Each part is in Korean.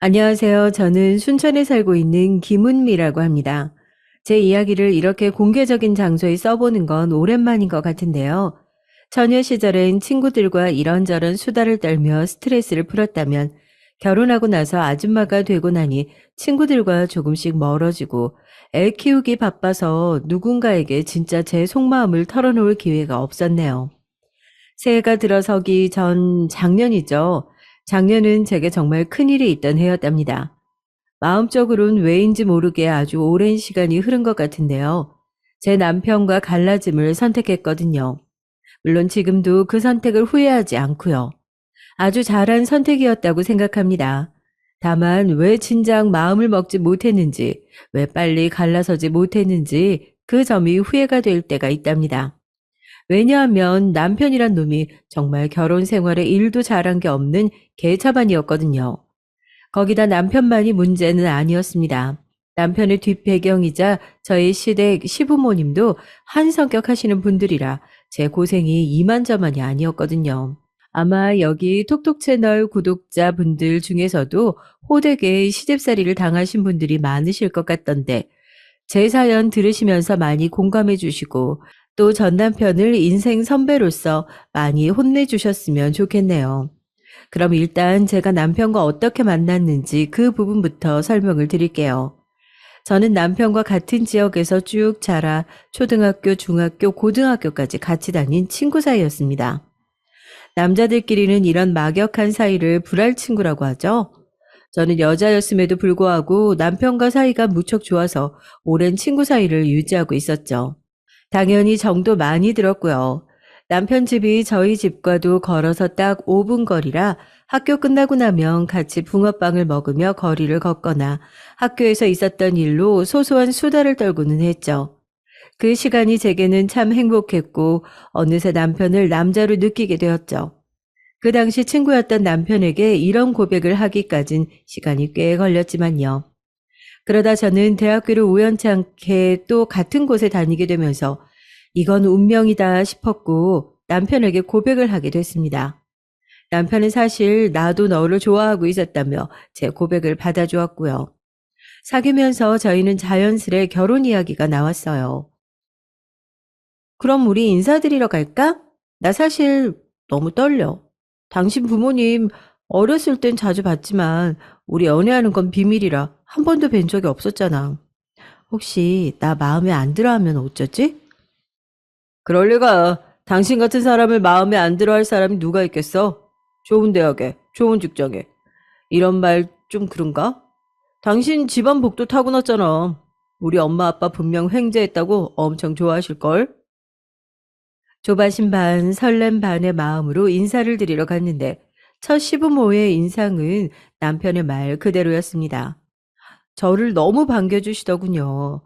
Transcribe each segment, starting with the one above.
안녕하세요. 저는 순천에 살고 있는 김은미라고 합니다. 제 이야기를 이렇게 공개적인 장소에 써보는 건 오랜만인 것 같은데요. 처녀 시절엔 친구들과 이런저런 수다를 떨며 스트레스를 풀었다면 결혼하고 나서 아줌마가 되고 나니 친구들과 조금씩 멀어지고 애 키우기 바빠서 누군가에게 진짜 제 속마음을 털어놓을 기회가 없었네요. 새해가 들어서기 전 작년이죠. 작년은 제게 정말 큰일이 있던 해였답니다. 마음적으로는 왜인지 모르게 아주 오랜 시간이 흐른 것 같은데요. 제 남편과 갈라짐을 선택했거든요. 물론 지금도 그 선택을 후회하지 않고요. 아주 잘한 선택이었다고 생각합니다. 다만 왜 진작 마음을 먹지 못했는지, 왜 빨리 갈라서지 못했는지 그 점이 후회가 될 때가 있답니다. 왜냐하면 남편이란 놈이 정말 결혼 생활에 일도 잘한 게 없는 개차반이었거든요. 거기다 남편만이 문제는 아니었습니다. 남편의 뒷배경이자 저희 시댁 시부모님도 한 성격 하시는 분들이라 제 고생이 이만저만이 아니었거든요. 아마 여기 톡톡 채널 구독자분들 중에서도 호되게 시집살이를 당하신 분들이 많으실 것 같던데 제 사연 들으시면서 많이 공감해 주시고 또 전 남편을 인생 선배로서 많이 혼내주셨으면 좋겠네요. 그럼 일단 제가 남편과 어떻게 만났는지 그 부분부터 설명을 드릴게요. 저는 남편과 같은 지역에서 쭉 자라 초등학교, 중학교, 고등학교까지 같이 다닌 친구 사이였습니다. 남자들끼리는 이런 막역한 사이를 불알 친구라고 하죠. 저는 여자였음에도 불구하고 남편과 사이가 무척 좋아서 오랜 친구 사이를 유지하고 있었죠. 당연히 정도 많이 들었고요. 남편 집이 저희 집과도 걸어서 딱 5분 거리라 학교 끝나고 나면 같이 붕어빵을 먹으며 거리를 걷거나 학교에서 있었던 일로 소소한 수다를 떨고는 했죠. 그 시간이 제게는 참 행복했고 어느새 남편을 남자로 느끼게 되었죠. 그 당시 친구였던 남편에게 이런 고백을 하기까진 시간이 꽤 걸렸지만요. 그러다 저는 대학교를 우연치 않게 또 같은 곳에 다니게 되면서 이건 운명이다 싶었고 남편에게 고백을 하게 됐습니다. 남편은 사실 나도 너를 좋아하고 있었다며 제 고백을 받아주었고요. 사귀면서 저희는 자연스레 결혼 이야기가 나왔어요. 그럼 우리 인사드리러 갈까? 나 사실 너무 떨려. 당신 부모님 어렸을 땐 자주 봤지만 우리 연애하는 건 비밀이라 한 번도 뵌 적이 없었잖아. 혹시 나 마음에 안 들어 하면 어쩌지? 그럴 리가. 당신 같은 사람을 마음에 안 들어 할 사람이 누가 있겠어? 좋은 대학에, 좋은 직장에. 이런 말 좀 그런가? 당신 집안 복도 타고났잖아. 우리 엄마 아빠 분명 횡재했다고 엄청 좋아하실걸? 조바심 반 설렘 반의 마음으로 인사를 드리러 갔는데 첫 시부모의 인상은 남편의 말 그대로였습니다. 저를 너무 반겨주시더군요.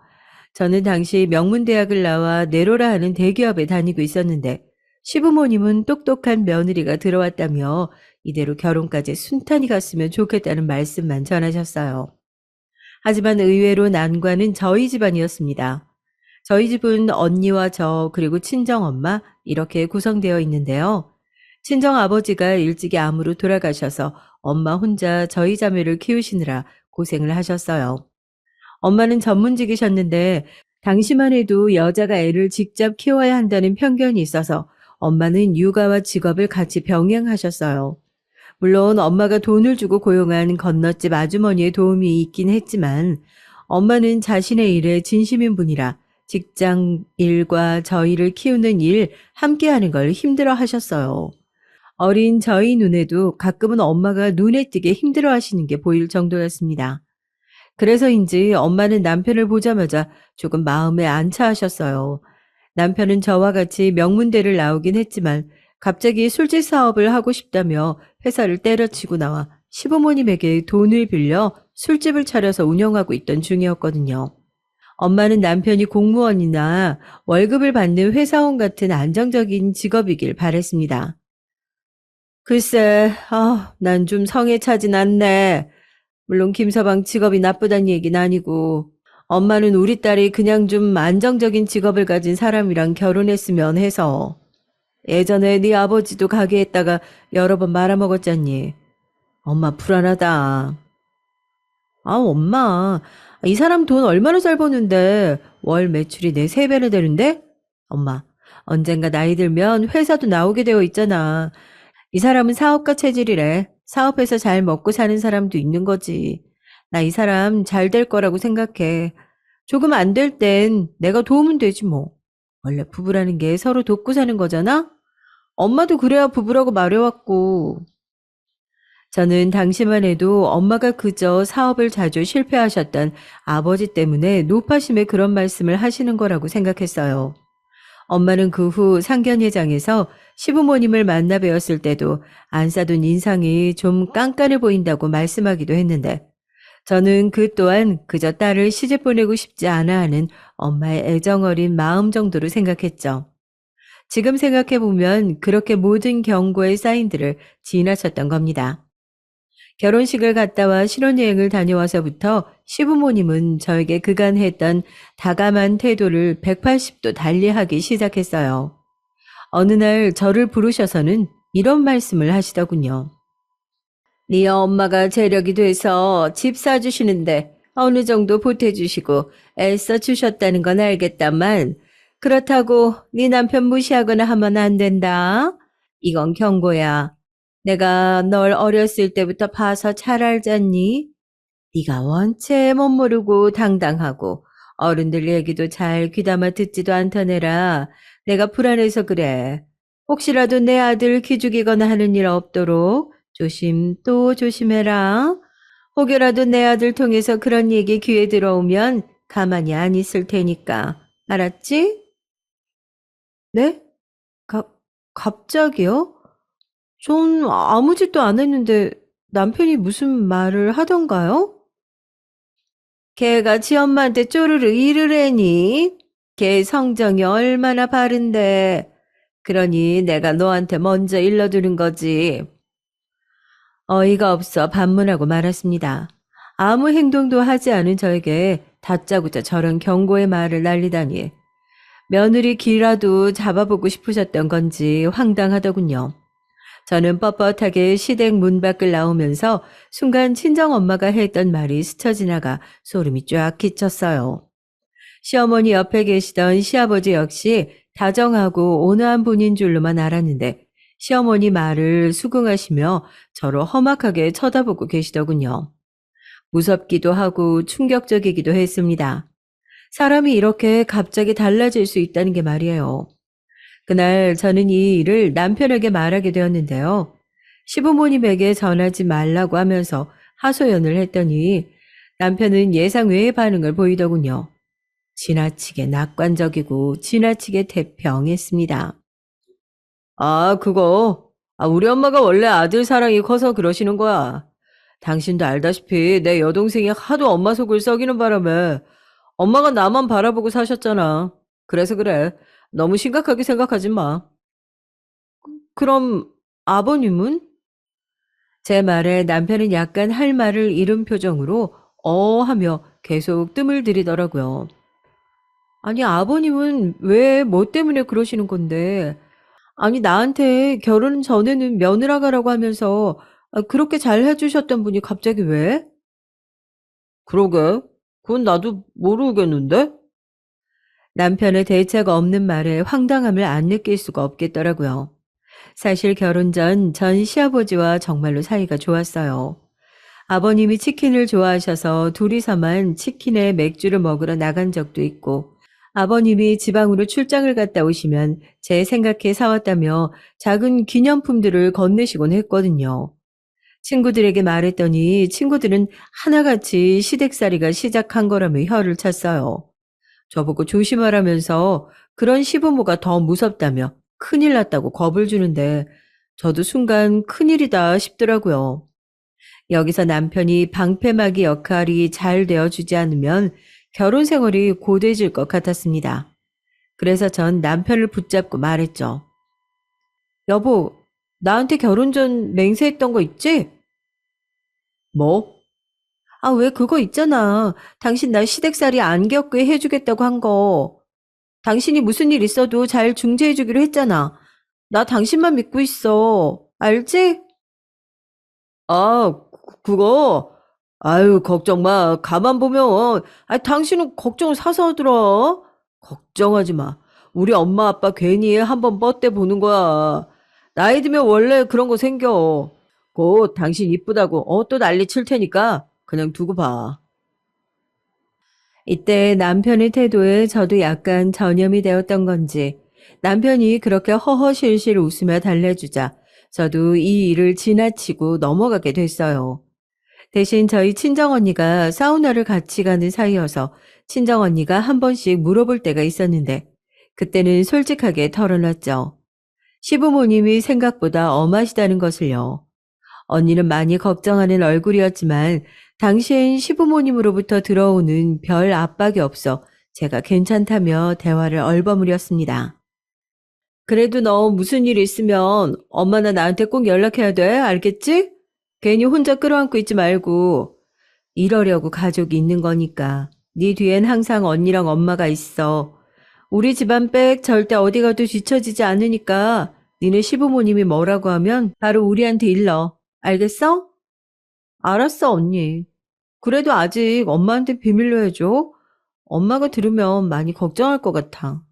저는 당시 명문대학을 나와 내로라 하는 대기업에 다니고 있었는데 시부모님은 똑똑한 며느리가 들어왔다며 이대로 결혼까지 순탄히 갔으면 좋겠다는 말씀만 전하셨어요. 하지만 의외로 난관은 저희 집안이었습니다. 저희 집은 언니와 저 그리고 친정엄마 이렇게 구성되어 있는데요. 친정아버지가 일찍이 암으로 돌아가셔서 엄마 혼자 저희 자매를 키우시느라 고생을 하셨어요. 엄마는 전문직이셨는데 당시만 해도 여자가 애를 직접 키워야 한다는 편견이 있어서 엄마는 육아와 직업을 같이 병행하셨어요. 물론 엄마가 돈을 주고 고용한 건너집 아주머니의 도움이 있긴 했지만 엄마는 자신의 일에 진심인 분이라 직장 일과 저희를 키우는 일 함께 하는 걸 힘들어 하셨어요. 어린 저희 눈에도 가끔은 엄마가 눈에 띄게 힘들어 하시는 게 보일 정도였습니다. 그래서인지 엄마는 남편을 보자마자 조금 마음에 안 차하셨어요. 남편은 저와 같이 명문대를 나오긴 했지만 갑자기 술집 사업을 하고 싶다며 회사를 때려치고 나와 시부모님에게 돈을 빌려 술집을 차려서 운영하고 있던 중이었거든요. 엄마는 남편이 공무원이나 월급을 받는 회사원 같은 안정적인 직업이길 바랬습니다. 글쎄, 난 좀 성에 차진 않네. 물론 김서방 직업이 나쁘단 얘기는 아니고 엄마는 우리 딸이 그냥 좀 안정적인 직업을 가진 사람이랑 결혼했으면 해서 예전에 네 아버지도 가게 했다가 여러 번 말아먹었잖니. 엄마 불안하다. 아, 엄마. 이 사람 돈 얼마나 잘 버는데 월 매출이 내 3배나 되는데? 엄마, 언젠가 나이 들면 회사도 나오게 되어 있잖아. 이 사람은 사업가 체질이래. 사업해서 잘 먹고 사는 사람도 있는 거지. 나 이 사람 잘 될 거라고 생각해. 조금 안 될 땐 내가 도우면 되지 뭐. 원래 부부라는 게 서로 돕고 사는 거잖아? 엄마도 그래야 부부라고 말해왔고. 저는 당시만 해도 엄마가 그저 사업을 자주 실패하셨던 아버지 때문에 노파심에 그런 말씀을 하시는 거라고 생각했어요. 엄마는 그 후 상견례장에서 시부모님을 만나 뵈었을 때도 안 싸둔 인상이 좀 깐깐해 보인다고 말씀하기도 했는데 저는 그 또한 그저 딸을 시집 보내고 싶지 않아 하는 엄마의 애정어린 마음 정도로 생각했죠. 지금 생각해보면 그렇게 모든 경고의 사인들을 지나쳤던 겁니다. 결혼식을 갔다 와 신혼여행을 다녀와서부터 시부모님은 저에게 그간 했던 다감한 태도를 180도 달리하기 시작했어요. 어느 날 저를 부르셔서는 이런 말씀을 하시더군요. 네 엄마가 재력이 돼서 집 사주시는데 어느 정도 보태주시고 애써 주셨다는 건 알겠다만 그렇다고 네 남편 무시하거나 하면 안 된다. 이건 경고야. 내가 널 어렸을 때부터 봐서 잘 알잖니? 네가 원체 멋모르고 당당하고 어른들 얘기도 잘 귀담아 듣지도 않더내라. 내가 불안해서 그래. 혹시라도 내 아들 기죽이거나 하는 일 없도록 조심 또 조심해라. 혹여라도 내 아들 통해서 그런 얘기 귀에 들어오면 가만히 안 있을 테니까. 알았지? 네? 가, 갑자기요? 전 아무 짓도 안 했는데 남편이 무슨 말을 하던가요? 걔가 지 엄마한테 쪼르르 이르래니? 걔 성정이 얼마나 바른데. 그러니 내가 너한테 먼저 일러두는 거지. 어이가 없어 반문하고 말았습니다. 아무 행동도 하지 않은 저에게 다짜고짜 저런 경고의 말을 날리다니. 며느리 기라도 잡아보고 싶으셨던 건지 황당하더군요. 저는 뻣뻣하게 시댁 문 밖을 나오면서 순간 친정엄마가 했던 말이 스쳐 지나가 소름이 쫙 끼쳤어요. 시어머니 옆에 계시던 시아버지 역시 다정하고 온화한 분인 줄로만 알았는데 시어머니 말을 수긍하시며 저를 험악하게 쳐다보고 계시더군요. 무섭기도 하고 충격적이기도 했습니다. 사람이 이렇게 갑자기 달라질 수 있다는 게 말이에요. 그날 저는 이 일을 남편에게 말하게 되었는데요. 시부모님에게 전하지 말라고 하면서 하소연을 했더니 남편은 예상 외의 반응을 보이더군요. 지나치게 낙관적이고 지나치게 태평했습니다. 아, 그거. 우리 엄마가 원래 아들 사랑이 커서 그러시는 거야. 당신도 알다시피 내 여동생이 하도 엄마 속을 썩이는 바람에 엄마가 나만 바라보고 사셨잖아. 그래서 그래. 너무 심각하게 생각하지 마. 그럼 아버님은? 제 말에 남편은 약간 할 말을 잃은 표정으로 하며 계속 뜸을 들이더라고요. 아니, 아버님은 왜 뭐 때문에 그러시는 건데? 아니, 나한테 결혼 전에는 며느라가라고 하면서 그렇게 잘 해주셨던 분이 갑자기 왜? 그러게. 그건 나도 모르겠는데? 남편의 대책 없는 말에 황당함을 안 느낄 수가 없겠더라고요. 사실 결혼 전 시아버지와 정말로 사이가 좋았어요. 아버님이 치킨을 좋아하셔서 둘이서만 치킨에 맥주를 먹으러 나간 적도 있고, 아버님이 지방으로 출장을 갔다 오시면 제 생각해 사왔다며 작은 기념품들을 건네시곤 했거든요. 친구들에게 말했더니 친구들은 하나같이 시댁살이가 시작한 거라며 혀를 찼어요. 저보고 조심하라면서 그런 시부모가 더 무섭다며 큰일 났다고 겁을 주는데 저도 순간 큰일이다 싶더라고요. 여기서 남편이 방패막이 역할이 잘 되어주지 않으면 결혼 생활이 고되질 것 같았습니다. 그래서 전 남편을 붙잡고 말했죠. 여보, 나한테 결혼 전 맹세했던 거 있지? 뭐? 왜 그거 있잖아. 당신 나 시댁살이 안 겪게 해주겠다고 한 거. 당신이 무슨 일 있어도 잘 중재해주기로 했잖아. 나 당신만 믿고 있어. 알지? 그거. 아유, 걱정 마. 가만 보면, 당신은 걱정을 사서 하더라. 걱정하지 마. 우리 엄마 아빠 괜히 한번 뻗대 보는 거야. 나이 들면 원래 그런 거 생겨. 곧 당신 이쁘다고 또 난리 칠 테니까 그냥 두고 봐. 이때 남편의 태도에 저도 약간 전염이 되었던 건지 남편이 그렇게 허허실실 웃으며 달래주자 저도 이 일을 지나치고 넘어가게 됐어요. 대신 저희 친정언니가 사우나를 같이 가는 사이여서 친정언니가 한 번씩 물어볼 때가 있었는데 그때는 솔직하게 털어놨죠. 시부모님이 생각보다 엄하시다는 것을요. 언니는 많이 걱정하는 얼굴이었지만 당시엔 시부모님으로부터 들어오는 별 압박이 없어 제가 괜찮다며 대화를 얼버무렸습니다. 그래도 너 무슨 일 있으면 엄마나 나한테 꼭 연락해야 돼. 알겠지? 괜히 혼자 끌어안고 있지 말고. 이러려고 가족이 있는 거니까. 네 뒤엔 항상 언니랑 엄마가 있어. 우리 집안 백 절대 어디 가도 뒤처지지 않으니까 니네 시부모님이 뭐라고 하면 바로 우리한테 일러. 알겠어? 알았어, 언니. 그래도 아직 엄마한테 비밀로 해줘. 엄마가 들으면 많이 걱정할 것 같아.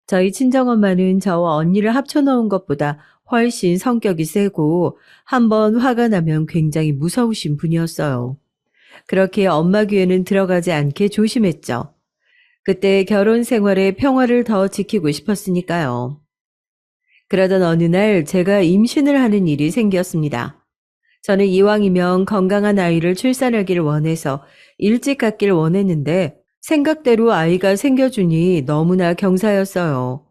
저희 친정엄마는 저와 언니를 합쳐놓은 것보다 훨씬 성격이 세고 한번 화가 나면 굉장히 무서우신 분이었어요. 그렇게 엄마 귀에는 들어가지 않게 조심했죠. 그때 결혼 생활의 평화를 더 지키고 싶었으니까요. 그러던 어느 날 제가 임신을 하는 일이 생겼습니다. 저는 이왕이면 건강한 아이를 출산하기를 원해서 일찍 갖길 원했는데 생각대로 아이가 생겨주니 너무나 경사였어요.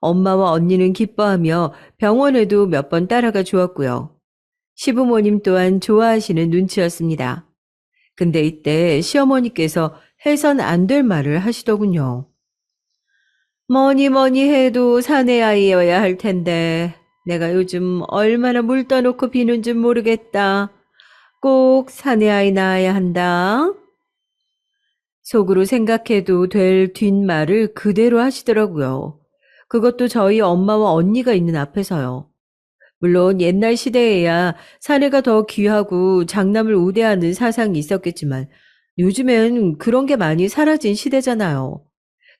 엄마와 언니는 기뻐하며 병원에도 몇 번 따라가 주었고요. 시부모님 또한 좋아하시는 눈치였습니다. 근데 이때 시어머니께서 해선 안 될 말을 하시더군요. 뭐니 뭐니 해도 사내 아이여야 할 텐데 내가 요즘 얼마나 물 떠놓고 비는 줄 모르겠다. 꼭 사내 아이 낳아야 한다. 속으로 생각해도 될 뒷말을 그대로 하시더라고요. 그것도 저희 엄마와 언니가 있는 앞에서요. 물론 옛날 시대에야 사내가 더 귀하고 장남을 우대하는 사상이 있었겠지만 요즘엔 그런 게 많이 사라진 시대잖아요.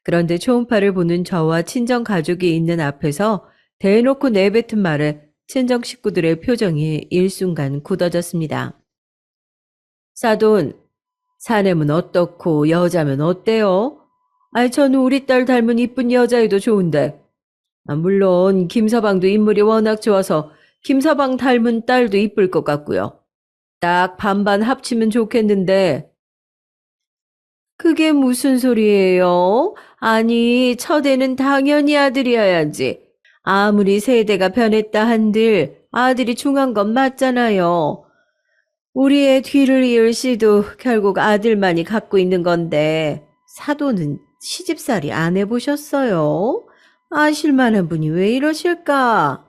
그런데 초음파를 보는 저와 친정 가족이 있는 앞에서 대놓고 내뱉은 말에 친정 식구들의 표정이 일순간 굳어졌습니다. 사돈, 사내면 어떻고 여자면 어때요? 저는 우리 딸 닮은 이쁜 여자애도 좋은데. 물론 김서방도 인물이 워낙 좋아서 김서방 닮은 딸도 이쁠 것 같고요. 딱 반반 합치면 좋겠는데 그게 무슨 소리예요? 아니, 첫애는 당연히 아들이어야지. 아무리 세대가 변했다 한들 아들이 중요한 건 맞잖아요. 우리의 뒤를 이을 씨도 결국 아들만이 갖고 있는 건데 사도는 시집살이 안 해보셨어요? 아실 만한 분이 왜 이러실까?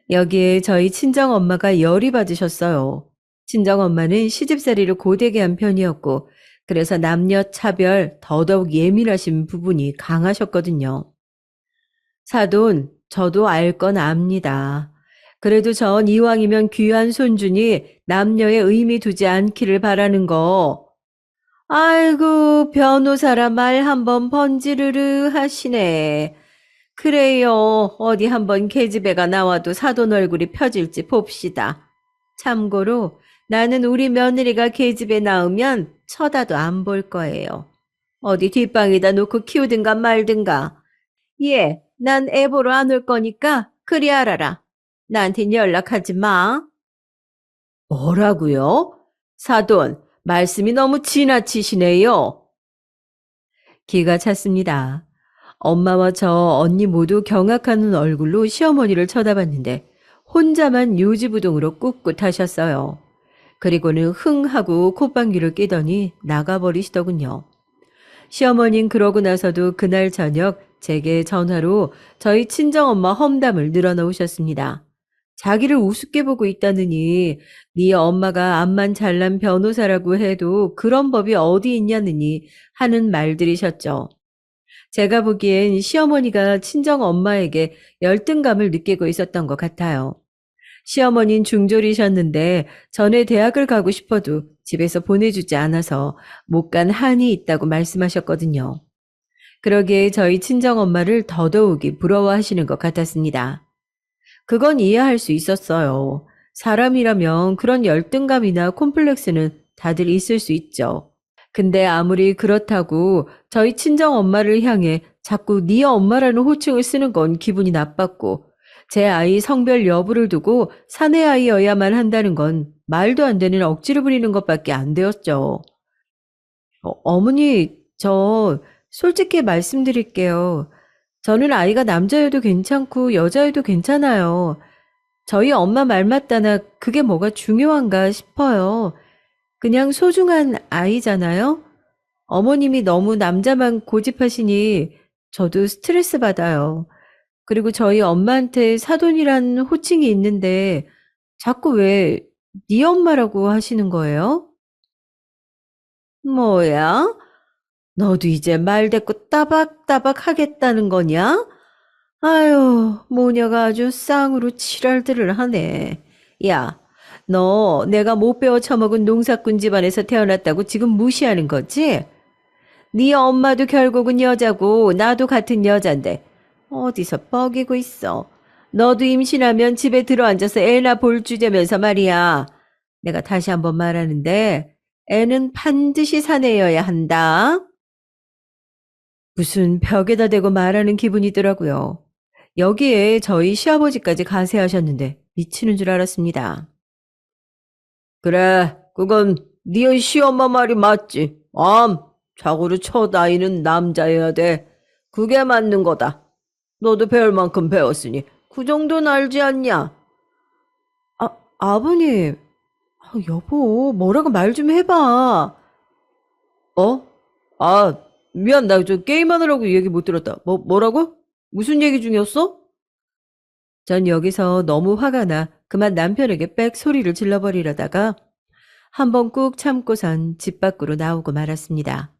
여기에 저희 친정엄마가 열이 받으셨어요. 친정엄마는 시집살이를 고되게 한 편이었고 그래서 남녀 차별 더더욱 예민하신 부분이 강하셨거든요. 사돈, 저도 알 건 압니다. 그래도 전 이왕이면 귀한 손주니 남녀에 의미 두지 않기를 바라는 거. 아이고, 변호사라 말 한번 번지르르 하시네. 그래요. 어디 한번 계집애가 나와도 사돈 얼굴이 펴질지 봅시다. 참고로 나는 우리 며느리가 계집애 낳으면 쳐다도 안 볼 거예요. 어디 뒷방에다 놓고 키우든가 말든가. 예, 난 애 보러 안 올 거니까 그리 알아라. 나한텐 연락하지 마. 뭐라고요? 사돈, 말씀이 너무 지나치시네요. 기가 찼습니다. 엄마와 저 언니 모두 경악하는 얼굴로 시어머니를 쳐다봤는데 혼자만 요지부동으로 꿋꿋하셨어요. 그리고는 흥 하고 콧방귀를 끼더니 나가버리시더군요. 시어머닌 그러고 나서도 그날 저녁 제게 전화로 저희 친정엄마 험담을 늘어놓으셨습니다. 자기를 우습게 보고 있다느니 네 엄마가 암만 잘난 변호사라고 해도 그런 법이 어디 있냐느니 하는 말들이셨죠. 제가 보기엔 시어머니가 친정엄마에게 열등감을 느끼고 있었던 것 같아요. 시어머니는 중졸이셨는데 전에 대학을 가고 싶어도 집에서 보내주지 않아서 못 간 한이 있다고 말씀하셨거든요. 그러기에 저희 친정엄마를 더더욱이 부러워하시는 것 같았습니다. 그건 이해할 수 있었어요. 사람이라면 그런 열등감이나 콤플렉스는 다들 있을 수 있죠. 근데 아무리 그렇다고 저희 친정엄마를 향해 자꾸 네 엄마라는 호칭을 쓰는 건 기분이 나빴고, 제 아이 성별 여부를 두고 사내 아이여야만 한다는 건 말도 안 되는 억지를 부리는 것밖에 안 되었죠. 어머니, 저 솔직히 말씀드릴게요. 저는 아이가 남자여도 괜찮고 여자여도 괜찮아요. 저희 엄마 말 맞다나 그게 뭐가 중요한가 싶어요. 그냥 소중한 아이잖아요? 어머님이 너무 남자만 고집하시니 저도 스트레스 받아요. 그리고 저희 엄마한테 사돈이란 호칭이 있는데 자꾸 왜 네 엄마라고 하시는 거예요? 뭐야? 너도 이제 말 대꾸 따박따박 하겠다는 거냐? 아유, 모녀가 아주 쌍으로 칠할들을 하네. 야, 너 내가 못 배워 처먹은 농사꾼 집안에서 태어났다고 지금 무시하는 거지? 네 엄마도 결국은 여자고 나도 같은 여잔데 어디서 뻐기고 있어. 너도 임신하면 집에 들어앉아서 애나 볼 주제면서 말이야. 내가 다시 한번 말하는데 애는 반드시 사내여야 한다. 무슨 벽에다 대고 말하는 기분이더라고요. 여기에 저희 시아버지까지 가세하셨는데 미치는 줄 알았습니다. 그래, 그건 네 시엄마 말이 맞지. 자고로 첫 아이는 남자여야 돼. 그게 맞는 거다. 너도 배울 만큼 배웠으니 그 정도는 알지 않냐? 아버님, 여보, 뭐라고 말 좀 해봐. 어? 아, 미안, 나 저 게임하느라고 얘기 못 들었다. 뭐라고? 무슨 얘기 중이었어? 전 여기서 너무 화가 나 그만 남편에게 빽 소리를 질러버리려다가 한번 꾹 참고선 집 밖으로 나오고 말았습니다.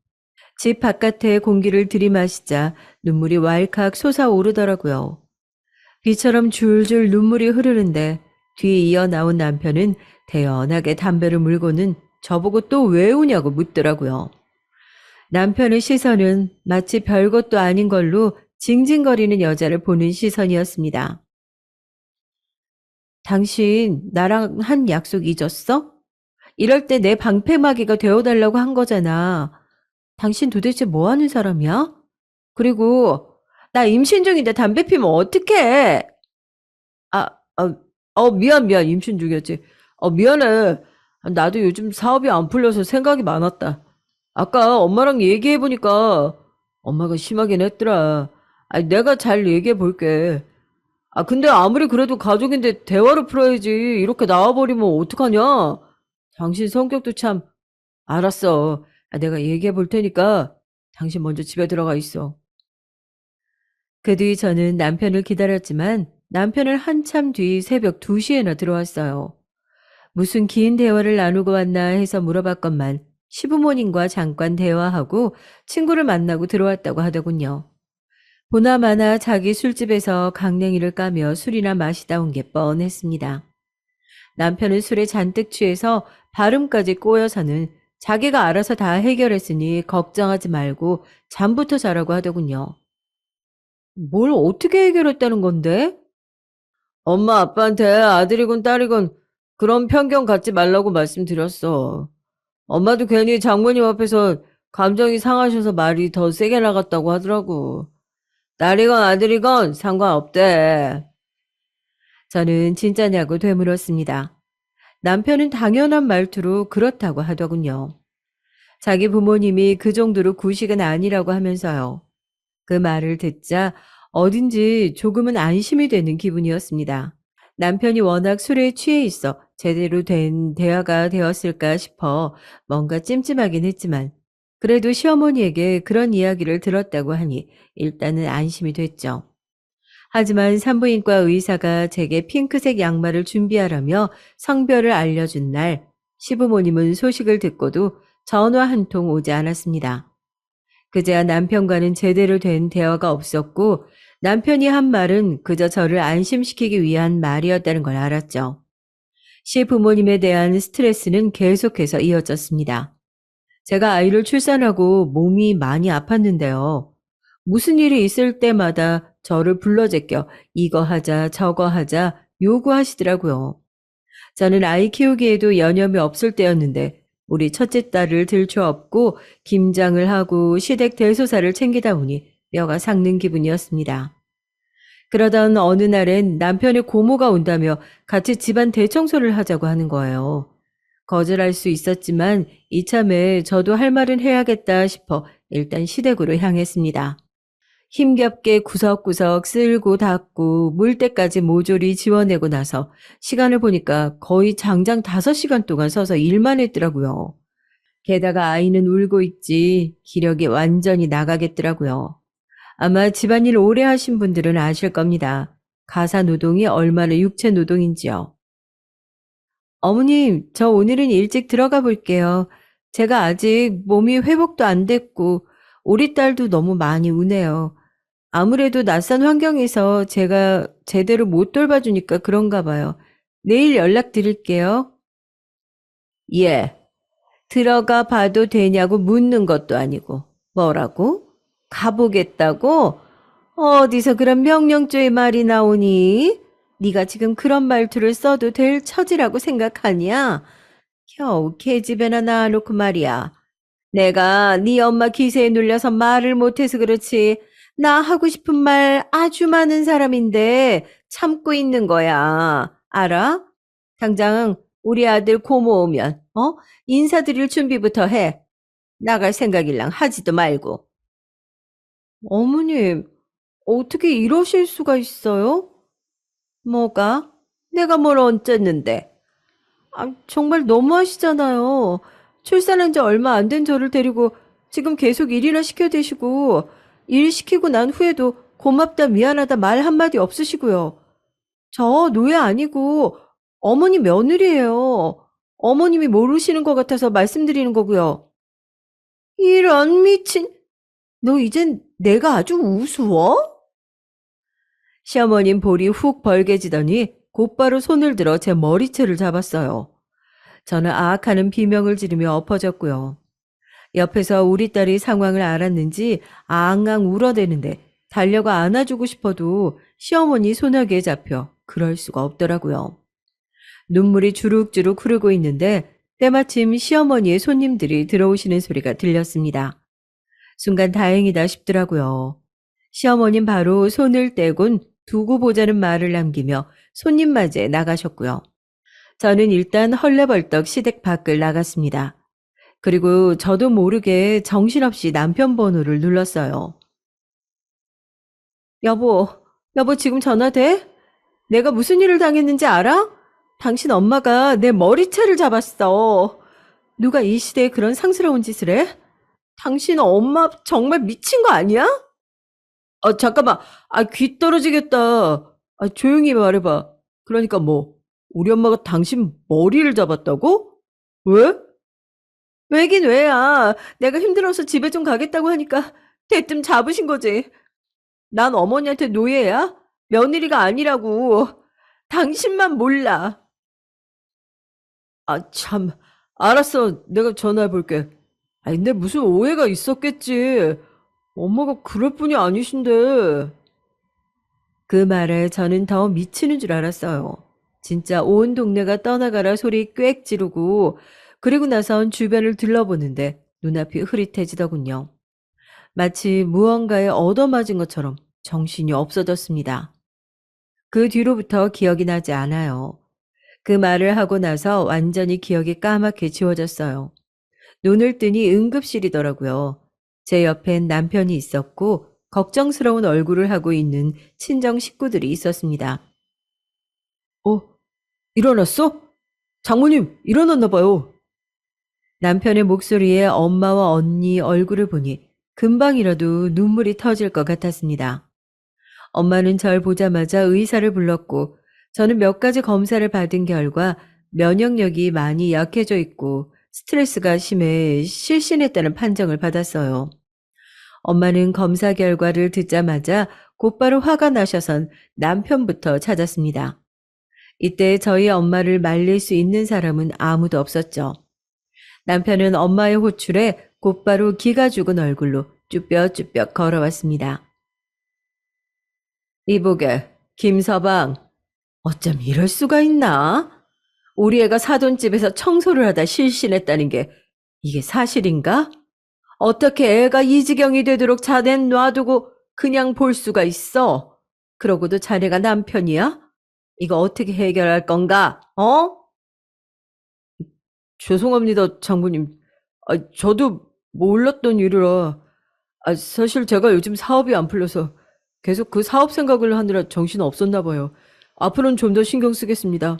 집 바깥에 공기를 들이마시자 눈물이 왈칵 솟아오르더라고요. 비처럼 줄줄 눈물이 흐르는데 뒤에 이어 나온 남편은 대연하게 담배를 물고는 저보고 또 왜 우냐고 묻더라고요. 남편의 시선은 마치 별것도 아닌 걸로 징징거리는 여자를 보는 시선이었습니다. 당신 나랑 한 약속 잊었어? 이럴 때 내 방패막이가 되어달라고 한 거잖아. 당신 도대체 뭐 하는 사람이야? 그리고 나 임신 중인데 담배 피면 어떡해? 아, 미안. 임신 중이었지. 미안해. 나도 요즘 사업이 안 풀려서 생각이 많았다. 아까 엄마랑 얘기해보니까 엄마가 심하긴 했더라. 내가 잘 얘기해 볼게. 근데 아무리 그래도 가족인데 대화로 풀어야지. 이렇게 나와버리면 어떡하냐? 당신 성격도 참. 알았어. 내가 얘기해 볼 테니까 당신 먼저 집에 들어가 있어. 그 뒤 저는 남편을 기다렸지만 남편은 한참 뒤 새벽 2시에나 들어왔어요. 무슨 긴 대화를 나누고 왔나 해서 물어봤건만 시부모님과 잠깐 대화하고 친구를 만나고 들어왔다고 하더군요. 보나마나 자기 술집에서 강냉이를 까며 술이나 마시다 온 게 뻔했습니다. 남편은 술에 잔뜩 취해서 발음까지 꼬여서는 자기가 알아서 다 해결했으니 걱정하지 말고 잠부터 자라고 하더군요. 뭘 어떻게 해결했다는 건데? 엄마 아빠한테 아들이건 딸이건 그런 편견 갖지 말라고 말씀드렸어. 엄마도 괜히 장모님 앞에서 감정이 상하셔서 말이 더 세게 나갔다고 하더라고. 딸이건 아들이건 상관없대. 저는 진짜냐고 되물었습니다. 남편은 당연한 말투로 그렇다고 하더군요. 자기 부모님이 그 정도로 구식은 아니라고 하면서요. 그 말을 듣자 어딘지 조금은 안심이 되는 기분이었습니다. 남편이 워낙 술에 취해 있어 제대로 된 대화가 되었을까 싶어 뭔가 찜찜하긴 했지만 그래도 시어머니에게 그런 이야기를 들었다고 하니 일단은 안심이 됐죠. 하지만 산부인과 의사가 제게 핑크색 양말을 준비하라며 성별을 알려준 날 시부모님은 소식을 듣고도 전화 한 통 오지 않았습니다. 그제야 남편과는 제대로 된 대화가 없었고 남편이 한 말은 그저 저를 안심시키기 위한 말이었다는 걸 알았죠. 시부모님에 대한 스트레스는 계속해서 이어졌습니다. 제가 아이를 출산하고 몸이 많이 아팠는데요. 무슨 일이 있을 때마다 저를 불러 제껴 이거 하자 저거 하자 요구하시더라고요. 저는 아이 키우기에도 여념이 없을 때였는데 우리 첫째 딸을 들쳐업고 김장을 하고 시댁 대소사를 챙기다 보니 뼈가 삭는 기분이었습니다. 그러던 어느 날엔 남편의 고모가 온다며 같이 집안 대청소를 하자고 하는 거예요. 거절할 수 있었지만 이참에 저도 할 말은 해야겠다 싶어 일단 시댁으로 향했습니다. 힘겹게 구석구석 쓸고 닦고 물때까지 모조리 지워내고 나서 시간을 보니까 거의 장장 5시간 동안 서서 일만 했더라고요. 게다가 아이는 울고 있지 기력이 완전히 나가겠더라고요. 아마 집안일 오래 하신 분들은 아실 겁니다. 가사 노동이 얼마나 육체 노동인지요. 어머님, 저 오늘은 일찍 들어가 볼게요. 제가 아직 몸이 회복도 안 됐고 우리 딸도 너무 많이 우네요. 아무래도 낯선 환경에서 제가 제대로 못 돌봐주니까 그런가 봐요. 내일 연락드릴게요. 예, 들어가 봐도 되냐고 묻는 것도 아니고. 뭐라고? 가보겠다고? 어디서 그런 명령조의 말이 나오니? 네가 지금 그런 말투를 써도 될 처지라고 생각하냐? 겨우 계집애나 낳아놓고 말이야. 내가 네 엄마 기세에 눌려서 말을 못해서 그렇지. 나 하고 싶은 말 아주 많은 사람인데 참고 있는 거야. 알아? 당장 우리 아들 고모 오면 인사드릴 준비부터 해. 나갈 생각일랑 하지도 말고. 어머님, 어떻게 이러실 수가 있어요? 뭐가? 내가 뭘 얹었는데. 아, 정말 너무하시잖아요. 출산한 지 얼마 안 된 저를 데리고 지금 계속 일이나 시켜대시고 일 시키고 난 후에도 고맙다 미안하다 말 한마디 없으시고요. 저 노예 아니고 어머니 며느리예요. 어머님이 모르시는 것 같아서 말씀드리는 거고요. 이런 미친, 너 이젠 내가 아주 우스워? 시어머님 볼이 훅 벌개지더니 곧바로 손을 들어 제 머리채를 잡았어요. 저는 아악하는 비명을 지르며 엎어졌고요. 옆에서 우리 딸이 상황을 알았는지 앙앙 울어대는데 달려가 안아주고 싶어도 시어머니 소나기에 잡혀 그럴 수가 없더라고요. 눈물이 주룩주룩 흐르고 있는데 때마침 시어머니의 손님들이 들어오시는 소리가 들렸습니다. 순간 다행이다 싶더라고요. 시어머님 바로 손을 떼곤 두고 보자는 말을 남기며 손님 맞이에 나가셨고요. 저는 일단 헐레벌떡 시댁 밖을 나갔습니다. 그리고 저도 모르게 정신없이 남편 번호를 눌렀어요. 여보, 여보 지금 전화 돼? 내가 무슨 일을 당했는지 알아? 당신 엄마가 내 머리채를 잡았어. 누가 이 시대에 그런 상스러운 짓을 해? 당신 엄마 정말 미친 거 아니야? 잠깐만. 귀 떨어지겠다. 조용히 말해봐. 그러니까 뭐, 우리 엄마가 당신 머리를 잡았다고? 왜? 왜긴 왜야. 내가 힘들어서 집에 좀 가겠다고 하니까 대뜸 잡으신 거지. 난 어머니한테 노예야? 며느리가 아니라고. 당신만 몰라. 참. 알았어. 내가 전화해 볼게. 근데 무슨 오해가 있었겠지. 엄마가 그럴 분이 아니신데. 그 말에 저는 더 미치는 줄 알았어요. 진짜 온 동네가 떠나가라 소리 꽥 지르고 그리고 나선 주변을 둘러보는데 눈앞이 흐릿해지더군요. 마치 무언가에 얻어맞은 것처럼 정신이 없어졌습니다. 그 뒤로부터 기억이 나지 않아요. 그 말을 하고 나서 완전히 기억이 까맣게 지워졌어요. 눈을 뜨니 응급실이더라고요. 제 옆엔 남편이 있었고 걱정스러운 얼굴을 하고 있는 친정 식구들이 있었습니다. 어, 일어났어? 장모님, 일어났나 봐요. 남편의 목소리에 엄마와 언니 얼굴을 보니 금방이라도 눈물이 터질 것 같았습니다. 엄마는 절 보자마자 의사를 불렀고 저는 몇 가지 검사를 받은 결과 면역력이 많이 약해져 있고 스트레스가 심해 실신했다는 판정을 받았어요. 엄마는 검사 결과를 듣자마자 곧바로 화가 나셔선 남편부터 찾았습니다. 이때 저희 엄마를 말릴 수 있는 사람은 아무도 없었죠. 남편은 엄마의 호출에 곧바로 기가 죽은 얼굴로 쭈뼛쭈뼛 걸어왔습니다. 이보게, 김서방, 어쩜 이럴 수가 있나? 우리 애가 사돈집에서 청소를 하다 실신했다는 게 이게 사실인가? 어떻게 애가 이 지경이 되도록 자넨 놔두고 그냥 볼 수가 있어? 그러고도 자네가 남편이야? 이거 어떻게 해결할 건가? 어? 죄송합니다, 장모님. 저도 몰랐던 일이라. 사실 제가 요즘 사업이 안 풀려서 계속 그 사업 생각을 하느라 정신 없었나 봐요. 앞으로는 좀 더 신경 쓰겠습니다.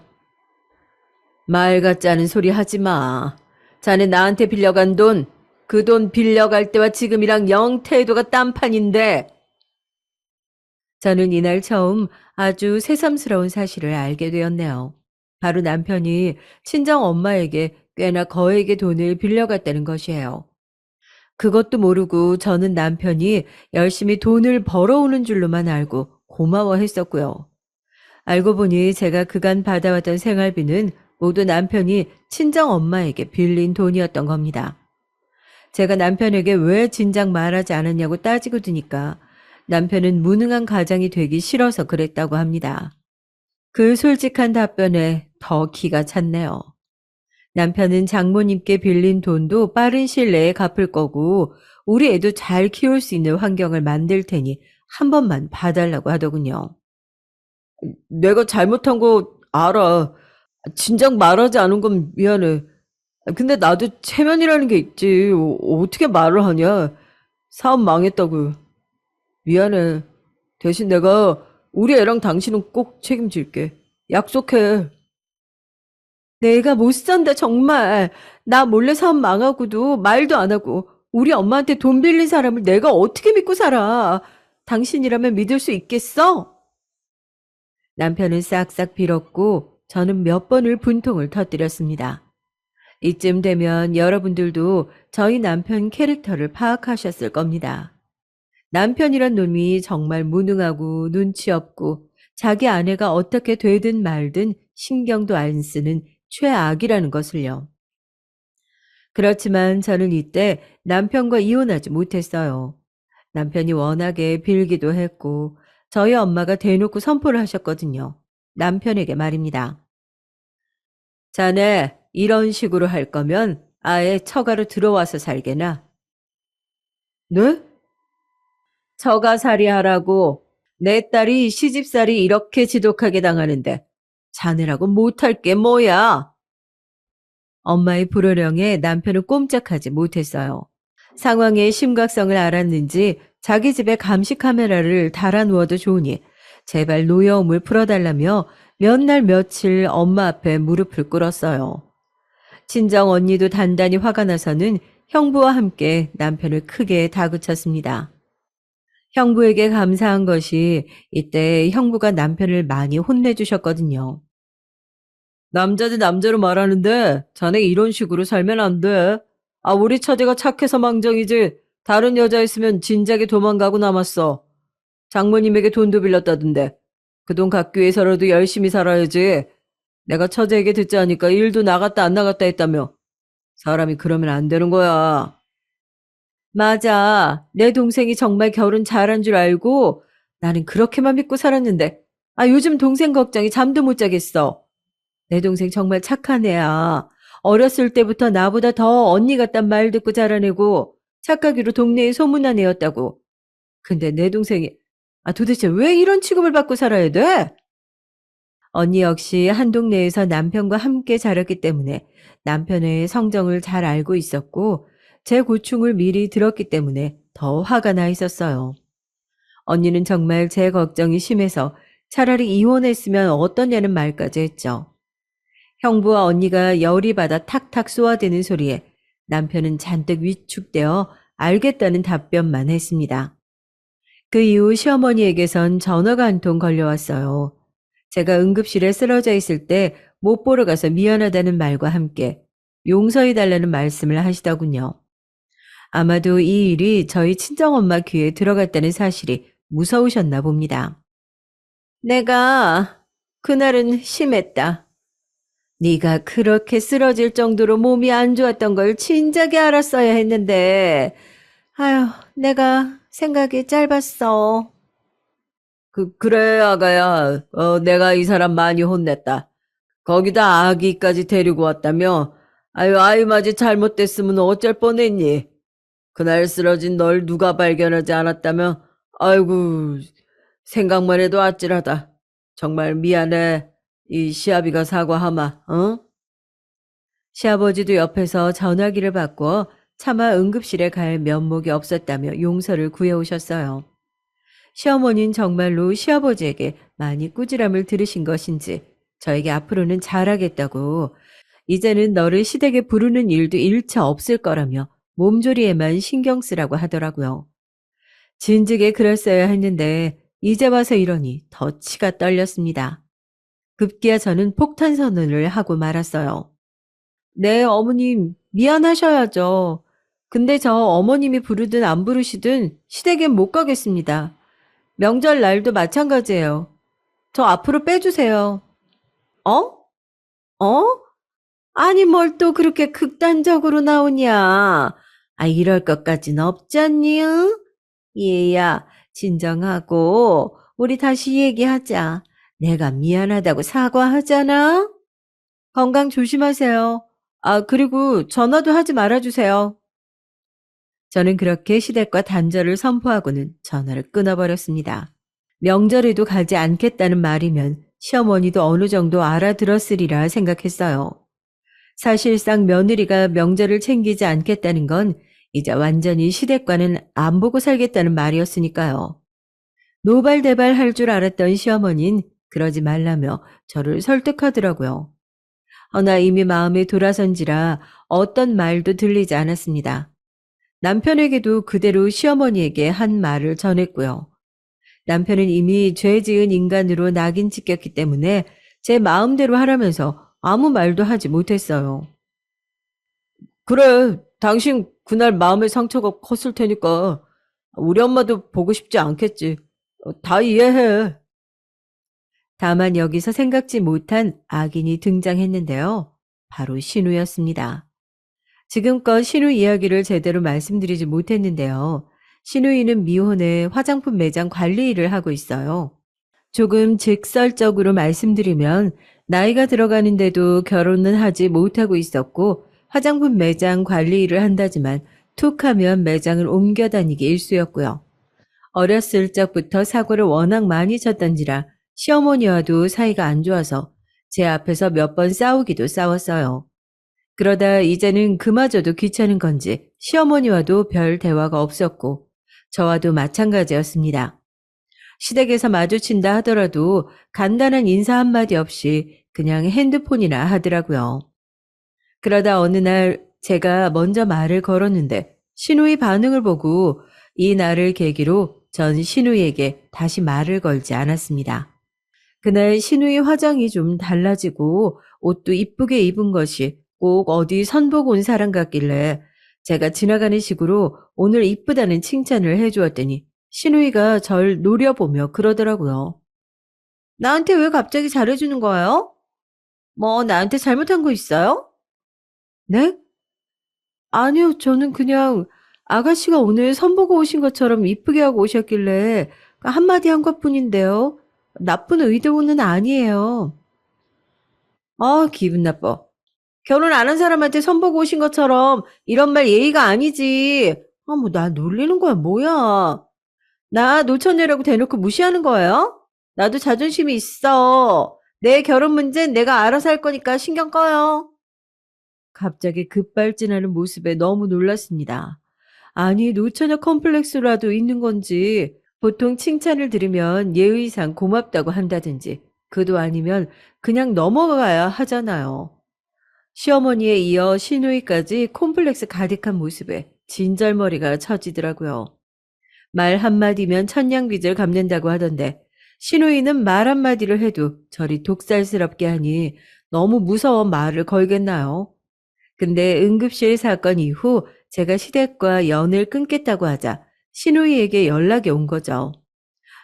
말 같지 않은 소리 하지 마. 자네 나한테 빌려간 돈, 그 돈 빌려갈 때와 지금이랑 영 태도가 딴판인데. 저는 이날 처음 아주 새삼스러운 사실을 알게 되었네요. 바로 남편이 친정 엄마에게 꽤나 거액의 돈을 빌려갔다는 것이에요. 그것도 모르고 저는 남편이 열심히 돈을 벌어오는 줄로만 알고 고마워했었고요. 알고 보니 제가 그간 받아왔던 생활비는 모두 남편이 친정 엄마에게 빌린 돈이었던 겁니다. 제가 남편에게 왜 진작 말하지 않았냐고 따지고 드니까 남편은 무능한 가장이 되기 싫어서 그랬다고 합니다. 그 솔직한 답변에 더 기가 찼네요. 남편은 장모님께 빌린 돈도 빠른 시일 내에 갚을 거고 우리 애도 잘 키울 수 있는 환경을 만들 테니 한 번만 봐달라고 하더군요. 내가 잘못한 거 알아. 진작 말하지 않은 건 미안해. 근데 나도 체면이라는 게 있지. 어떻게 말을 하냐. 사업 망했다고. 미안해. 대신 내가 우리 애랑 당신은 꼭 책임질게. 약속해. 내가 못 산다, 정말. 나 몰래 사업 망하고도 말도 안 하고 우리 엄마한테 돈 빌린 사람을 내가 어떻게 믿고 살아. 당신이라면 믿을 수 있겠어? 남편은 싹싹 빌었고 저는 몇 번을 분통을 터뜨렸습니다. 이쯤 되면 여러분들도 저희 남편 캐릭터를 파악하셨을 겁니다. 남편이란 놈이 정말 무능하고 눈치 없고 자기 아내가 어떻게 되든 말든 신경도 안 쓰는 최악이라는 것을요. 그렇지만 저는 이때 남편과 이혼하지 못했어요. 남편이 워낙에 빌기도 했고 저희 엄마가 대놓고 선포를 하셨거든요. 남편에게 말입니다. 자네 이런 식으로 할 거면 아예 처가로 들어와서 살게나. 네? 처가살이 하라고. 내 딸이 시집살이 이렇게 지독하게 당하는데 자네라고 못할 게 뭐야? 엄마의 불호령에 남편은 꼼짝하지 못했어요. 상황의 심각성을 알았는지 자기 집에 감시 카메라를 달아누워도 좋으니 제발 노여움을 풀어달라며 몇 날 며칠 엄마 앞에 무릎을 꿇었어요. 친정 언니도 단단히 화가 나서는 형부와 함께 남편을 크게 다그쳤습니다. 형부에게 감사한 것이 이때 형부가 남편을 많이 혼내주셨거든요. 남자 대 남자로 말하는데 자네 이런 식으로 살면 안 돼. 우리 처제가 착해서 망정이지. 다른 여자 있으면 진작에 도망가고 남았어. 장모님에게 돈도 빌렸다던데. 그 돈 갚기 위해서라도 열심히 살아야지. 내가 처제에게 듣지 않으니까 일도 나갔다 안 나갔다 했다며. 사람이 그러면 안 되는 거야. 맞아. 내 동생이 정말 결혼 잘한 줄 알고 나는 그렇게만 믿고 살았는데. 요즘 동생 걱정이 잠도 못 자겠어. 내 동생 정말 착한 애야. 어렸을 때부터 나보다 더 언니 같단 말 듣고 자라내고 착하기로 동네에 소문난 애였다고. 근데 내 동생이 도대체 왜 이런 취급을 받고 살아야 돼? 언니 역시 한 동네에서 남편과 함께 자랐기 때문에 남편의 성정을 잘 알고 있었고 제 고충을 미리 들었기 때문에 더 화가 나 있었어요. 언니는 정말 제 걱정이 심해서 차라리 이혼했으면 어떠냐는 말까지 했죠. 형부와 언니가 열이 받아 탁탁 쏘아대는 소리에 남편은 잔뜩 위축되어 알겠다는 답변만 했습니다. 그 이후 시어머니에게선 전화가 한 통 걸려왔어요. 제가 응급실에 쓰러져 있을 때 못 보러 가서 미안하다는 말과 함께 용서해달라는 말씀을 하시더군요. 아마도 이 일이 저희 친정엄마 귀에 들어갔다는 사실이 무서우셨나 봅니다. 내가 그날은 심했다. 네가 그렇게 쓰러질 정도로 몸이 안 좋았던 걸 진작에 알았어야 했는데, 아휴, 내가 생각이 짧았어. 그래, 아가야. 내가 이 사람 많이 혼냈다. 거기다 아기까지 데리고 왔다며? 아유, 아이마지 잘못됐으면 어쩔 뻔했니? 그날 쓰러진 널 누가 발견하지 않았다며? 아이고, 생각만 해도 아찔하다. 정말 미안해. 이 시아비가 사과하마, 어? 시아버지도 옆에서 전화기를 바꿔 차마 응급실에 갈 면목이 없었다며 용서를 구해오셨어요. 시어머니는 정말로 시아버지에게 많이 꾸지람을 들으신 것인지 저에게 앞으로는 잘하겠다고 이제는 너를 시댁에 부르는 일도 일차 없을 거라며 몸조리에만 신경 쓰라고 하더라고요. 진즉에 그랬어야 했는데 이제 와서 이러니 더 치가 떨렸습니다. 급기야 저는 폭탄 선언을 하고 말았어요. 네, 어머님, 미안하셔야죠. 근데 저 어머님이 부르든 안 부르시든 시댁엔 못 가겠습니다. 명절 날도 마찬가지예요. 저 앞으로 빼주세요. 어? 어? 아니, 뭘 또 그렇게 극단적으로 나오냐. 아, 이럴 것까진 없지 않니? 응? 얘야, 진정하고, 우리 다시 얘기하자. 내가 미안하다고 사과하잖아? 건강 조심하세요. 아, 그리고 전화도 하지 말아주세요. 저는 그렇게 시댁과 단절을 선포하고는 전화를 끊어버렸습니다. 명절에도 가지 않겠다는 말이면 시어머니도 어느 정도 알아들었으리라 생각했어요. 사실상 며느리가 명절을 챙기지 않겠다는 건 이제 완전히 시댁과는 안 보고 살겠다는 말이었으니까요. 노발대발 할 줄 알았던 시어머니는 그러지 말라며 저를 설득하더라고요. 허나 이미 마음에 돌아선지라 어떤 말도 들리지 않았습니다. 남편에게도 그대로 시어머니에게 한 말을 전했고요. 남편은 이미 죄 지은 인간으로 낙인 찍혔기 때문에 제 마음대로 하라면서 아무 말도 하지 못했어요. 그래, 당신 그날 마음의 상처가 컸을 테니까 우리 엄마도 보고 싶지 않겠지. 다 이해해. 다만 여기서 생각지 못한 악인이 등장했는데요. 바로 신우였습니다. 지금껏 신우 이야기를 제대로 말씀드리지 못했는데요. 신우이는 미혼에 화장품 매장 관리 일을 하고 있어요. 조금 직설적으로 말씀드리면 나이가 들어가는데도 결혼은 하지 못하고 있었고 화장품 매장 관리 일을 한다지만 툭 하면 매장을 옮겨 다니기 일쑤였고요. 어렸을 적부터 사고를 워낙 많이 쳤던지라 시어머니와도 사이가 안 좋아서 제 앞에서 몇 번 싸우기도 싸웠어요. 그러다 이제는 그마저도 귀찮은 건지 시어머니와도 별 대화가 없었고 저와도 마찬가지였습니다. 시댁에서 마주친다 하더라도 간단한 인사 한마디 없이 그냥 핸드폰이나 하더라고요. 그러다 어느 날 제가 먼저 말을 걸었는데 신우의 반응을 보고 이 날을 계기로 전 신우에게 다시 말을 걸지 않았습니다. 그날 신우의 화장이 좀 달라지고 옷도 이쁘게 입은 것이 꼭 어디 선보고 온 사람 같길래 제가 지나가는 식으로 오늘 이쁘다는 칭찬을 해주었더니 신우이가 절 노려보며 그러더라고요. 나한테 왜 갑자기 잘해주는 거예요? 뭐 나한테 잘못한 거 있어요? 네? 아니요, 저는 그냥 아가씨가 오늘 선보고 오신 것처럼 이쁘게 하고 오셨길래 한마디 한 것뿐인데요. 나쁜 의도는 아니에요. 아, 기분 나빠. 결혼 안 한 사람한테 선보고 오신 것처럼 이런 말 예의가 아니지. 아, 뭐, 나 놀리는 거야, 뭐야. 나 노처녀라고 대놓고 무시하는 거예요? 나도 자존심이 있어. 내 결혼 문제는 내가 알아서 할 거니까 신경 꺼요. 갑자기 급발진하는 모습에 너무 놀랐습니다. 아니, 노처녀 컴플렉스라도 있는 건지 보통 칭찬을 들으면 예의상 고맙다고 한다든지 그도 아니면 그냥 넘어가야 하잖아요. 시어머니에 이어 시누이까지 콤플렉스 가득한 모습에 진절머리가 쳐지더라고요. 말 한마디면 천냥빚을 갚는다고 하던데 시누이는 말 한마디를 해도 저리 독살스럽게 하니 너무 무서워 말을 걸겠나요? 근데 응급실 사건 이후 제가 시댁과 연을 끊겠다고 하자 신우이에게 연락이 온 거죠.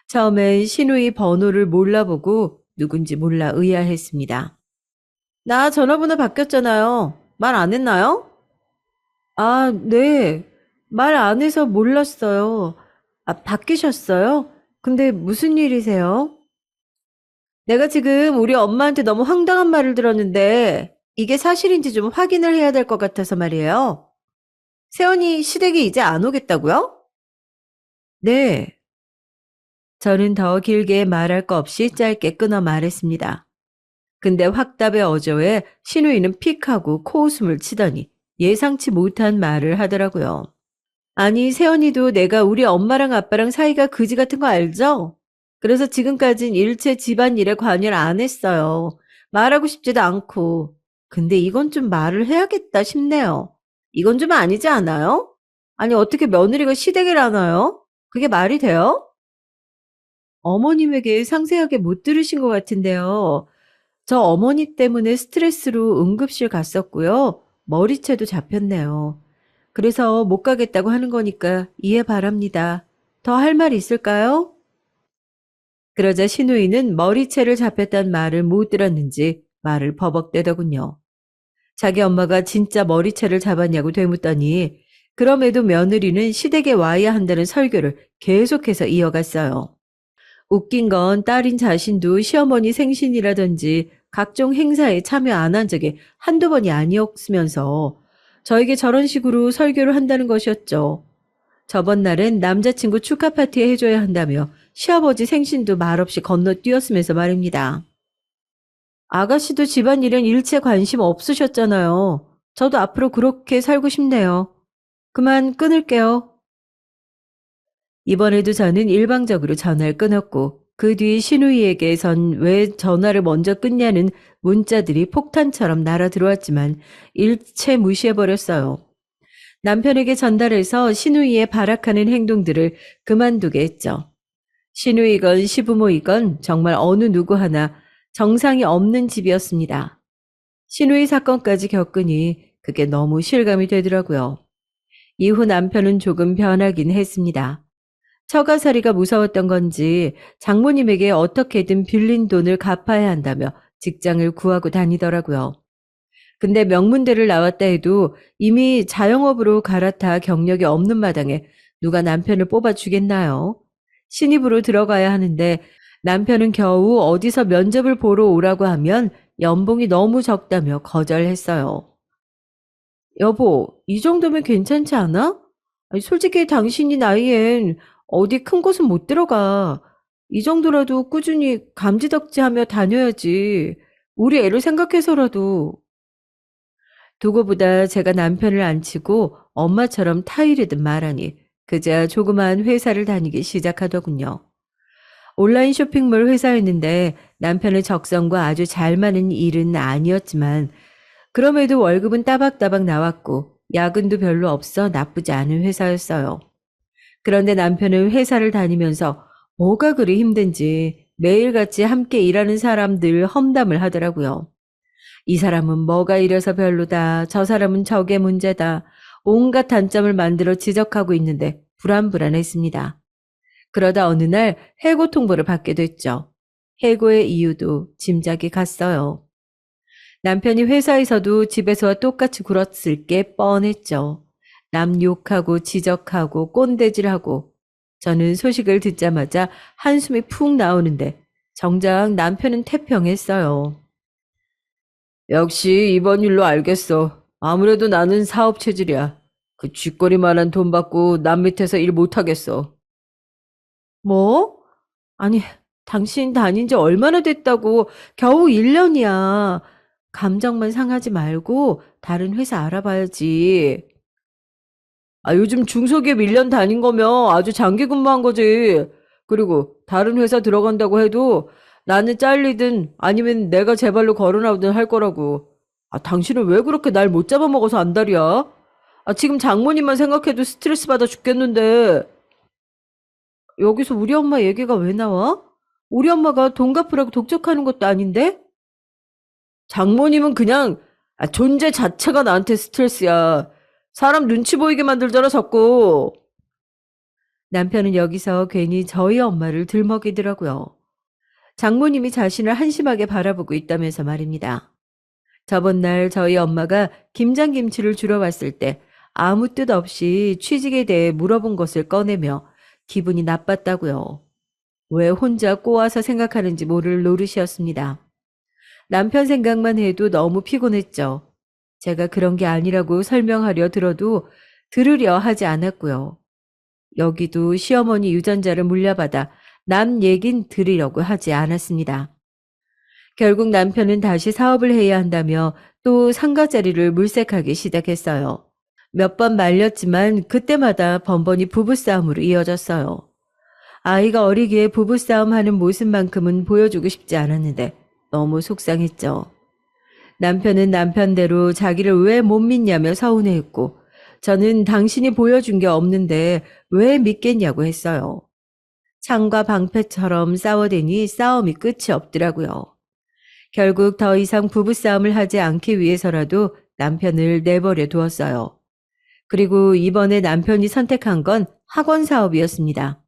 처음엔 신우이 번호를 몰라보고 누군지 몰라 의아했습니다. 나 전화번호 바뀌었잖아요. 말 안 했나요? 아, 네. 말 안 해서 몰랐어요. 아, 바뀌셨어요? 근데 무슨 일이세요? 내가 지금 우리 엄마한테 너무 황당한 말을 들었는데 이게 사실인지 좀 확인을 해야 될 것 같아서 말이에요. 세연이 시댁에 이제 안 오겠다고요? 네. 저는 더 길게 말할 거 없이 짧게 끊어 말했습니다. 근데 확답의 어조에 신우이는 픽하고 코웃음을 치더니 예상치 못한 말을 하더라고요. 아니, 세연이도 내가 우리 엄마랑 아빠랑 사이가 그지 같은 거 알죠? 그래서 지금까진 일체 집안일에 관여를 안 했어요. 말하고 싶지도 않고. 근데 이건 좀 말을 해야겠다 싶네요. 이건 좀 아니지 않아요? 아니, 어떻게 며느리가 시댁을 하나요? 그게 말이 돼요? 어머님에게 상세하게 못 들으신 것 같은데요. 저 어머니 때문에 스트레스로 응급실 갔었고요. 머리채도 잡혔네요. 그래서 못 가겠다고 하는 거니까 이해 바랍니다. 더 할 말 있을까요? 그러자 신우이는 머리채를 잡혔단 말을 못 들었는지 말을 버벅대더군요. 자기 엄마가 진짜 머리채를 잡았냐고 되묻더니 그럼에도 며느리는 시댁에 와야 한다는 설교를 계속해서 이어갔어요. 웃긴 건 딸인 자신도 시어머니 생신이라든지 각종 행사에 참여 안 한 적이 한두 번이 아니었으면서 저에게 저런 식으로 설교를 한다는 것이었죠. 저번 날엔 남자친구 축하 파티에 해줘야 한다며 시아버지 생신도 말없이 건너뛰었으면서 말입니다. 아가씨도 집안일엔 일체 관심 없으셨잖아요. 저도 앞으로 그렇게 살고 싶네요. 그만 끊을게요. 이번에도 저는 일방적으로 전화를 끊었고 그 뒤 신우이에게선 왜 전화를 먼저 끊냐는 문자들이 폭탄처럼 날아 들어왔지만 일체 무시해버렸어요. 남편에게 전달해서 신우이의 발악하는 행동들을 그만두게 했죠. 신우이건 시부모이건 정말 어느 누구 하나 정상이 없는 집이었습니다. 신우이 사건까지 겪으니 그게 너무 실감이 되더라고요. 이후 남편은 조금 변하긴 했습니다. 처가살이가 무서웠던 건지 장모님에게 어떻게든 빌린 돈을 갚아야 한다며 직장을 구하고 다니더라고요. 근데 명문대를 나왔다 해도 이미 자영업으로 갈아타 경력이 없는 마당에 누가 남편을 뽑아주겠나요? 신입으로 들어가야 하는데 남편은 겨우 어디서 면접을 보러 오라고 하면 연봉이 너무 적다며 거절했어요. 여보, 이 정도면 괜찮지 않아? 아니, 솔직히 당신이 나이엔 어디 큰 곳은 못 들어가. 이 정도라도 꾸준히 감지덕지하며 다녀야지. 우리 애를 생각해서라도. 두고보다 제가 남편을 안 치고 엄마처럼 타이르듯 말하니 그제야 조그마한 회사를 다니기 시작하더군요. 온라인 쇼핑몰 회사였는데 남편의 적성과 아주 잘 맞는 일은 아니었지만 그럼에도 월급은 따박따박 나왔고 야근도 별로 없어 나쁘지 않은 회사였어요. 그런데 남편은 회사를 다니면서 뭐가 그리 힘든지 매일같이 함께 일하는 사람들 험담을 하더라고요. 이 사람은 뭐가 이래서 별로다. 저 사람은 저게 문제다. 온갖 단점을 만들어 지적하고 있는데 불안불안했습니다. 그러다 어느 날 해고 통보를 받게 됐죠. 해고의 이유도 짐작이 갔어요. 남편이 회사에서도 집에서와 똑같이 굴었을 게 뻔했죠. 남 욕하고 지적하고 꼰대질하고 저는 소식을 듣자마자 한숨이 푹 나오는데 정작 남편은 태평했어요. 역시 이번 일로 알겠어. 아무래도 나는 사업 체질이야. 그 쥐꼬리만한 돈 받고 남 밑에서 일 못하겠어. 뭐? 아니, 당신 다닌 지 얼마나 됐다고 겨우 1년이야. 감정만 상하지 말고 다른 회사 알아봐야지. 아, 요즘 중소기업 1년 다닌 거면 아주 장기 근무한 거지. 그리고 다른 회사 들어간다고 해도 나는 잘리든 아니면 내가 제 발로 걸어 나오든 할 거라고. 아, 당신은 왜 그렇게 날 못 잡아먹어서 안달이야? 아, 지금 장모님만 생각해도 스트레스 받아 죽겠는데. 여기서 우리 엄마 얘기가 왜 나와? 우리 엄마가 돈 갚으라고 독촉하는 것도 아닌데? 장모님은 그냥 존재 자체가 나한테 스트레스야. 사람 눈치 보이게 만들잖아, 자꾸. 남편은 여기서 괜히 저희 엄마를 들먹이더라고요. 장모님이 자신을 한심하게 바라보고 있다면서 말입니다. 저번 날 저희 엄마가 김장김치를 주러 왔을 때 아무 뜻 없이 취직에 대해 물어본 것을 꺼내며 기분이 나빴다고요. 왜 혼자 꼬아서 생각하는지 모를 노릇이었습니다. 남편 생각만 해도 너무 피곤했죠. 제가 그런 게 아니라고 설명하려 들어도 들으려 하지 않았고요. 여기도 시어머니 유전자를 물려받아 남 얘긴 들으려고 하지 않았습니다. 결국 남편은 다시 사업을 해야 한다며 또 상가자리를 물색하기 시작했어요. 몇 번 말렸지만 그때마다 번번이 부부싸움으로 이어졌어요. 아이가 어리기에 부부싸움 하는 모습만큼은 보여주고 싶지 않았는데 너무 속상했죠. 남편은 남편대로 자기를 왜 못 믿냐며 서운해했고 저는 당신이 보여준 게 없는데 왜 믿겠냐고 했어요. 창과 방패처럼 싸워대니 싸움이 끝이 없더라고요. 결국 더 이상 부부싸움을 하지 않기 위해서라도 남편을 내버려 두었어요. 그리고 이번에 남편이 선택한 건 학원 사업이었습니다.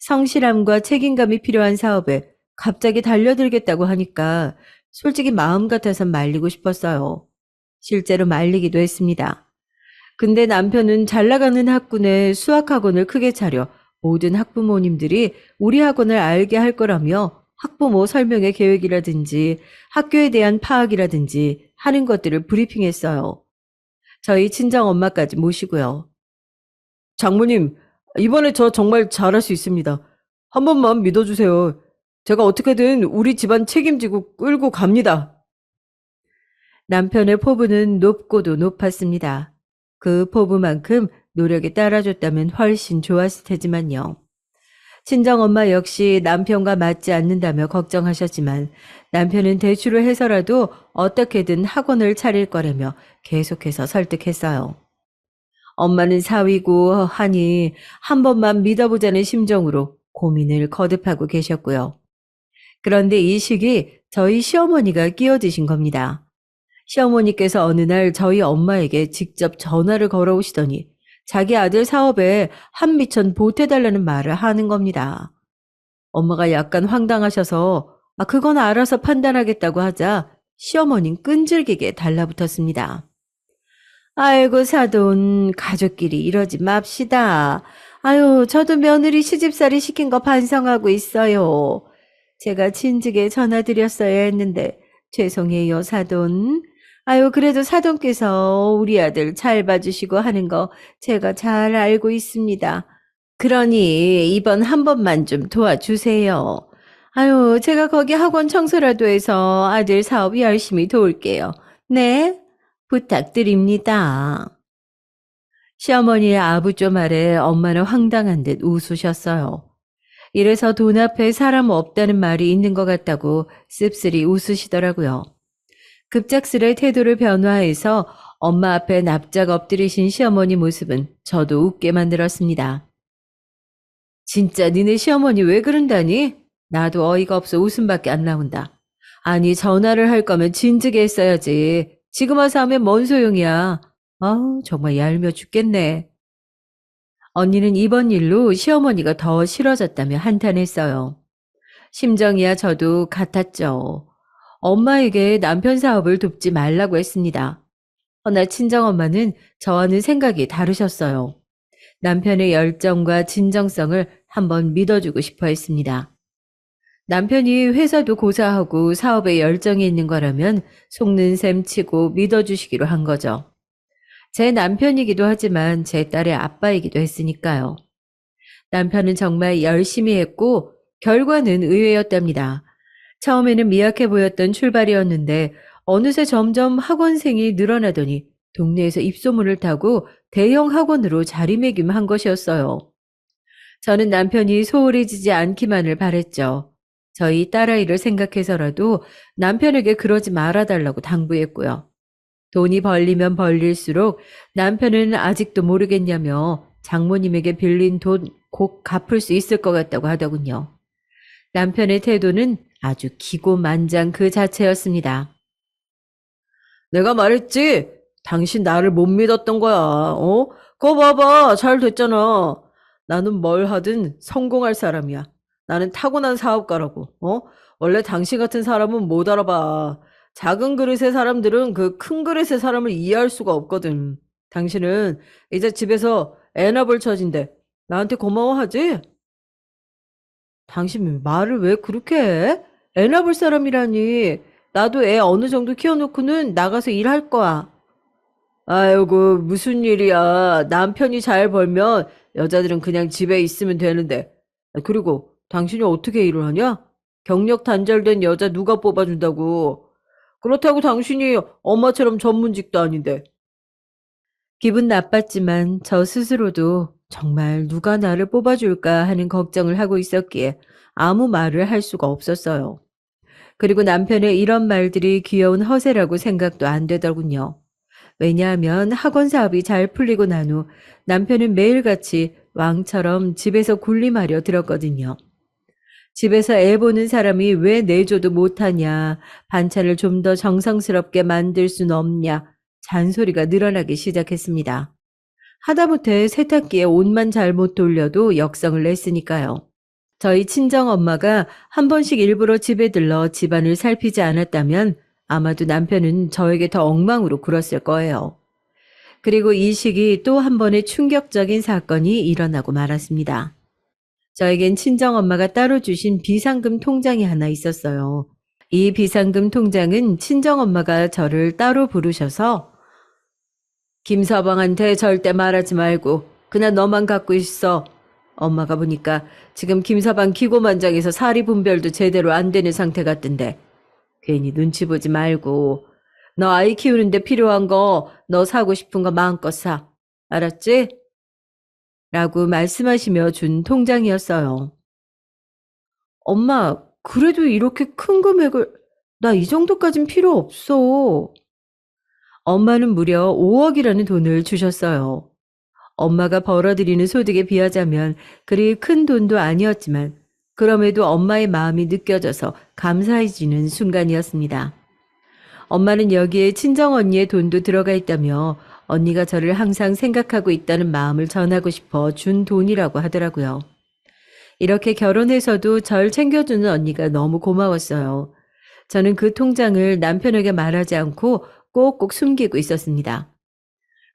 성실함과 책임감이 필요한 사업에 갑자기 달려들겠다고 하니까 솔직히 마음 같아선 말리고 싶었어요. 실제로 말리기도 했습니다. 근데 남편은 잘 나가는 학군에 수학학원을 크게 차려 모든 학부모님들이 우리 학원을 알게 할 거라며 학부모 설명회 계획이라든지 학교에 대한 파악이라든지 하는 것들을 브리핑했어요. 저희 친정 엄마까지 모시고요. 장모님, 이번에 저 정말 잘할 수 있습니다. 한 번만 믿어주세요. 제가 어떻게든 우리 집안 책임지고 끌고 갑니다. 남편의 포부는 높고도 높았습니다. 그 포부만큼 노력에 따라줬다면 훨씬 좋았을 테지만요. 친정엄마 역시 남편과 맞지 않는다며 걱정하셨지만 남편은 대출을 해서라도 어떻게든 학원을 차릴 거라며 계속해서 설득했어요. 엄마는 사위고 하니 한 번만 믿어보자는 심정으로 고민을 거듭하고 계셨고요. 그런데 이 시기 저희 시어머니가 끼어드신 겁니다. 시어머니께서 어느 날 저희 엄마에게 직접 전화를 걸어오시더니 자기 아들 사업에 한미천 보태달라는 말을 하는 겁니다. 엄마가 약간 황당하셔서 그건 알아서 판단하겠다고 하자 시어머니는 끈질기게 달라붙었습니다. 아이고 사돈 가족끼리 이러지 맙시다. 아유 저도 며느리 시집살이 시킨 거 반성하고 있어요. 제가 진즉에 전화드렸어야 했는데 죄송해요 사돈. 아유 그래도 사돈께서 우리 아들 잘 봐주시고 하는 거 제가 잘 알고 있습니다. 그러니 이번 한 번만 좀 도와주세요. 아유 제가 거기 학원 청소라도 해서 아들 사업 열심히 도울게요. 네? 부탁드립니다. 시어머니의 아부조 말에 엄마는 황당한 듯 웃으셨어요. 이래서 돈 앞에 사람 없다는 말이 있는 것 같다고 씁쓸히 웃으시더라고요. 급작스레 태도를 변화해서 엄마 앞에 납작 엎드리신 시어머니 모습은 저도 웃게 만들었습니다. 진짜 니네 시어머니 왜 그런다니? 나도 어이가 없어 웃음밖에 안 나온다. 아니 전화를 할 거면 진즉에 했어야지. 지금 와서 하면 뭔 소용이야. 아우 정말 얄미워 죽겠네. 언니는 이번 일로 시어머니가 더 싫어졌다며 한탄했어요. 심정이야 저도 같았죠. 엄마에게 남편 사업을 돕지 말라고 했습니다. 허나 친정엄마는 저와는 생각이 다르셨어요. 남편의 열정과 진정성을 한번 믿어주고 싶어 했습니다. 남편이 회사도 고사하고 사업에 열정이 있는 거라면 속는 셈 치고 믿어주시기로 한 거죠. 제 남편이기도 하지만 제 딸의 아빠이기도 했으니까요. 남편은 정말 열심히 했고 결과는 의외였답니다. 처음에는 미약해 보였던 출발이었는데 어느새 점점 학원생이 늘어나더니 동네에서 입소문을 타고 대형 학원으로 자리매김한 것이었어요. 저는 남편이 소홀해지지 않기만을 바랬죠. 저희 딸아이를 생각해서라도 남편에게 그러지 말아달라고 당부했고요. 돈이 벌리면 벌릴수록 남편은 아직도 모르겠냐며 장모님에게 빌린 돈 곧 갚을 수 있을 것 같다고 하더군요. 남편의 태도는 아주 기고만장 그 자체였습니다. 내가 말했지. 당신 나를 못 믿었던 거야. 어? 거 봐봐. 잘 됐잖아. 나는 뭘 하든 성공할 사람이야. 나는 타고난 사업가라고. 어? 원래 당신 같은 사람은 못 알아봐. 작은 그릇의 사람들은 그 큰 그릇의 사람을 이해할 수가 없거든. 당신은 이제 집에서 애나 볼 처진데 나한테 고마워하지? 당신 말을 왜 그렇게 해? 애나 볼 사람이라니. 나도 애 어느 정도 키워놓고는 나가서 일할 거야. 아이고, 무슨 일이야. 남편이 잘 벌면 여자들은 그냥 집에 있으면 되는데. 그리고 당신이 어떻게 일을 하냐? 경력 단절된 여자 누가 뽑아준다고. 그렇다고 당신이 엄마처럼 전문직도 아닌데. 기분 나빴지만 저 스스로도 정말 누가 나를 뽑아줄까 하는 걱정을 하고 있었기에 아무 말을 할 수가 없었어요. 그리고 남편의 이런 말들이 귀여운 허세라고 생각도 안 되더군요. 왜냐하면 학원 사업이 잘 풀리고 난 후 남편은 매일같이 왕처럼 집에서 군림하려 들었거든요. 집에서 애 보는 사람이 왜 내줘도 못하냐, 반찬을 좀 더 정성스럽게 만들 순 없냐, 잔소리가 늘어나기 시작했습니다. 하다못해 세탁기에 옷만 잘못 돌려도 역성을 냈으니까요. 저희 친정엄마가 한 번씩 일부러 집에 들러 집안을 살피지 않았다면 아마도 남편은 저에게 더 엉망으로 굴었을 거예요. 그리고 이 시기 또 한 번의 충격적인 사건이 일어나고 말았습니다. 저에겐 친정엄마가 따로 주신 비상금 통장이 하나 있었어요. 이 비상금 통장은 친정엄마가 저를 따로 부르셔서 김서방한테 절대 말하지 말고 그냥 너만 갖고 있어. 엄마가 보니까 지금 김서방 기고만장에서 사리 분별도 제대로 안 되는 상태 같던데 괜히 눈치 보지 말고 너 아이 키우는데 필요한 거 너 사고 싶은 거 마음껏 사. 알았지? 라고 말씀하시며 준 통장이었어요. 엄마, 그래도 이렇게 큰 금액을, 나 이 정도까진 필요 없어. 엄마는 무려 5억이라는 돈을 주셨어요. 엄마가 벌어들이는 소득에 비하자면 그리 큰 돈도 아니었지만 그럼에도 엄마의 마음이 느껴져서 감사해지는 순간이었습니다. 엄마는 여기에 친정언니의 돈도 들어가 있다며 언니가 저를 항상 생각하고 있다는 마음을 전하고 싶어 준 돈이라고 하더라고요. 이렇게 결혼해서도 절 챙겨주는 언니가 너무 고마웠어요. 저는 그 통장을 남편에게 말하지 않고 꼭꼭 숨기고 있었습니다.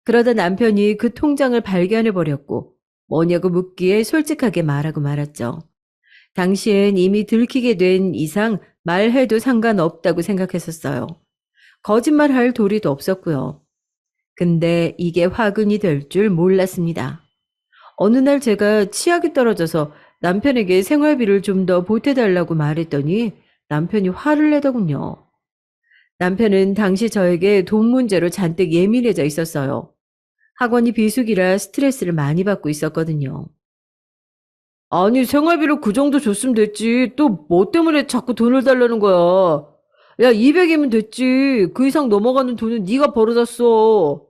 그러다 남편이 그 통장을 발견해 버렸고 뭐냐고 묻기에 솔직하게 말하고 말았죠. 당시엔 이미 들키게 된 이상 말해도 상관없다고 생각했었어요. 거짓말할 도리도 없었고요. 근데 이게 화근이 될 줄 몰랐습니다. 어느 날 제가 치약이 떨어져서 남편에게 생활비를 좀 더 보태달라고 말했더니 남편이 화를 내더군요. 남편은 당시 저에게 돈 문제로 잔뜩 예민해져 있었어요. 학원이 비수기라 스트레스를 많이 받고 있었거든요. 아니, 생활비를 그 정도 줬으면 됐지. 또 뭐 때문에 자꾸 돈을 달라는 거야. 야, 200이면 됐지. 그 이상 넘어가는 돈은 네가 벌어다 써.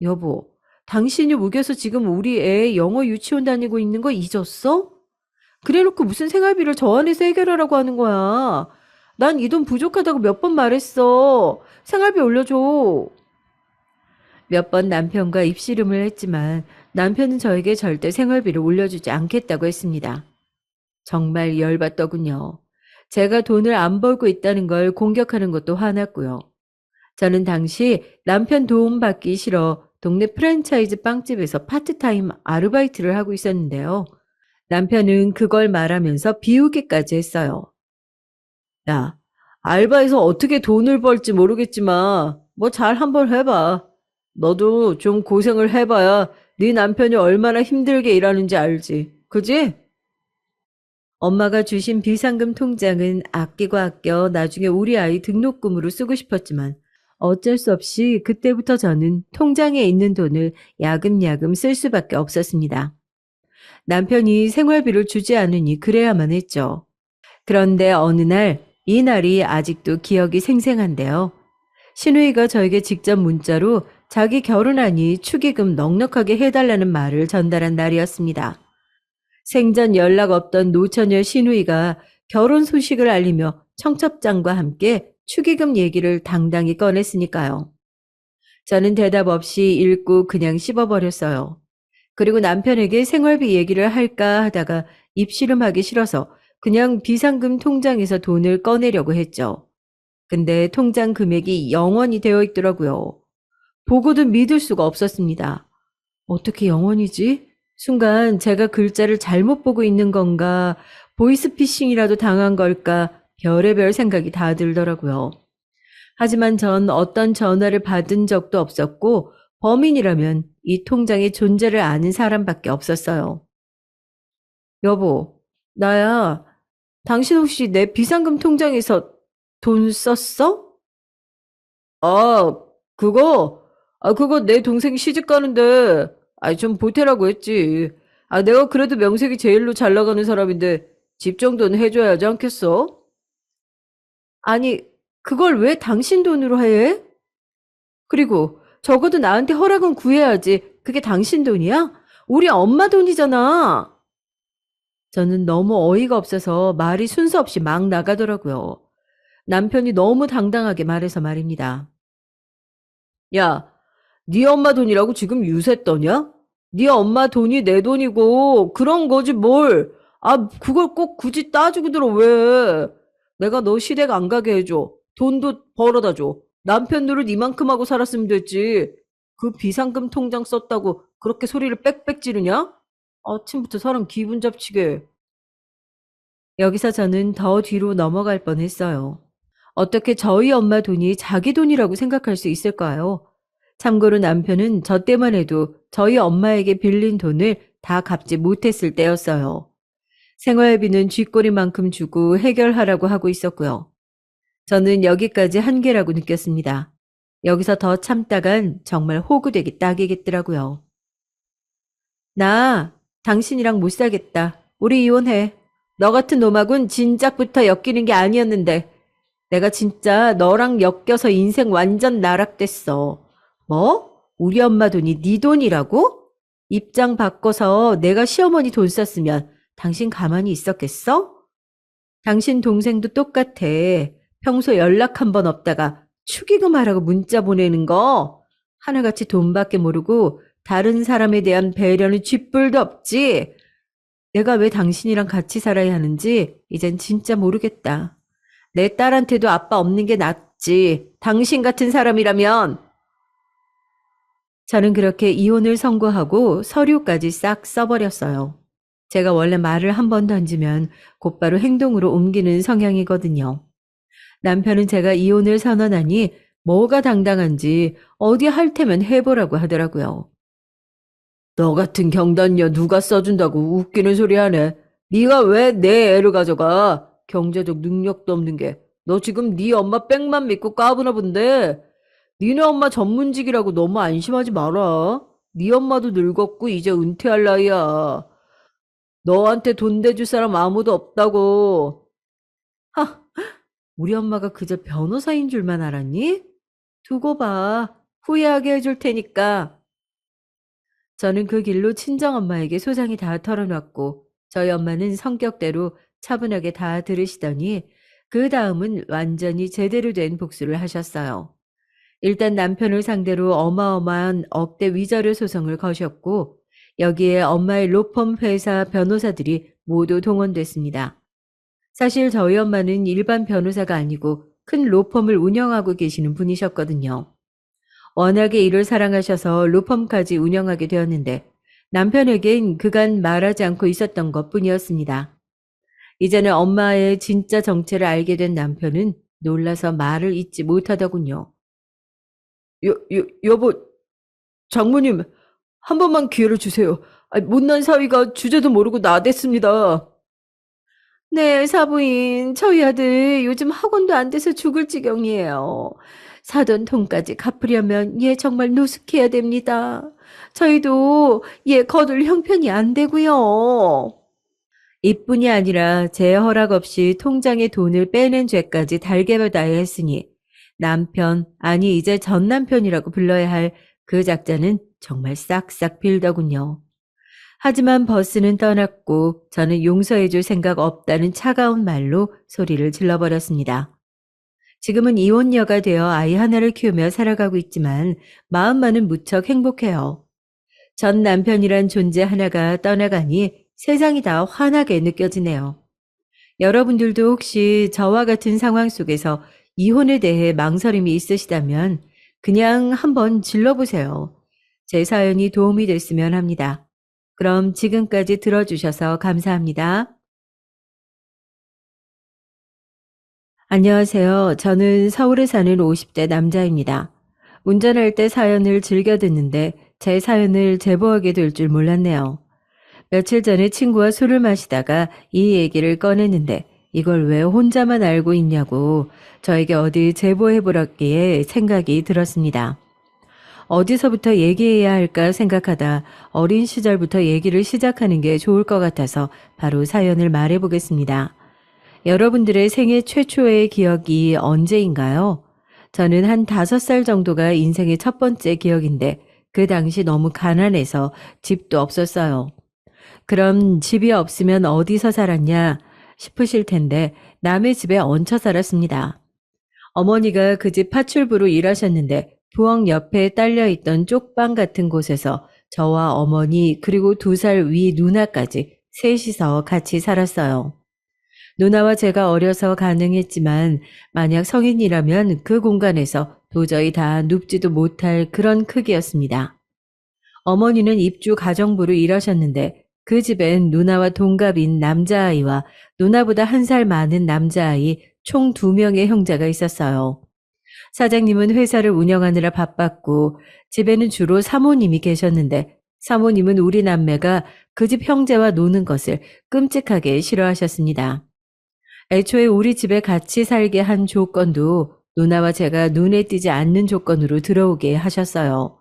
여보, 당신이 우겨서 지금 우리 애 영어 유치원 다니고 있는 거 잊었어? 그래놓고 무슨 생활비를 저 안에서 해결하라고 하는 거야. 난 이 돈 부족하다고 몇 번 말했어. 생활비 올려줘. 몇 번 남편과 입씨름을 했지만 남편은 저에게 절대 생활비를 올려주지 않겠다고 했습니다. 정말 열받더군요. 제가 돈을 안 벌고 있다는 걸 공격하는 것도 화났고요. 저는 당시 남편 도움 받기 싫어 동네 프랜차이즈 빵집에서 파트타임 아르바이트를 하고 있었는데요. 남편은 그걸 말하면서 비우기까지 했어요. 야, 알바해서 어떻게 돈을 벌지 모르겠지만 뭐 잘 한번 해봐. 너도 좀 고생을 해봐야 네 남편이 얼마나 힘들게 일하는지 알지. 그지? 엄마가 주신 비상금 통장은 아끼고 아껴 나중에 우리 아이 등록금으로 쓰고 싶었지만 어쩔 수 없이 그때부터 저는 통장에 있는 돈을 야금야금 쓸 수밖에 없었습니다. 남편이 생활비를 주지 않으니 그래야만 했죠. 그런데 어느 날, 이 날이 아직도 기억이 생생한데요. 신우이가 저에게 직접 문자로 자기 결혼하니 축의금 넉넉하게 해달라는 말을 전달한 날이었습니다. 생전 연락 없던 노처녀 신우이가 결혼 소식을 알리며 청첩장과 함께 축의금 얘기를 당당히 꺼냈으니까요. 저는 대답 없이 읽고 그냥 씹어버렸어요. 그리고 남편에게 생활비 얘기를 할까 하다가 입씨름하기 싫어서 그냥 비상금 통장에서 돈을 꺼내려고 했죠. 근데 통장 금액이 0원이 되어 있더라고요. 보고도 믿을 수가 없었습니다. 어떻게 0원이지? 순간 제가 글자를 잘못 보고 있는 건가, 보이스피싱이라도 당한 걸까, 별의별 생각이 다 들더라고요. 하지만 전 어떤 전화를 받은 적도 없었고, 범인이라면 이 통장의 존재를 아는 사람밖에 없었어요. 여보, 나야. 당신 혹시 내 비상금 통장에서 돈 썼어? 아, 그거? 그거 내 동생 시집 가는데, 좀 보태라고 했지. 내가 그래도 명색이 제일로 잘 나가는 사람인데, 집 정도는 해줘야 하지 않겠어? 아니, 그걸 왜 당신 돈으로 해? 그리고 적어도 나한테 허락은 구해야지. 그게 당신 돈이야? 우리 엄마 돈이잖아. 저는 너무 어이가 없어서 말이 순서 없이 막 나가더라고요. 남편이 너무 당당하게 말해서 말입니다. 야, 네 엄마 돈이라고 지금 유세 떠냐? 네 엄마 돈이 내 돈이고 그런 거지 뭘. 그걸 꼭 굳이 따지고 들어 왜. 내가 너 시댁 안 가게 해줘. 돈도 벌어다 줘. 남편 노릇 이만큼 하고 살았으면 됐지. 그 비상금 통장 썼다고 그렇게 소리를 빽빽 지르냐? 아침부터 사람 기분 잡치게. 여기서 저는 더 뒤로 넘어갈 뻔했어요. 어떻게 저희 엄마 돈이 자기 돈이라고 생각할 수 있을까요? 참고로 남편은 저 때만 해도 저희 엄마에게 빌린 돈을 다 갚지 못했을 때였어요. 생활비는 쥐꼬리만큼 주고 해결하라고 하고 있었고요. 저는 여기까지 한계라고 느꼈습니다. 여기서 더 참다간 정말 호구되기 딱이겠더라고요. 나 당신이랑 못 살겠다. 우리 이혼해. 너 같은 놈하고는 진작부터 엮이는 게 아니었는데 내가 진짜 너랑 엮여서 인생 완전 나락됐어. 뭐? 우리 엄마 돈이 네 돈이라고? 입장 바꿔서 내가 시어머니 돈 썼으면 당신 가만히 있었겠어? 당신 동생도 똑같아. 평소 연락 한 번 없다가 축의금하라고 문자 보내는 거 하나같이 돈밖에 모르고 다른 사람에 대한 배려는 쥐뿔도 없지. 내가 왜 당신이랑 같이 살아야 하는지 이젠 진짜 모르겠다. 내 딸한테도 아빠 없는 게 낫지. 당신 같은 사람이라면. 저는 그렇게 이혼을 선고하고 서류까지 싹 써버렸어요. 제가 원래 말을 한 번 던지면 곧바로 행동으로 옮기는 성향이거든요. 남편은 제가 이혼을 선언하니 뭐가 당당한지 어디 할 테면 해보라고 하더라고요. 너 같은 경단녀 누가 써준다고 웃기는 소리 하네. 네가 왜 내 애를 가져가? 경제적 능력도 없는 게. 너 지금 네 엄마 백만 믿고 까부나 본데. 니네 엄마 전문직이라고 너무 안심하지 마라. 네 엄마도 늙었고 이제 은퇴할 나이야. 너한테 돈 대줄 사람 아무도 없다고. 하, 우리 엄마가 그저 변호사인 줄만 알았니? 두고 봐. 후회하게 해줄 테니까. 저는 그 길로 친정엄마에게 소장이 다 털어놨고 저희 엄마는 성격대로 차분하게 다 들으시더니 그 다음은 완전히 제대로 된 복수를 하셨어요. 일단 남편을 상대로 어마어마한 억대 위자료 소송을 거셨고 여기에 엄마의 로펌 회사 변호사들이 모두 동원됐습니다. 사실 저희 엄마는 일반 변호사가 아니고 큰 로펌을 운영하고 계시는 분이셨거든요. 워낙에 일을 사랑하셔서 로펌까지 운영하게 되었는데 남편에겐 그간 말하지 않고 있었던 것뿐이었습니다. 이제는 엄마의 진짜 정체를 알게 된 남편은 놀라서 말을 잇지 못하더군요. 여보, 장모님, 한 번만 기회를 주세요. 못난 사위가 주제도 모르고 나댔습니다. 네, 사부인. 저희 아들 요즘 학원도 안 돼서 죽을 지경이에요. 사돈 돈까지 갚으려면 얘 정말 노숙해야 됩니다. 저희도 얘 거둘 형편이 안 되고요. 이뿐이 아니라 제 허락 없이 통장에 돈을 빼낸 죄까지 달게 받아야 했으니 남편, 아니 이제 전 남편이라고 불러야 할 그 작자는 정말 싹싹 빌더군요. 하지만 버스는 떠났고 저는 용서해줄 생각 없다는 차가운 말로 소리를 질러버렸습니다. 지금은 이혼녀가 되어 아이 하나를 키우며 살아가고 있지만 마음만은 무척 행복해요. 전 남편이란 존재 하나가 떠나가니 세상이 다 환하게 느껴지네요. 여러분들도 혹시 저와 같은 상황 속에서 이혼에 대해 망설임이 있으시다면 그냥 한번 질러보세요. 제 사연이 도움이 됐으면 합니다. 그럼 지금까지 들어주셔서 감사합니다. 안녕하세요. 저는 서울에 사는 50대 남자입니다. 운전할 때 사연을 즐겨 듣는데 제 사연을 제보하게 될 줄 몰랐네요. 며칠 전에 친구와 술을 마시다가 이 얘기를 꺼냈는데 이걸 왜 혼자만 알고 있냐고 저에게 어디 제보해보라기에 생각이 들었습니다. 어디서부터 얘기해야 할까 생각하다 어린 시절부터 얘기를 시작하는 게 좋을 것 같아서 바로 사연을 말해보겠습니다. 여러분들의 생애 최초의 기억이 언제인가요? 저는 한 5살 정도가 인생의 첫 번째 기억인데 그 당시 너무 가난해서 집도 없었어요. 그럼 집이 없으면 어디서 살았냐 싶으실 텐데 남의 집에 얹혀 살았습니다. 어머니가 그 집 파출부로 일하셨는데 부엌 옆에 딸려 있던 쪽방 같은 곳에서 저와 어머니 그리고 2살 위 누나까지 셋이서 같이 살았어요. 누나와 제가 어려서 가능했지만 만약 성인이라면 그 공간에서 도저히 다 눕지도 못할 그런 크기였습니다. 어머니는 입주 가정부로 일하셨는데 그 집엔 누나와 동갑인 남자아이와 누나보다 1살 많은 남자아이 총 2명의 형제가 있었어요. 사장님은 회사를 운영하느라 바빴고 집에는 주로 사모님이 계셨는데 사모님은 우리 남매가 그 집 형제와 노는 것을 끔찍하게 싫어하셨습니다. 애초에 우리 집에 같이 살게 한 조건도 누나와 제가 눈에 띄지 않는 조건으로 들어오게 하셨어요.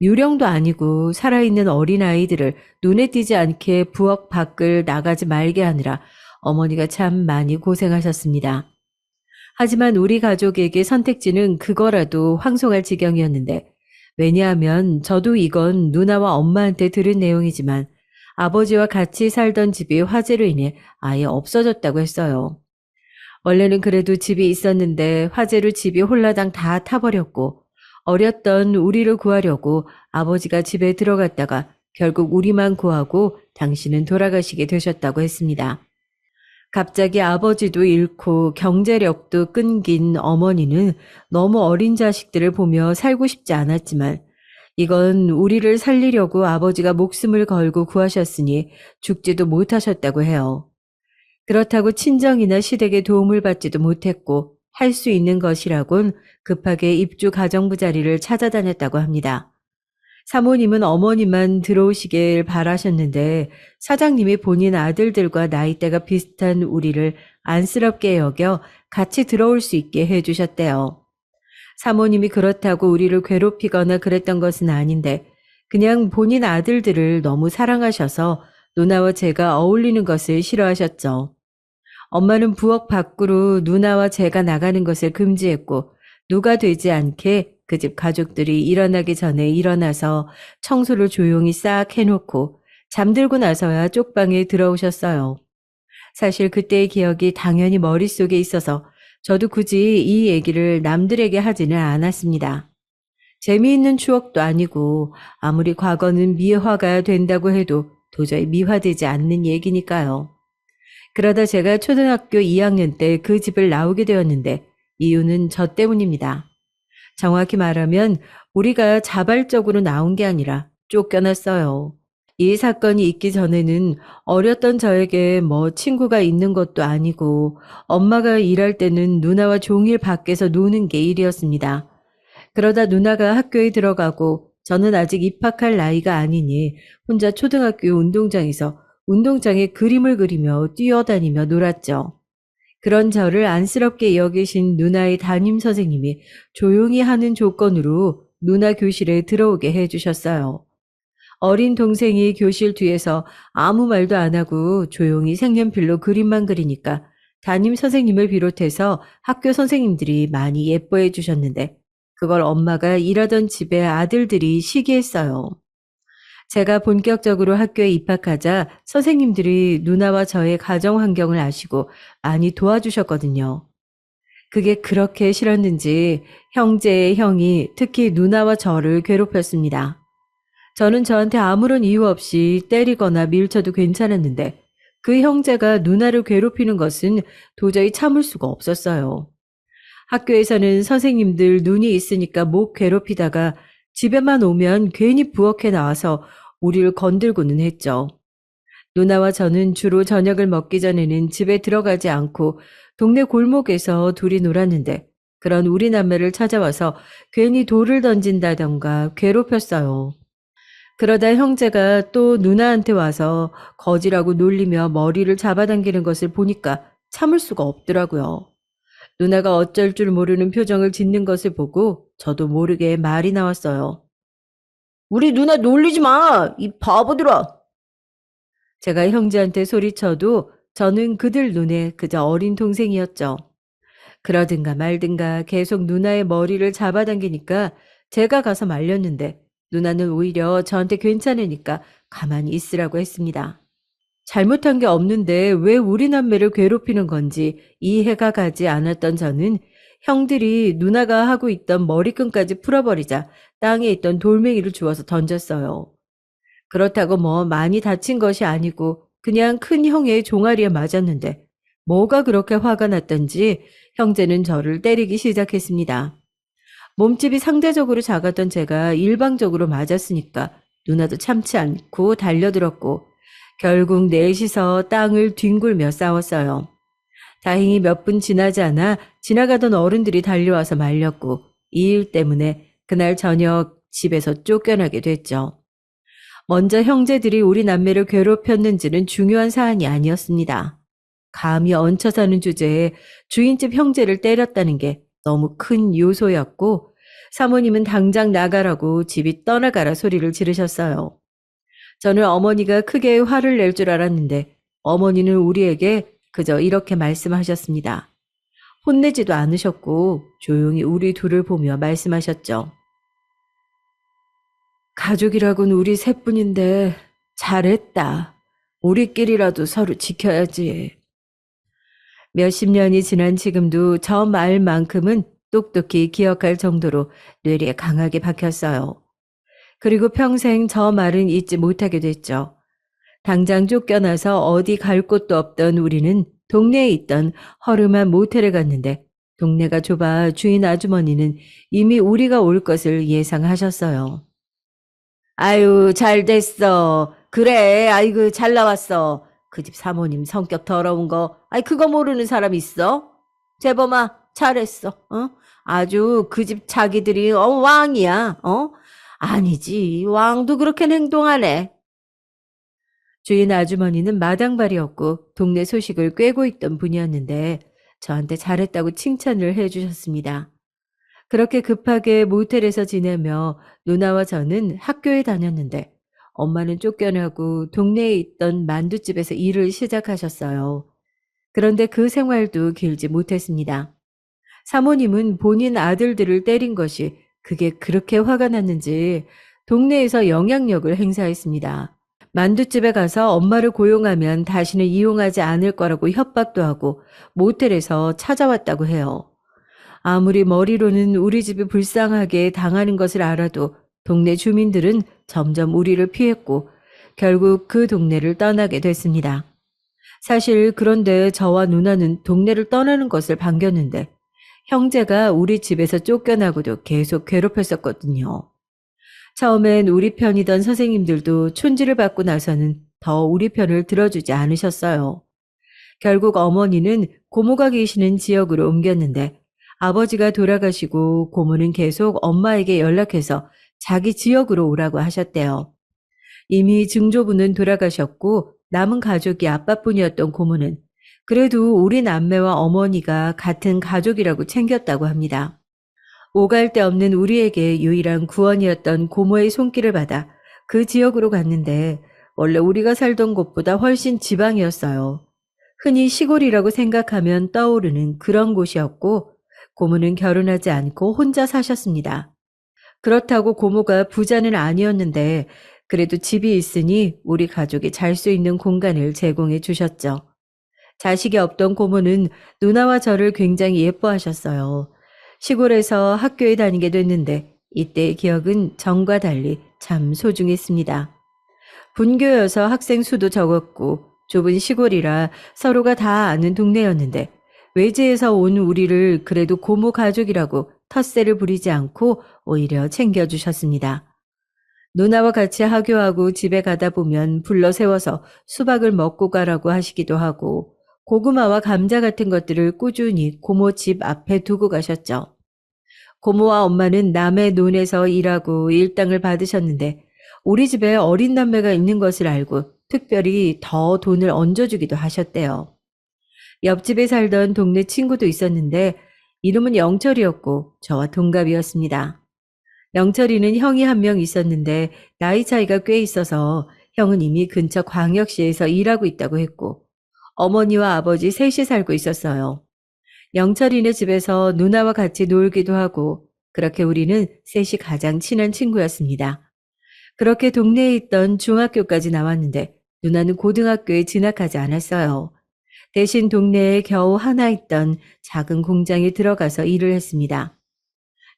유령도 아니고 살아있는 어린아이들을 눈에 띄지 않게 부엌 밖을 나가지 말게 하느라 어머니가 참 많이 고생하셨습니다. 하지만 우리 가족에게 선택지는 그거라도 황송할 지경이었는데 왜냐하면 저도 이건 누나와 엄마한테 들은 내용이지만 아버지와 같이 살던 집이 화재로 인해 아예 없어졌다고 했어요. 원래는 그래도 집이 있었는데 화재로 집이 홀라당 다 타버렸고 어렸던 우리를 구하려고 아버지가 집에 들어갔다가 결국 우리만 구하고 당신은 돌아가시게 되셨다고 했습니다. 갑자기 아버지도 잃고 경제력도 끊긴 어머니는 너무 어린 자식들을 보며 살고 싶지 않았지만 이건 우리를 살리려고 아버지가 목숨을 걸고 구하셨으니 죽지도 못하셨다고 해요. 그렇다고 친정이나 시댁의 도움을 받지도 못했고 할 수 있는 것이라곤 급하게 입주 가정부 자리를 찾아다녔다고 합니다. 사모님은 어머니만 들어오시길 바라셨는데 사장님이 본인 아들들과 나이대가 비슷한 우리를 안쓰럽게 여겨 같이 들어올 수 있게 해주셨대요. 사모님이 그렇다고 우리를 괴롭히거나 그랬던 것은 아닌데 그냥 본인 아들들을 너무 사랑하셔서 누나와 제가 어울리는 것을 싫어하셨죠. 엄마는 부엌 밖으로 누나와 제가 나가는 것을 금지했고 누가 되지 않게 그 집 가족들이 일어나기 전에 일어나서 청소를 조용히 싹 해놓고 잠들고 나서야 쪽방에 들어오셨어요. 사실 그때의 기억이 당연히 머릿속에 있어서 저도 굳이 이 얘기를 남들에게 하지는 않았습니다. 재미있는 추억도 아니고 아무리 과거는 미화가 된다고 해도 도저히 미화되지 않는 얘기니까요. 그러다 제가 초등학교 2학년 때 그 집을 나오게 되었는데 이유는 저 때문입니다. 정확히 말하면 우리가 자발적으로 나온 게 아니라 쫓겨났어요. 이 사건이 있기 전에는 어렸던 저에게 뭐 친구가 있는 것도 아니고 엄마가 일할 때는 누나와 종일 밖에서 노는 게 일이었습니다. 그러다 누나가 학교에 들어가고 저는 아직 입학할 나이가 아니니 혼자 초등학교 운동장에서 운동장에 그림을 그리며 뛰어다니며 놀았죠. 그런 저를 안쓰럽게 여기신 누나의 담임 선생님이 조용히 하는 조건으로 누나 교실에 들어오게 해주셨어요. 어린 동생이 교실 뒤에서 아무 말도 안 하고 조용히 색연필로 그림만 그리니까 담임 선생님을 비롯해서 학교 선생님들이 많이 예뻐해 주셨는데 그걸 엄마가 일하던 집의 아들들이 시기했어요. 제가 본격적으로 학교에 입학하자 선생님들이 누나와 저의 가정 환경을 아시고 많이 도와주셨거든요. 그게 그렇게 싫었는지 형제의 형이 특히 누나와 저를 괴롭혔습니다. 저는 저한테 아무런 이유 없이 때리거나 밀쳐도 괜찮았는데 그 형제가 누나를 괴롭히는 것은 도저히 참을 수가 없었어요. 학교에서는 선생님들 눈이 있으니까 못 괴롭히다가 집에만 오면 괜히 부엌에 나와서 우리를 건들고는 했죠. 누나와 저는 주로 저녁을 먹기 전에는 집에 들어가지 않고 동네 골목에서 둘이 놀았는데 그런 우리 남매를 찾아와서 괜히 돌을 던진다던가 괴롭혔어요. 그러다 형제가 또 누나한테 와서 거지라고 놀리며 머리를 잡아당기는 것을 보니까 참을 수가 없더라고요. 누나가 어쩔 줄 모르는 표정을 짓는 것을 보고 저도 모르게 말이 나왔어요. 우리 누나 놀리지 마! 이 바보들아! 제가 형제한테 소리쳐도 저는 그들 눈에 그저 어린 동생이었죠. 그러든가 말든가 계속 누나의 머리를 잡아당기니까 제가 가서 말렸는데 누나는 오히려 저한테 괜찮으니까 가만히 있으라고 했습니다. 잘못한 게 없는데 왜 우리 남매를 괴롭히는 건지 이해가 가지 않았던 저는 형들이 누나가 하고 있던 머리끈까지 풀어버리자 땅에 있던 돌멩이를 주워서 던졌어요. 그렇다고 뭐 많이 다친 것이 아니고 그냥 큰 형의 종아리에 맞았는데 뭐가 그렇게 화가 났던지 형제는 저를 때리기 시작했습니다. 몸집이 상대적으로 작았던 제가 일방적으로 맞았으니까 누나도 참지 않고 달려들었고 결국 넷이서 땅을 뒹굴며 싸웠어요. 다행히 몇 분 지나지 않아 지나가던 어른들이 달려와서 말렸고 이 일 때문에 그날 저녁 집에서 쫓겨나게 됐죠. 먼저 형제들이 우리 남매를 괴롭혔는지는 중요한 사안이 아니었습니다. 감히 얹혀 사는 주제에 주인집 형제를 때렸다는 게 너무 큰 요소였고 사모님은 당장 나가라고 집이 떠나가라 소리를 지르셨어요. 저는 어머니가 크게 화를 낼 줄 알았는데 어머니는 우리에게 그저 이렇게 말씀하셨습니다. 혼내지도 않으셨고 조용히 우리 둘을 보며 말씀하셨죠. 가족이라곤 우리 셋뿐인데 잘했다. 우리끼리라도 서로 지켜야지. 몇십 년이 지난 지금도 저 말만큼은 똑똑히 기억할 정도로 뇌리에 강하게 박혔어요. 그리고 평생 저 말은 잊지 못하게 됐죠. 당장 쫓겨나서 어디 갈 곳도 없던 우리는 동네에 있던 허름한 모텔에 갔는데 동네가 좁아 주인 아주머니는 이미 우리가 올 것을 예상하셨어요. 아유, 잘 됐어. 그래, 아이고, 잘 나왔어. 그 집 사모님 성격 더러운 거, 아이, 그거 모르는 사람 있어? 재범아, 잘했어, 어? 아주 그 집 자기들이, 왕이야, 어? 아니지, 왕도 그렇게 행동하네. 주인 아주머니는 마당발이었고 동네 소식을 꿰고 있던 분이었는데 저한테 잘했다고 칭찬을 해주셨습니다. 그렇게 급하게 모텔에서 지내며 누나와 저는 학교에 다녔는데 엄마는 쫓겨나고 동네에 있던 만두집에서 일을 시작하셨어요. 그런데 그 생활도 길지 못했습니다. 사모님은 본인 아들들을 때린 것이 그게 그렇게 화가 났는지 동네에서 영향력을 행사했습니다. 만두집에 가서 엄마를 고용하면 다시는 이용하지 않을 거라고 협박도 하고 모텔에서 찾아왔다고 해요. 아무리 머리로는 우리 집이 불쌍하게 당하는 것을 알아도 동네 주민들은 점점 우리를 피했고 결국 그 동네를 떠나게 됐습니다. 사실 그런데 저와 누나는 동네를 떠나는 것을 반겼는데 형제가 우리 집에서 쫓겨나고도 계속 괴롭혔었거든요. 처음엔 우리 편이던 선생님들도 촌지를 받고 나서는 더 우리 편을 들어주지 않으셨어요. 결국 어머니는 고모가 계시는 지역으로 옮겼는데 아버지가 돌아가시고 고모는 계속 엄마에게 연락해서 자기 지역으로 오라고 하셨대요. 이미 증조부는 돌아가셨고 남은 가족이 아빠뿐이었던 고모는 그래도 우리 남매와 어머니가 같은 가족이라고 챙겼다고 합니다. 오갈 데 없는 우리에게 유일한 구원이었던 고모의 손길을 받아 그 지역으로 갔는데 원래 우리가 살던 곳보다 훨씬 지방이었어요. 흔히 시골이라고 생각하면 떠오르는 그런 곳이었고 고모는 결혼하지 않고 혼자 사셨습니다. 그렇다고 고모가 부자는 아니었는데 그래도 집이 있으니 우리 가족이 잘 수 있는 공간을 제공해 주셨죠. 자식이 없던 고모는 누나와 저를 굉장히 예뻐하셨어요. 시골에서 학교에 다니게 됐는데 이때의 기억은 전과 달리 참 소중했습니다. 분교여서 학생 수도 적었고 좁은 시골이라 서로가 다 아는 동네였는데 외지에서 온 우리를 그래도 고모 가족이라고 텃세를 부리지 않고 오히려 챙겨주셨습니다. 누나와 같이 하교하고 집에 가다 보면 불러 세워서 수박을 먹고 가라고 하시기도 하고 고구마와 감자 같은 것들을 꾸준히 고모 집 앞에 두고 가셨죠. 고모와 엄마는 남의 논에서 일하고 일당을 받으셨는데 우리 집에 어린 남매가 있는 것을 알고 특별히 더 돈을 얹어주기도 하셨대요. 옆집에 살던 동네 친구도 있었는데 이름은 영철이었고 저와 동갑이었습니다. 영철이는 형이 한 명 있었는데 나이 차이가 꽤 있어서 형은 이미 근처 광역시에서 일하고 있다고 했고 어머니와 아버지 셋이 살고 있었어요. 영철이네 집에서 누나와 같이 놀기도 하고 그렇게 우리는 셋이 가장 친한 친구였습니다. 그렇게 동네에 있던 중학교까지 나왔는데 누나는 고등학교에 진학하지 않았어요. 대신 동네에 겨우 하나 있던 작은 공장에 들어가서 일을 했습니다.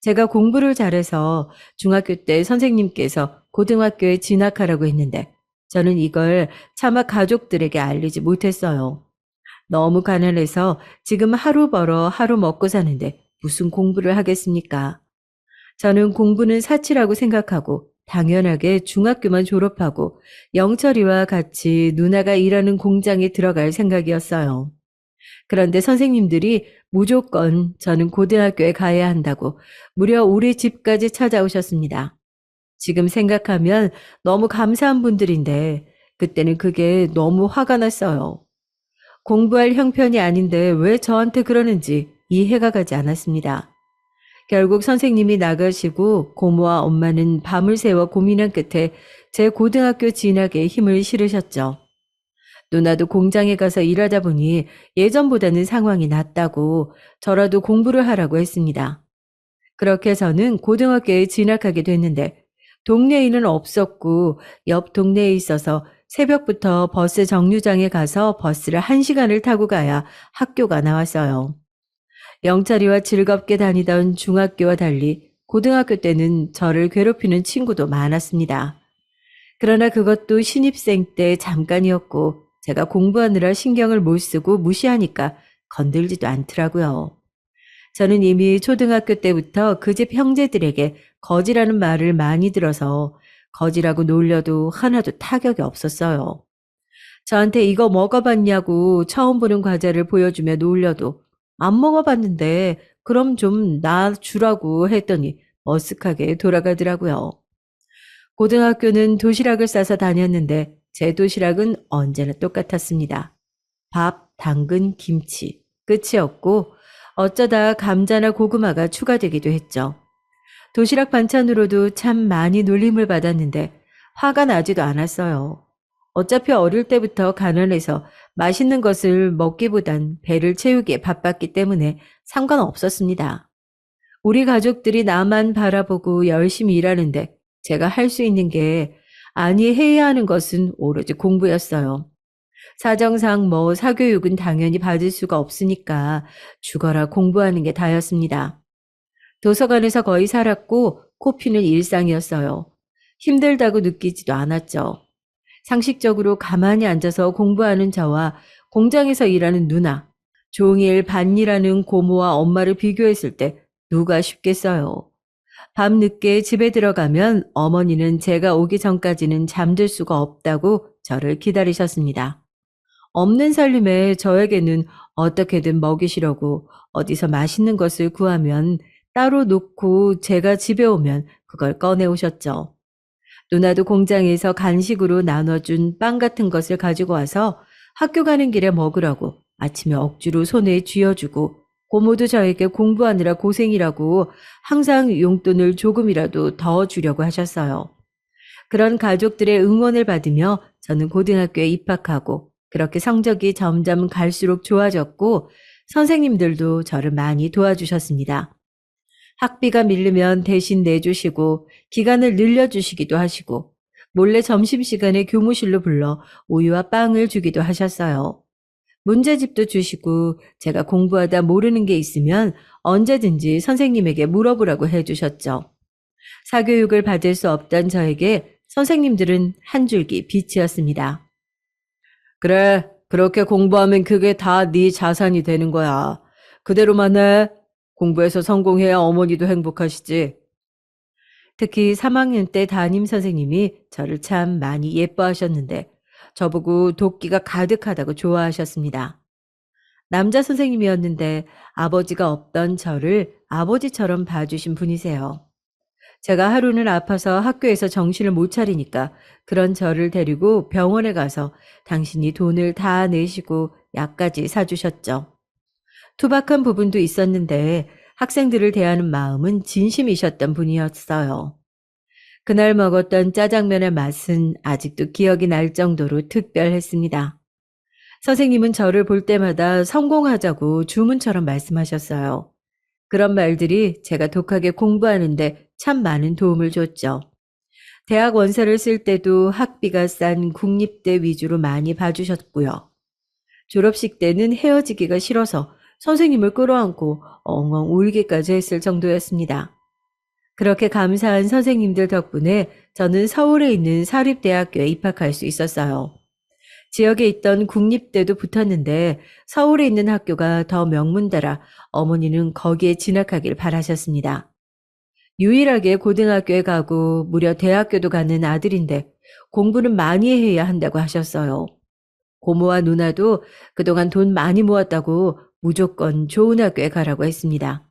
제가 공부를 잘해서 중학교 때 선생님께서 고등학교에 진학하라고 했는데 저는 이걸 차마 가족들에게 알리지 못했어요. 너무 가난해서 지금 하루 벌어 하루 먹고 사는데 무슨 공부를 하겠습니까? 저는 공부는 사치라고 생각하고 당연하게 중학교만 졸업하고 영철이와 같이 누나가 일하는 공장에 들어갈 생각이었어요. 그런데 선생님들이 무조건 저는 고등학교에 가야 한다고 무려 우리 집까지 찾아오셨습니다. 지금 생각하면 너무 감사한 분들인데 그때는 그게 너무 화가 났어요. 공부할 형편이 아닌데 왜 저한테 그러는지 이해가 가지 않았습니다. 결국 선생님이 나가시고 고모와 엄마는 밤을 새워 고민한 끝에 제 고등학교 진학에 힘을 실으셨죠. 누나도 공장에 가서 일하다 보니 예전보다는 상황이 낫다고 저라도 공부를 하라고 했습니다. 그렇게 저는 고등학교에 진학하게 됐는데 동네에는 없었고 옆 동네에 있어서 새벽부터 버스 정류장에 가서 버스를 1시간을 타고 가야 학교가 나왔어요. 영철이와 즐겁게 다니던 중학교와 달리 고등학교 때는 저를 괴롭히는 친구도 많았습니다. 그러나 그것도 신입생 때 잠깐이었고 제가 공부하느라 신경을 못 쓰고 무시하니까 건들지도 않더라고요. 저는 이미 초등학교 때부터 그 집 형제들에게 거지라는 말을 많이 들어서 거지라고 놀려도 하나도 타격이 없었어요. 저한테 이거 먹어봤냐고 처음 보는 과자를 보여주며 놀려도 안 먹어봤는데 그럼 좀 나 주라고 했더니 머쓱하게 돌아가더라고요. 고등학교는 도시락을 싸서 다녔는데 제 도시락은 언제나 똑같았습니다. 밥, 당근, 김치. 끝이었고 어쩌다 감자나 고구마가 추가되기도 했죠. 도시락 반찬으로도 참 많이 놀림을 받았는데 화가 나지도 않았어요. 어차피 어릴 때부터 가난해서 맛있는 것을 먹기보단 배를 채우기에 바빴기 때문에 상관없었습니다. 우리 가족들이 나만 바라보고 열심히 일하는데 제가 할 수 있는 게 아니 해야 하는 것은 오로지 공부였어요. 사정상 사교육은 당연히 받을 수가 없으니까 죽어라 공부하는 게 다였습니다. 도서관에서 거의 살았고 코피는 일상이었어요. 힘들다고 느끼지도 않았죠. 상식적으로 가만히 앉아서 공부하는 저와 공장에서 일하는 누나, 종일 밭일하는 고모와 엄마를 비교했을 때 누가 쉽겠어요. 밤늦게 집에 들어가면 어머니는 제가 오기 전까지는 잠들 수가 없다고 저를 기다리셨습니다. 없는 살림에 저에게는 어떻게든 먹이시려고 어디서 맛있는 것을 구하면 따로 놓고 제가 집에 오면 그걸 꺼내오셨죠. 누나도 공장에서 간식으로 나눠준 빵 같은 것을 가지고 와서 학교 가는 길에 먹으라고 아침에 억지로 손에 쥐어주고 고모도 저에게 공부하느라 고생이라고 항상 용돈을 조금이라도 더 주려고 하셨어요. 그런 가족들의 응원을 받으며 저는 고등학교에 입학하고 그렇게 성적이 점점 갈수록 좋아졌고 선생님들도 저를 많이 도와주셨습니다. 학비가 밀리면 대신 내주시고 기간을 늘려주시기도 하시고 몰래 점심시간에 교무실로 불러 우유와 빵을 주기도 하셨어요. 문제집도 주시고 제가 공부하다 모르는 게 있으면 언제든지 선생님에게 물어보라고 해주셨죠. 사교육을 받을 수 없던 저에게 선생님들은 한 줄기 빛이었습니다. 그래, 그렇게 공부하면 그게 다 네 자산이 되는 거야. 그대로만 해. 공부해서 성공해야 어머니도 행복하시지. 특히 3학년 때 담임 선생님이 저를 참 많이 예뻐하셨는데 저보고 도끼가 가득하다고 좋아하셨습니다. 남자 선생님이었는데 아버지가 없던 저를 아버지처럼 봐주신 분이세요. 제가 하루는 아파서 학교에서 정신을 못 차리니까 그런 저를 데리고 병원에 가서 당신이 돈을 다 내시고 약까지 사주셨죠. 투박한 부분도 있었는데 학생들을 대하는 마음은 진심이셨던 분이었어요. 그날 먹었던 짜장면의 맛은 아직도 기억이 날 정도로 특별했습니다. 선생님은 저를 볼 때마다 성공하자고 주문처럼 말씀하셨어요. 그런 말들이 제가 독하게 공부하는데 참 많은 도움을 줬죠. 대학 원서를 쓸 때도 학비가 싼 국립대 위주로 많이 봐주셨고요. 졸업식 때는 헤어지기가 싫어서 선생님을 끌어안고 엉엉 울기까지 했을 정도였습니다. 그렇게 감사한 선생님들 덕분에 저는 서울에 있는 사립대학교에 입학할 수 있었어요. 지역에 있던 국립대도 붙었는데 서울에 있는 학교가 더 명문대라 어머니는 거기에 진학하길 바라셨습니다. 유일하게 고등학교에 가고 무려 대학교도 가는 아들인데 공부는 많이 해야 한다고 하셨어요. 고모와 누나도 그동안 돈 많이 모았다고 무조건 좋은 학교에 가라고 했습니다.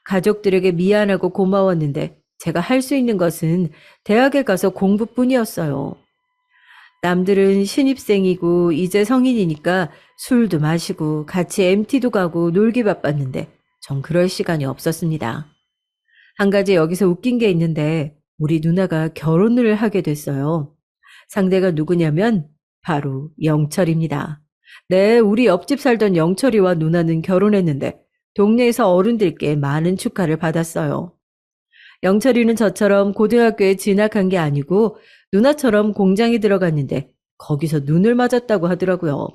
가족들에게 미안하고 고마웠는데 제가 할 수 있는 것은 대학에 가서 공부뿐이었어요. 남들은 신입생이고 이제 성인이니까 술도 마시고 같이 MT도 가고 놀기 바빴는데 전 그럴 시간이 없었습니다. 한 가지 여기서 웃긴 게 있는데 우리 누나가 결혼을 하게 됐어요. 상대가 누구냐면 바로 영철입니다. 네, 우리 옆집 살던 영철이와 누나는 결혼했는데 동네에서 어른들께 많은 축하를 받았어요. 영철이는 저처럼 고등학교에 진학한 게 아니고 누나처럼 공장에 들어갔는데 거기서 눈을 맞았다고 하더라고요.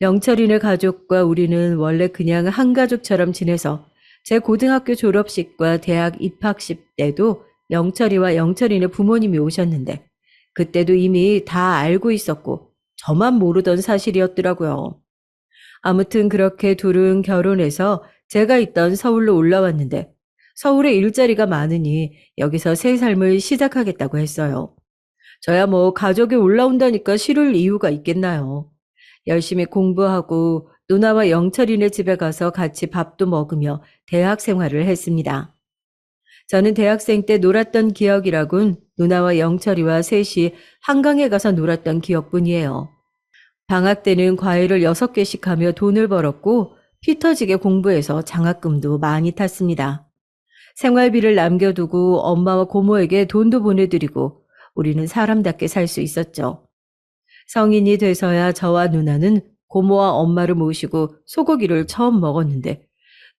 영철이네 가족과 우리는 원래 그냥 한 가족처럼 지내서 제 고등학교 졸업식과 대학 입학식 때도 영철이와 영철이네 부모님이 오셨는데 그때도 이미 다 알고 있었고 저만 모르던 사실이었더라고요. 아무튼 그렇게 둘은 결혼해서 제가 있던 서울로 올라왔는데 서울에 일자리가 많으니 여기서 새 삶을 시작하겠다고 했어요. 저야 뭐 가족이 올라온다니까 싫을 이유가 있겠나요. 열심히 공부하고 누나와 영철이네 집에 가서 같이 밥도 먹으며 대학 생활을 했습니다. 저는 대학생 때 놀았던 기억이라곤 누나와 영철이와 셋이 한강에 가서 놀았던 기억뿐이에요. 방학 때는 과외를 6개씩 하며 돈을 벌었고 피 터지게 공부해서 장학금도 많이 탔습니다. 생활비를 남겨두고 엄마와 고모에게 돈도 보내드리고 우리는 사람답게 살 수 있었죠. 성인이 돼서야 저와 누나는 고모와 엄마를 모시고 소고기를 처음 먹었는데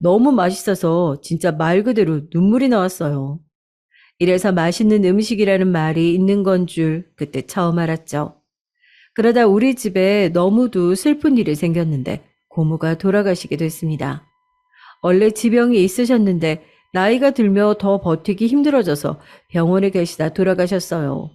너무 맛있어서 진짜 말 그대로 눈물이 나왔어요. 이래서 맛있는 음식이라는 말이 있는 건 줄 그때 처음 알았죠. 그러다 우리 집에 너무도 슬픈 일이 생겼는데 고모가 돌아가시게 됐습니다. 원래 지병이 있으셨는데 나이가 들며 더 버티기 힘들어져서 병원에 계시다 돌아가셨어요.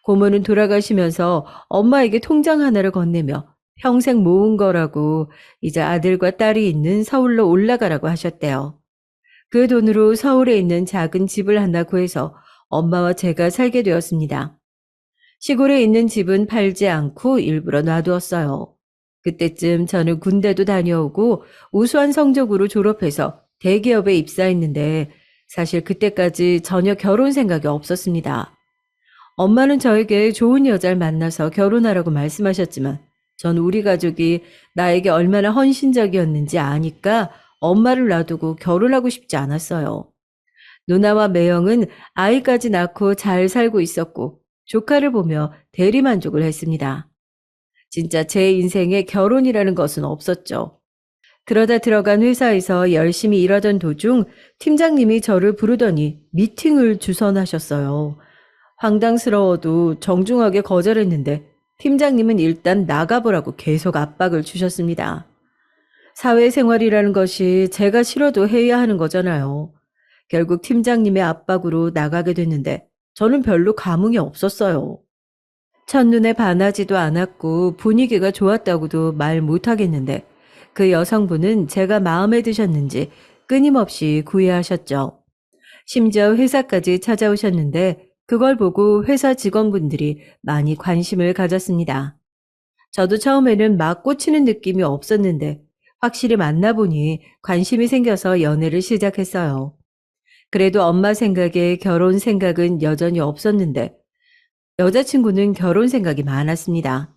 고모는 돌아가시면서 엄마에게 통장 하나를 건네며 평생 모은 거라고 이제 아들과 딸이 있는 서울로 올라가라고 하셨대요. 그 돈으로 서울에 있는 작은 집을 하나 구해서 엄마와 제가 살게 되었습니다. 시골에 있는 집은 팔지 않고 일부러 놔두었어요. 그때쯤 저는 군대도 다녀오고 우수한 성적으로 졸업해서 대기업에 입사했는데 사실 그때까지 전혀 결혼 생각이 없었습니다. 엄마는 저에게 좋은 여자를 만나서 결혼하라고 말씀하셨지만 전 우리 가족이 나에게 얼마나 헌신적이었는지 아니까 엄마를 놔두고 결혼하고 싶지 않았어요. 누나와 매형은 아이까지 낳고 잘 살고 있었고 조카를 보며 대리만족을 했습니다. 진짜 제 인생에 결혼이라는 것은 없었죠. 그러다 들어간 회사에서 열심히 일하던 도중 팀장님이 저를 부르더니 미팅을 주선하셨어요. 황당스러워도 정중하게 거절했는데 팀장님은 일단 나가보라고 계속 압박을 주셨습니다. 사회생활이라는 것이 제가 싫어도 해야 하는 거잖아요. 결국 팀장님의 압박으로 나가게 됐는데 저는 별로 감흥이 없었어요. 첫눈에 반하지도 않았고 분위기가 좋았다고도 말 못하겠는데 그 여성분은 제가 마음에 드셨는지 끊임없이 구애하셨죠. 심지어 회사까지 찾아오셨는데 그걸 보고 회사 직원분들이 많이 관심을 가졌습니다. 저도 처음에는 막 꽂히는 느낌이 없었는데 확실히 만나보니 관심이 생겨서 연애를 시작했어요. 그래도 엄마 생각에 결혼 생각은 여전히 없었는데 여자친구는 결혼 생각이 많았습니다.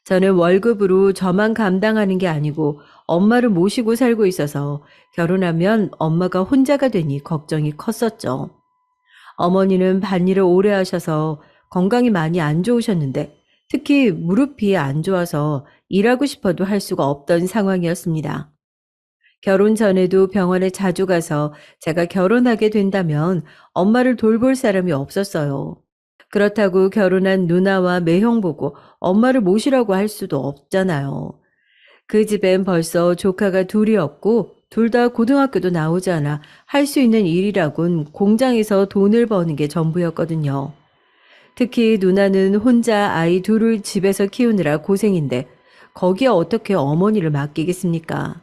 저는 월급으로 저만 감당하는 게 아니고 엄마를 모시고 살고 있어서 결혼하면 엄마가 혼자가 되니 걱정이 컸었죠. 어머니는 밭일을 오래 하셔서 건강이 많이 안 좋으셨는데 특히 무릎이 안 좋아서 일하고 싶어도 할 수가 없던 상황이었습니다. 결혼 전에도 병원에 자주 가서 제가 결혼하게 된다면 엄마를 돌볼 사람이 없었어요. 그렇다고 결혼한 누나와 매형 보고 엄마를 모시라고 할 수도 없잖아요. 그 집엔 벌써 조카가 둘이었고 둘 다 고등학교도 나오지 않아 할 수 있는 일이라곤 공장에서 돈을 버는 게 전부였거든요. 특히 누나는 혼자 아이 둘을 집에서 키우느라 고생인데 거기에 어떻게 어머니를 맡기겠습니까?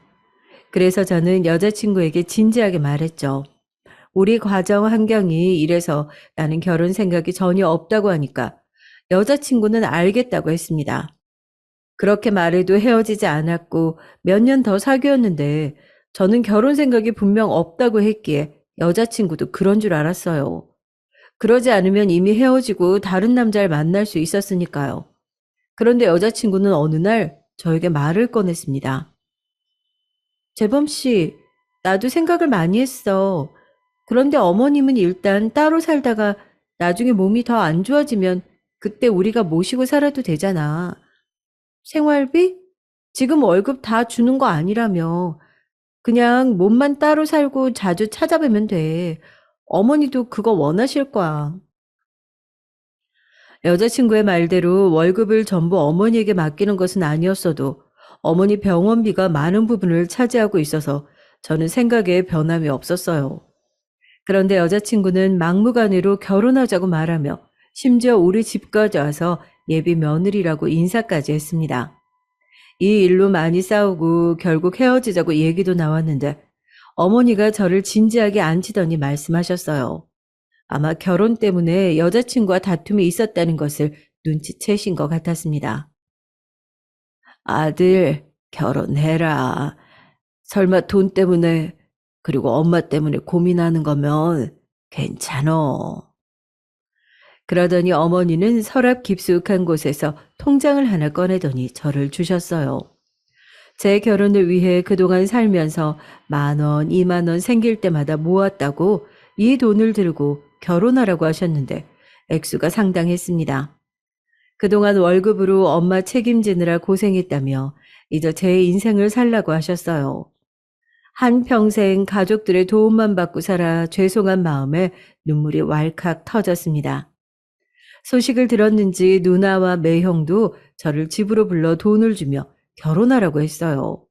그래서 저는 여자친구에게 진지하게 말했죠. 우리 가정 환경이 이래서 나는 결혼 생각이 전혀 없다고 하니까 여자친구는 알겠다고 했습니다. 그렇게 말해도 헤어지지 않았고 몇 년 더 사귀었는데 저는 결혼 생각이 분명 없다고 했기에 여자친구도 그런 줄 알았어요. 그러지 않으면 이미 헤어지고 다른 남자를 만날 수 있었으니까요. 그런데 여자친구는 어느 날 저에게 말을 꺼냈습니다. 재범 씨, 나도 생각을 많이 했어. 그런데 어머님은 일단 따로 살다가 나중에 몸이 더 안 좋아지면 그때 우리가 모시고 살아도 되잖아. 생활비? 지금 월급 다 주는 거 아니라며. 그냥 몸만 따로 살고 자주 찾아뵈면 돼. 어머니도 그거 원하실 거야. 여자친구의 말대로 월급을 전부 어머니에게 맡기는 것은 아니었어도 어머니 병원비가 많은 부분을 차지하고 있어서 저는 생각에 변함이 없었어요. 그런데 여자친구는 막무가내로 결혼하자고 말하며 심지어 우리 집까지 와서 예비 며느리라고 인사까지 했습니다. 이 일로 많이 싸우고 결국 헤어지자고 얘기도 나왔는데 어머니가 저를 진지하게 앉히더니 말씀하셨어요. 아마 결혼 때문에 여자친구와 다툼이 있었다는 것을 눈치채신 것 같았습니다. 아들, 결혼해라. 설마 돈 때문에 그리고 엄마 때문에 고민하는 거면 괜찮어. 그러더니 어머니는 서랍 깊숙한 곳에서 통장을 하나 꺼내더니 저를 주셨어요. 제 결혼을 위해 그동안 살면서 10,000원, 20,000원 생길 때마다 모았다고 이 돈을 들고 결혼하라고 하셨는데 액수가 상당했습니다. 그동안 월급으로 엄마 책임지느라 고생했다며 이제 제 인생을 살라고 하셨어요. 한평생 가족들의 도움만 받고 살아 죄송한 마음에 눈물이 왈칵 터졌습니다. 소식을 들었는지 누나와 매형도 저를 집으로 불러 돈을 주며 결혼하라고 했어요.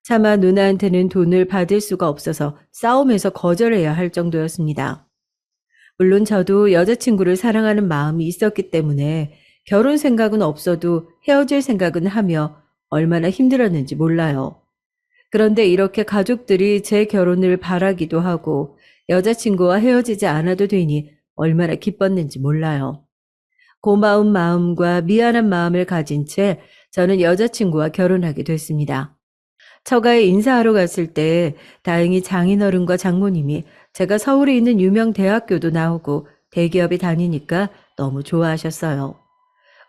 차마 누나한테는 돈을 받을 수가 없어서 싸움에서 거절해야 할 정도였습니다. 물론 저도 여자친구를 사랑하는 마음이 있었기 때문에 결혼 생각은 없어도 헤어질 생각은 하며 얼마나 힘들었는지 몰라요. 그런데 이렇게 가족들이 제 결혼을 바라기도 하고 여자친구와 헤어지지 않아도 되니 얼마나 기뻤는지 몰라요. 고마운 마음과 미안한 마음을 가진 채 저는 여자친구와 결혼하게 됐습니다. 처가에 인사하러 갔을 때 다행히 장인어른과 장모님이 제가 서울에 있는 유명 대학교도 나오고 대기업에 다니니까 너무 좋아하셨어요.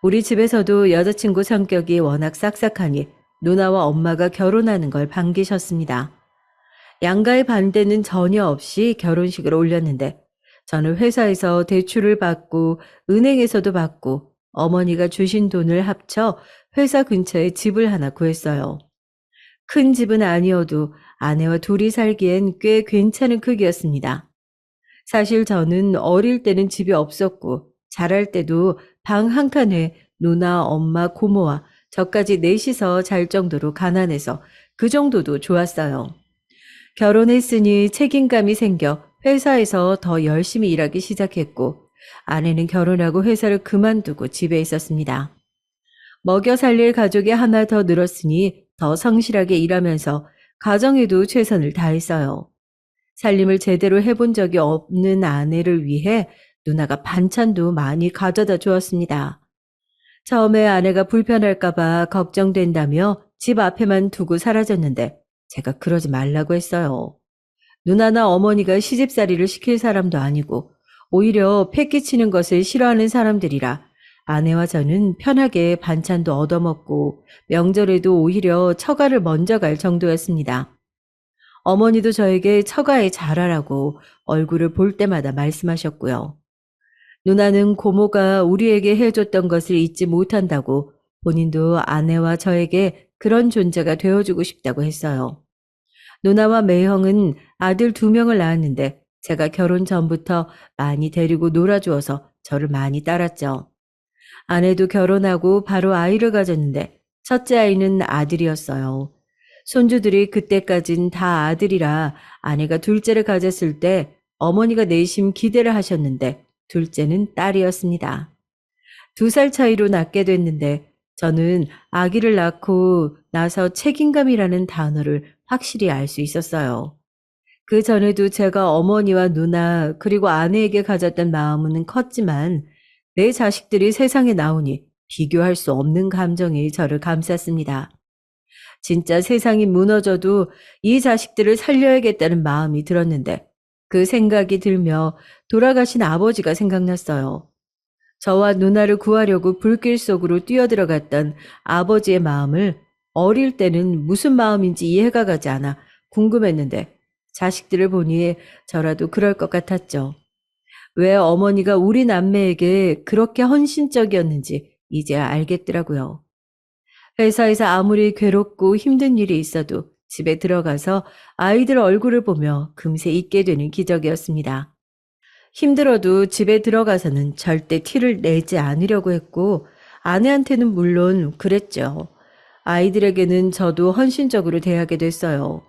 우리 집에서도 여자친구 성격이 워낙 싹싹하니 누나와 엄마가 결혼하는 걸 반기셨습니다. 양가의 반대는 전혀 없이 결혼식을 올렸는데 저는 회사에서 대출을 받고 은행에서도 받고 어머니가 주신 돈을 합쳐 회사 근처에 집을 하나 구했어요. 큰 집은 아니어도 아내와 둘이 살기엔 꽤 괜찮은 크기였습니다. 사실 저는 어릴 때는 집이 없었고 자랄 때도 방 한 칸에 누나, 엄마, 고모와 저까지 넷이서 잘 정도로 가난해서 그 정도도 좋았어요. 결혼했으니 책임감이 생겨 회사에서 더 열심히 일하기 시작했고, 아내는 결혼하고 회사를 그만두고 집에 있었습니다. 먹여 살릴 가족이 하나 더 늘었으니 더 성실하게 일하면서 가정에도 최선을 다했어요. 살림을 제대로 해본 적이 없는 아내를 위해 누나가 반찬도 많이 가져다 주었습니다. 처음에 아내가 불편할까봐 걱정된다며 집 앞에만 두고 사라졌는데 제가 그러지 말라고 했어요. 누나나 어머니가 시집살이를 시킬 사람도 아니고 오히려 패기치는 것을 싫어하는 사람들이라 아내와 저는 편하게 반찬도 얻어먹고 명절에도 오히려 처가를 먼저 갈 정도였습니다. 어머니도 저에게 처가에 잘하라고 얼굴을 볼 때마다 말씀하셨고요. 누나는 고모가 우리에게 해줬던 것을 잊지 못한다고 본인도 아내와 저에게 그런 존재가 되어주고 싶다고 했어요. 누나와 매형은 아들 2명을 낳았는데 제가 결혼 전부터 많이 데리고 놀아주어서 저를 많이 따랐죠. 아내도 결혼하고 바로 아이를 가졌는데 첫째 아이는 아들이었어요. 손주들이 그때까진 다 아들이라 아내가 둘째를 가졌을 때 어머니가 내심 기대를 하셨는데 둘째는 딸이었습니다. 2살 차이로 낳게 됐는데 저는 아기를 낳고 나서 책임감이라는 단어를 확실히 알 수 있었어요. 그 전에도 제가 어머니와 누나 그리고 아내에게 가졌던 마음은 컸지만 내 자식들이 세상에 나오니 비교할 수 없는 감정이 저를 감쌌습니다. 진짜 세상이 무너져도 이 자식들을 살려야겠다는 마음이 들었는데 그 생각이 들며 돌아가신 아버지가 생각났어요. 저와 누나를 구하려고 불길 속으로 뛰어들어갔던 아버지의 마음을 어릴 때는 무슨 마음인지 이해가 가지 않아 궁금했는데 자식들을 보니 저라도 그럴 것 같았죠. 왜 어머니가 우리 남매에게 그렇게 헌신적이었는지 이제야 알겠더라고요. 회사에서 아무리 괴롭고 힘든 일이 있어도 집에 들어가서 아이들 얼굴을 보며 금세 잊게 되는 기적이었습니다. 힘들어도 집에 들어가서는 절대 티를 내지 않으려고 했고 아내한테는 물론 그랬죠. 아이들에게는 저도 헌신적으로 대하게 됐어요.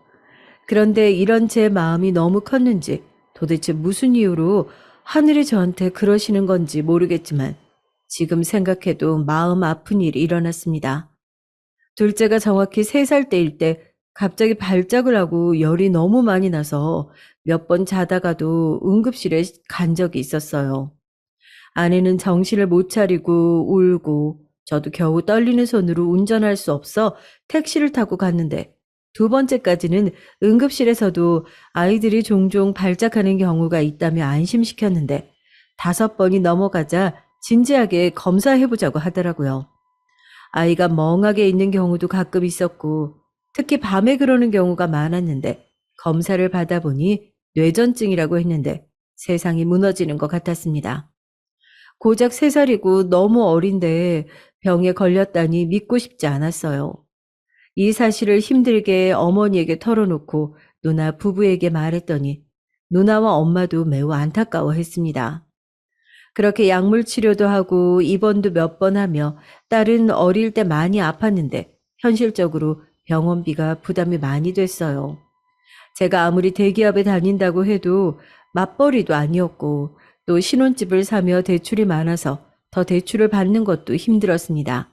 그런데 이런 제 마음이 너무 컸는지 도대체 무슨 이유로 하늘이 저한테 그러시는 건지 모르겠지만 지금 생각해도 마음 아픈 일이 일어났습니다. 둘째가 정확히 3살 때일 때 갑자기 발작을 하고 열이 너무 많이 나서 몇 번 자다가도 응급실에 간 적이 있었어요. 아내는 정신을 못 차리고 울고 저도 겨우 떨리는 손으로 운전할 수 없어 택시를 타고 갔는데 2번째까지는 응급실에서도 아이들이 종종 발작하는 경우가 있다며 안심시켰는데 5번이 넘어가자 진지하게 검사해보자고 하더라고요. 아이가 멍하게 있는 경우도 가끔 있었고 특히 밤에 그러는 경우가 많았는데 검사를 받아보니 뇌전증이라고 했는데 세상이 무너지는 것 같았습니다. 고작 3살이고 너무 어린데 병에 걸렸다니 믿고 싶지 않았어요. 이 사실을 힘들게 어머니에게 털어놓고 누나 부부에게 말했더니 누나와 엄마도 매우 안타까워했습니다. 그렇게 약물 치료도 하고 입원도 몇 번 하며 딸은 어릴 때 많이 아팠는데 현실적으로 병원비가 부담이 많이 됐어요. 제가 아무리 대기업에 다닌다고 해도 맞벌이도 아니었고 또 신혼집을 사며 대출이 많아서 더 대출을 받는 것도 힘들었습니다.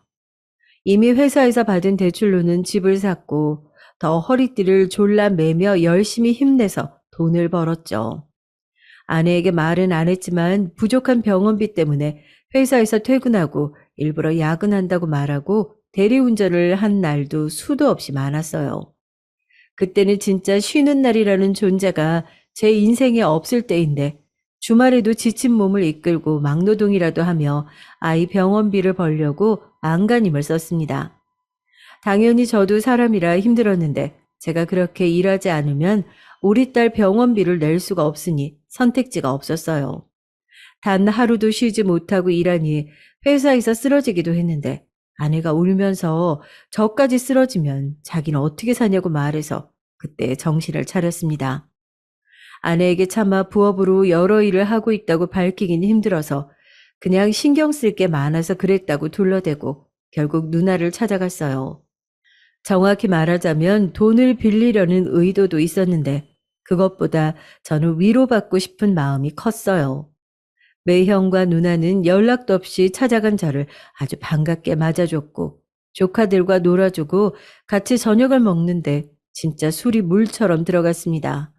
이미 회사에서 받은 대출로는 집을 샀고 더 허리띠를 졸라매며 열심히 힘내서 돈을 벌었죠. 아내에게 말은 안 했지만 부족한 병원비 때문에 회사에서 퇴근하고 일부러 야근한다고 말하고 대리운전을 한 날도 수도 없이 많았어요. 그때는 진짜 쉬는 날이라는 존재가 제 인생에 없을 때인데 주말에도 지친 몸을 이끌고 막노동이라도 하며 아이 병원비를 벌려고 안간힘을 썼습니다. 당연히 저도 사람이라 힘들었는데 제가 그렇게 일하지 않으면 우리 딸 병원비를 낼 수가 없으니 선택지가 없었어요. 단 하루도 쉬지 못하고 일하니 회사에서 쓰러지기도 했는데 아내가 울면서 저까지 쓰러지면 자기는 어떻게 사냐고 말해서 그때 정신을 차렸습니다. 아내에게 차마 부업으로 여러 일을 하고 있다고 밝히긴 힘들어서 그냥 신경 쓸 게 많아서 그랬다고 둘러대고 결국 누나를 찾아갔어요. 정확히 말하자면 돈을 빌리려는 의도도 있었는데 그것보다 저는 위로받고 싶은 마음이 컸어요. 매형과 누나는 연락도 없이 찾아간 저를 아주 반갑게 맞아줬고 조카들과 놀아주고 같이 저녁을 먹는데 진짜 술이 물처럼 들어갔습니다.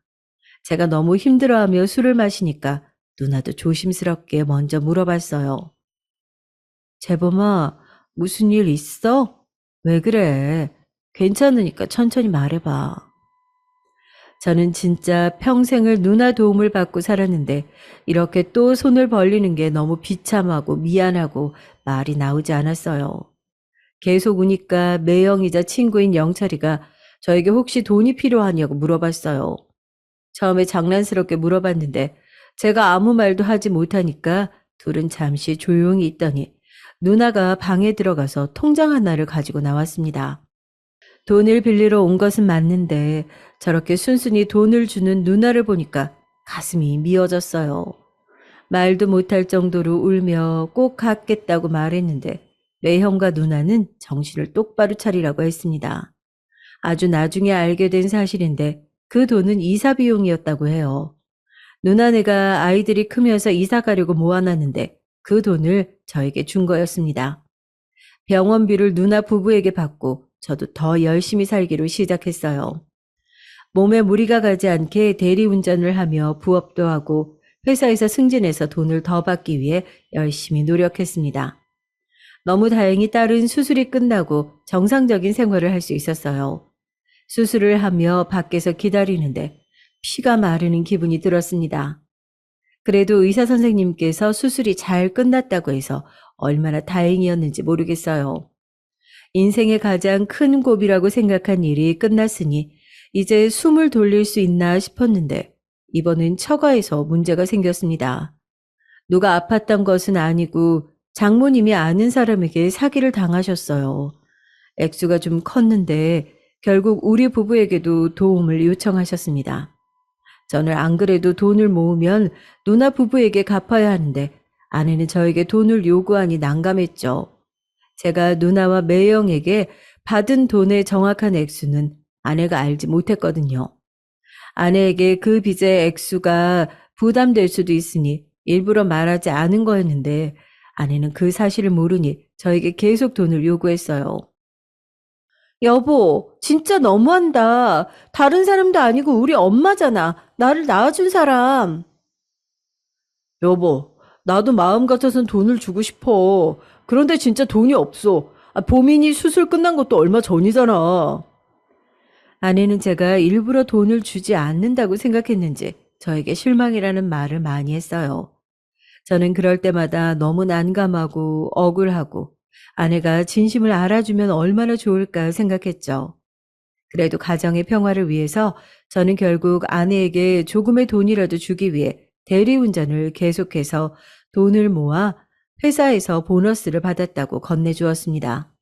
제가 너무 힘들어하며 술을 마시니까 누나도 조심스럽게 먼저 물어봤어요. 재범아, 무슨 일 있어? 왜 그래? 괜찮으니까 천천히 말해봐. 저는 진짜 평생을 누나 도움을 받고 살았는데 이렇게 또 손을 벌리는 게 너무 비참하고 미안하고 말이 나오지 않았어요. 계속 우니까 매형이자 친구인 영철이가 저에게 혹시 돈이 필요하냐고 물어봤어요. 처음에 장난스럽게 물어봤는데 제가 아무 말도 하지 못하니까 둘은 잠시 조용히 있더니 누나가 방에 들어가서 통장 하나를 가지고 나왔습니다. 돈을 빌리러 온 것은 맞는데 저렇게 순순히 돈을 주는 누나를 보니까 가슴이 미어졌어요. 말도 못할 정도로 울며 꼭 갚겠다고 말했는데 매형과 누나는 정신을 똑바로 차리라고 했습니다. 아주 나중에 알게 된 사실인데 그 돈은 이사 비용이었다고 해요. 누나네가 아이들이 크면서 이사 가려고 모아놨는데 그 돈을 저에게 준 거였습니다. 병원비를 누나 부부에게 받고 저도 더 열심히 살기로 시작했어요. 몸에 무리가 가지 않게 대리운전을 하며 부업도 하고 회사에서 승진해서 돈을 더 받기 위해 열심히 노력했습니다. 너무 다행히 딸은 수술이 끝나고 정상적인 생활을 할 수 있었어요. 수술을 하며 밖에서 기다리는데 피가 마르는 기분이 들었습니다. 그래도 의사 선생님께서 수술이 잘 끝났다고 해서 얼마나 다행이었는지 모르겠어요. 인생의 가장 큰 고비라고 생각한 일이 끝났으니 이제 숨을 돌릴 수 있나 싶었는데 이번엔 처가에서 문제가 생겼습니다. 누가 아팠던 것은 아니고 장모님이 아는 사람에게 사기를 당하셨어요. 액수가 좀 컸는데 결국 우리 부부에게도 도움을 요청하셨습니다. 저는 안 그래도 돈을 모으면 누나 부부에게 갚아야 하는데 아내는 저에게 돈을 요구하니 난감했죠. 제가 누나와 매형에게 받은 돈의 정확한 액수는 아내가 알지 못했거든요. 아내에게 그 빚의 액수가 부담될 수도 있으니 일부러 말하지 않은 거였는데 아내는 그 사실을 모르니 저에게 계속 돈을 요구했어요. 여보, 진짜 너무한다. 다른 사람도 아니고 우리 엄마잖아. 나를 낳아준 사람. 여보, 나도 마음 같아선 돈을 주고 싶어. 그런데 진짜 돈이 없어. 보민이 수술 끝난 것도 얼마 전이잖아. 아내는 제가 일부러 돈을 주지 않는다고 생각했는지 저에게 실망이라는 말을 많이 했어요. 저는 그럴 때마다 너무 난감하고 억울하고 아내가 진심을 알아주면 얼마나 좋을까 생각했죠. 그래도 가정의 평화를 위해서 저는 결국 아내에게 조금의 돈이라도 주기 위해 대리운전을 계속해서 돈을 모아 회사에서 보너스를 받았다고 건네주었습니다.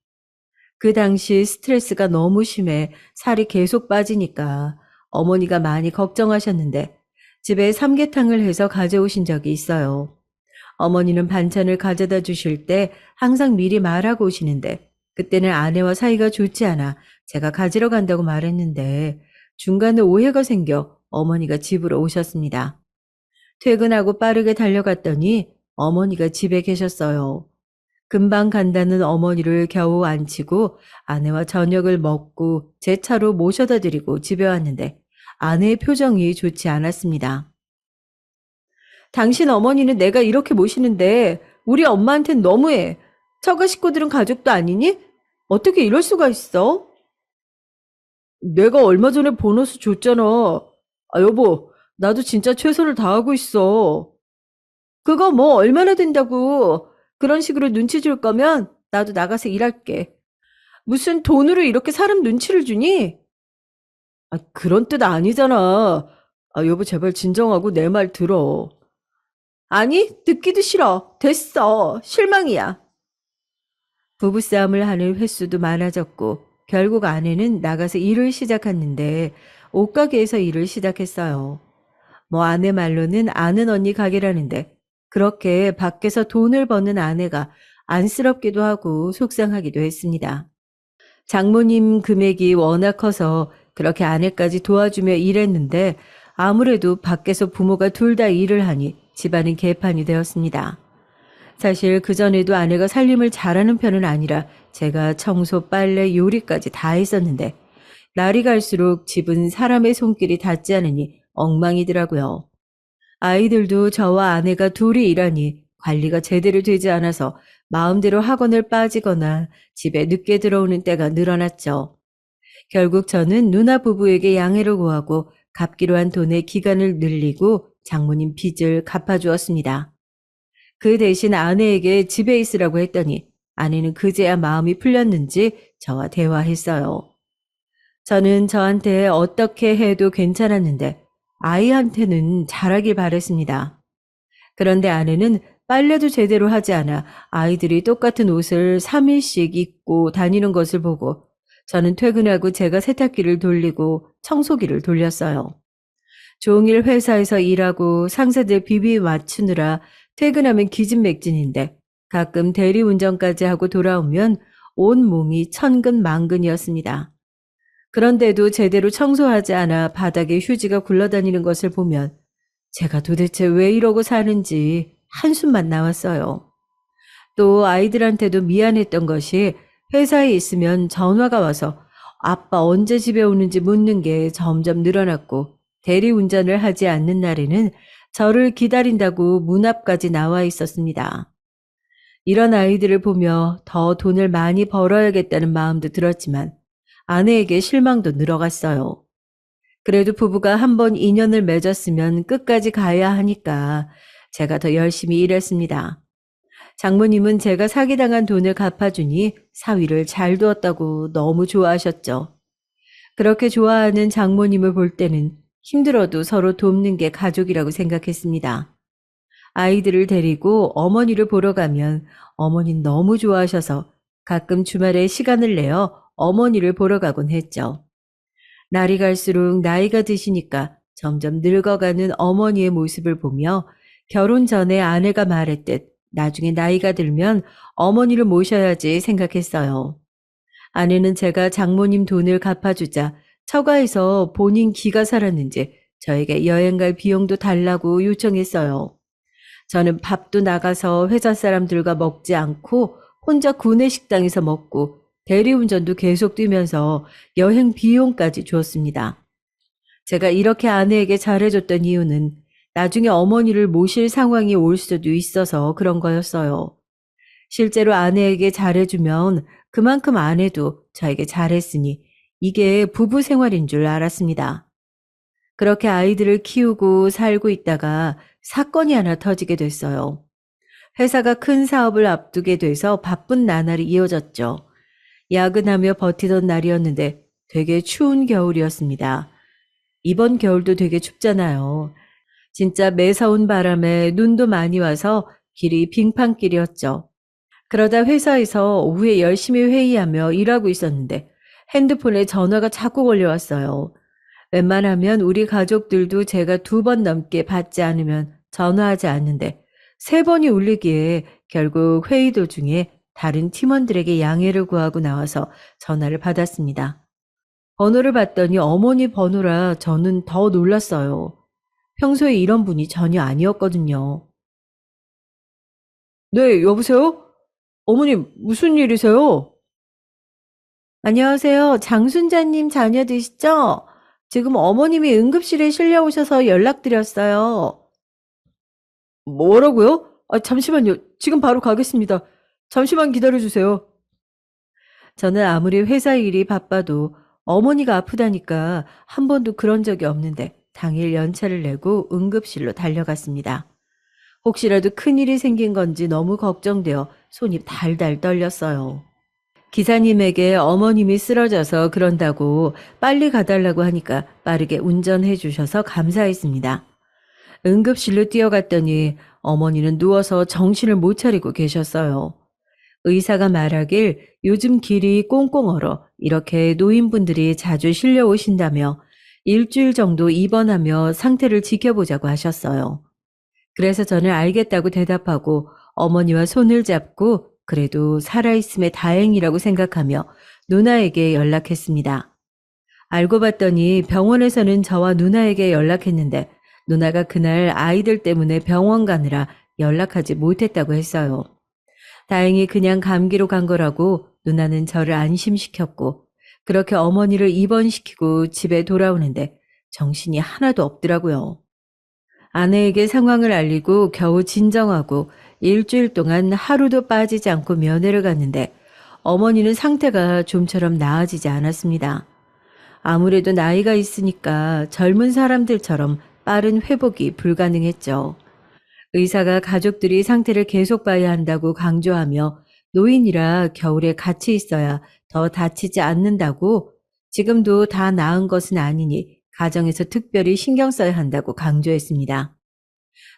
그 당시 스트레스가 너무 심해 살이 계속 빠지니까 어머니가 많이 걱정하셨는데 집에 삼계탕을 해서 가져오신 적이 있어요. 어머니는 반찬을 가져다 주실 때 항상 미리 말하고 오시는데 그때는 아내와 사이가 좋지 않아 제가 가지러 간다고 말했는데 중간에 오해가 생겨 어머니가 집으로 오셨습니다. 퇴근하고 빠르게 달려갔더니 어머니가 집에 계셨어요. 금방 간다는 어머니를 겨우 앉히고 아내와 저녁을 먹고 제 차로 모셔다 드리고 집에 왔는데 아내의 표정이 좋지 않았습니다. 당신 어머니는 내가 이렇게 모시는데 우리 엄마한텐 너무해. 처가 식구들은 가족도 아니니? 어떻게 이럴 수가 있어? 내가 얼마 전에 보너스 줬잖아. 여보, 나도 진짜 최선을 다하고 있어. 그거 뭐 얼마나 된다고. 그런 식으로 눈치 줄 거면 나도 나가서 일할게. 무슨 돈으로 이렇게 사람 눈치를 주니? 그런 뜻 아니잖아. 여보, 제발 진정하고 내 말 들어. 아니, 듣기도 싫어. 됐어. 실망이야. 부부싸움을 하는 횟수도 많아졌고 결국 아내는 나가서 일을 시작했는데 옷가게에서 일을 시작했어요. 뭐 아내 말로는 아는 언니 가게라는데 그렇게 밖에서 돈을 버는 아내가 안쓰럽기도 하고 속상하기도 했습니다. 장모님 금액이 워낙 커서 그렇게 아내까지 도와주며 일했는데 아무래도 밖에서 부모가 둘 다 일을 하니 집안은 개판이 되었습니다. 사실 그전에도 아내가 살림을 잘하는 편은 아니라 제가 청소, 빨래, 요리까지 다 했었는데 날이 갈수록 집은 사람의 손길이 닿지 않으니 엉망이더라고요. 아이들도 저와 아내가 둘이 일하니 관리가 제대로 되지 않아서 마음대로 학원을 빠지거나 집에 늦게 들어오는 때가 늘어났죠. 결국 저는 누나 부부에게 양해를 구하고 갚기로 한 돈의 기간을 늘리고 장모님 빚을 갚아주었습니다. 그 대신 아내에게 집에 있으라고 했더니 아내는 그제야 마음이 풀렸는지 저와 대화했어요. 저는 저한테 어떻게 해도 괜찮았는데 아이한테는 잘하길 바랬습니다. 그런데 아내는 빨래도 제대로 하지 않아 아이들이 똑같은 옷을 3일씩 입고 다니는 것을 보고 저는 퇴근하고 제가 세탁기를 돌리고 청소기를 돌렸어요. 종일 회사에서 일하고 상사들 비비 맞추느라 퇴근하면 기진맥진인데 가끔 대리운전까지 하고 돌아오면 온 몸이 천근만근이었습니다. 그런데도 제대로 청소하지 않아 바닥에 휴지가 굴러다니는 것을 보면 제가 도대체 왜 이러고 사는지 한숨만 나왔어요. 또 아이들한테도 미안했던 것이 회사에 있으면 전화가 와서 아빠 언제 집에 오는지 묻는 게 점점 늘어났고 대리운전을 하지 않는 날에는 저를 기다린다고 문 앞까지 나와 있었습니다. 이런 아이들을 보며 더 돈을 많이 벌어야겠다는 마음도 들었지만 아내에게 실망도 늘어갔어요. 그래도 부부가 한번 인연을 맺었으면 끝까지 가야 하니까 제가 더 열심히 일했습니다. 장모님은 제가 사기당한 돈을 갚아주니 사위를 잘 두었다고 너무 좋아하셨죠. 그렇게 좋아하는 장모님을 볼 때는 힘들어도 서로 돕는 게 가족이라고 생각했습니다. 아이들을 데리고 어머니를 보러 가면 어머니는 너무 좋아하셔서 가끔 주말에 시간을 내어 어머니를 보러 가곤 했죠. 날이 갈수록 나이가 드시니까 점점 늙어가는 어머니의 모습을 보며 결혼 전에 아내가 말했듯 나중에 나이가 들면 어머니를 모셔야지 생각했어요. 아내는 제가 장모님 돈을 갚아주자 처가에서 본인 기가 살았는지 저에게 여행 갈 비용도 달라고 요청했어요. 저는 밥도 나가서 회사 사람들과 먹지 않고 혼자 구내 식당에서 먹고 대리운전도 계속 뛰면서 여행 비용까지 줬습니다. 제가 이렇게 아내에게 잘해줬던 이유는 나중에 어머니를 모실 상황이 올 수도 있어서 그런 거였어요. 실제로 아내에게 잘해주면 그만큼 아내도 저에게 잘했으니 이게 부부 생활인 줄 알았습니다. 그렇게 아이들을 키우고 살고 있다가 사건이 하나 터지게 됐어요. 회사가 큰 사업을 앞두게 돼서 바쁜 나날이 이어졌죠. 야근하며 버티던 날이었는데 되게 추운 겨울이었습니다. 이번 겨울도 되게 춥잖아요. 진짜 매서운 바람에 눈도 많이 와서 길이 빙판길이었죠. 그러다 회사에서 오후에 열심히 회의하며 일하고 있었는데 핸드폰에 전화가 자꾸 걸려왔어요. 웬만하면 우리 가족들도 제가 2번 넘게 받지 않으면 전화하지 않는데 3번이 울리기에 결국 회의 도중에 다른 팀원들에게 양해를 구하고 나와서 전화를 받았습니다. 번호를 봤더니 어머니 번호라 저는 더 놀랐어요. 평소에 이런 분이 전혀 아니었거든요. 네, 여보세요? 어머니, 무슨 일이세요? 안녕하세요. 장순자님 자녀되시죠? 지금 어머님이 응급실에 실려오셔서 연락드렸어요. 뭐라고요? 잠시만요. 지금 바로 가겠습니다. 잠시만 기다려주세요. 저는 아무리 회사 일이 바빠도 어머니가 아프다니까 한 번도 그런 적이 없는데 당일 연차를 내고 응급실로 달려갔습니다. 혹시라도 큰일이 생긴 건지 너무 걱정되어 손이 달달 떨렸어요. 기사님에게 어머님이 쓰러져서 그런다고 빨리 가달라고 하니까 빠르게 운전해 주셔서 감사했습니다. 응급실로 뛰어갔더니 어머니는 누워서 정신을 못 차리고 계셨어요. 의사가 말하길 요즘 길이 꽁꽁 얼어 이렇게 노인분들이 자주 실려오신다며 일주일 정도 입원하며 상태를 지켜보자고 하셨어요. 그래서 저는 알겠다고 대답하고 어머니와 손을 잡고 그래도 살아있음에 다행이라고 생각하며 누나에게 연락했습니다. 알고 봤더니 병원에서는 저와 누나에게 연락했는데 누나가 그날 아이들 때문에 병원 가느라 연락하지 못했다고 했어요. 다행히 그냥 감기로 간 거라고 누나는 저를 안심시켰고 그렇게 어머니를 입원시키고 집에 돌아오는데 정신이 하나도 없더라고요. 아내에게 상황을 알리고 겨우 진정하고 일주일 동안 하루도 빠지지 않고 면회를 갔는데 어머니는 상태가 좀처럼 나아지지 않았습니다. 아무래도 나이가 있으니까 젊은 사람들처럼 빠른 회복이 불가능했죠. 의사가 가족들이 상태를 계속 봐야 한다고 강조하며 노인이라 겨울에 같이 있어야 더 다치지 않는다고 지금도 다 나은 것은 아니니 가정에서 특별히 신경 써야 한다고 강조했습니다.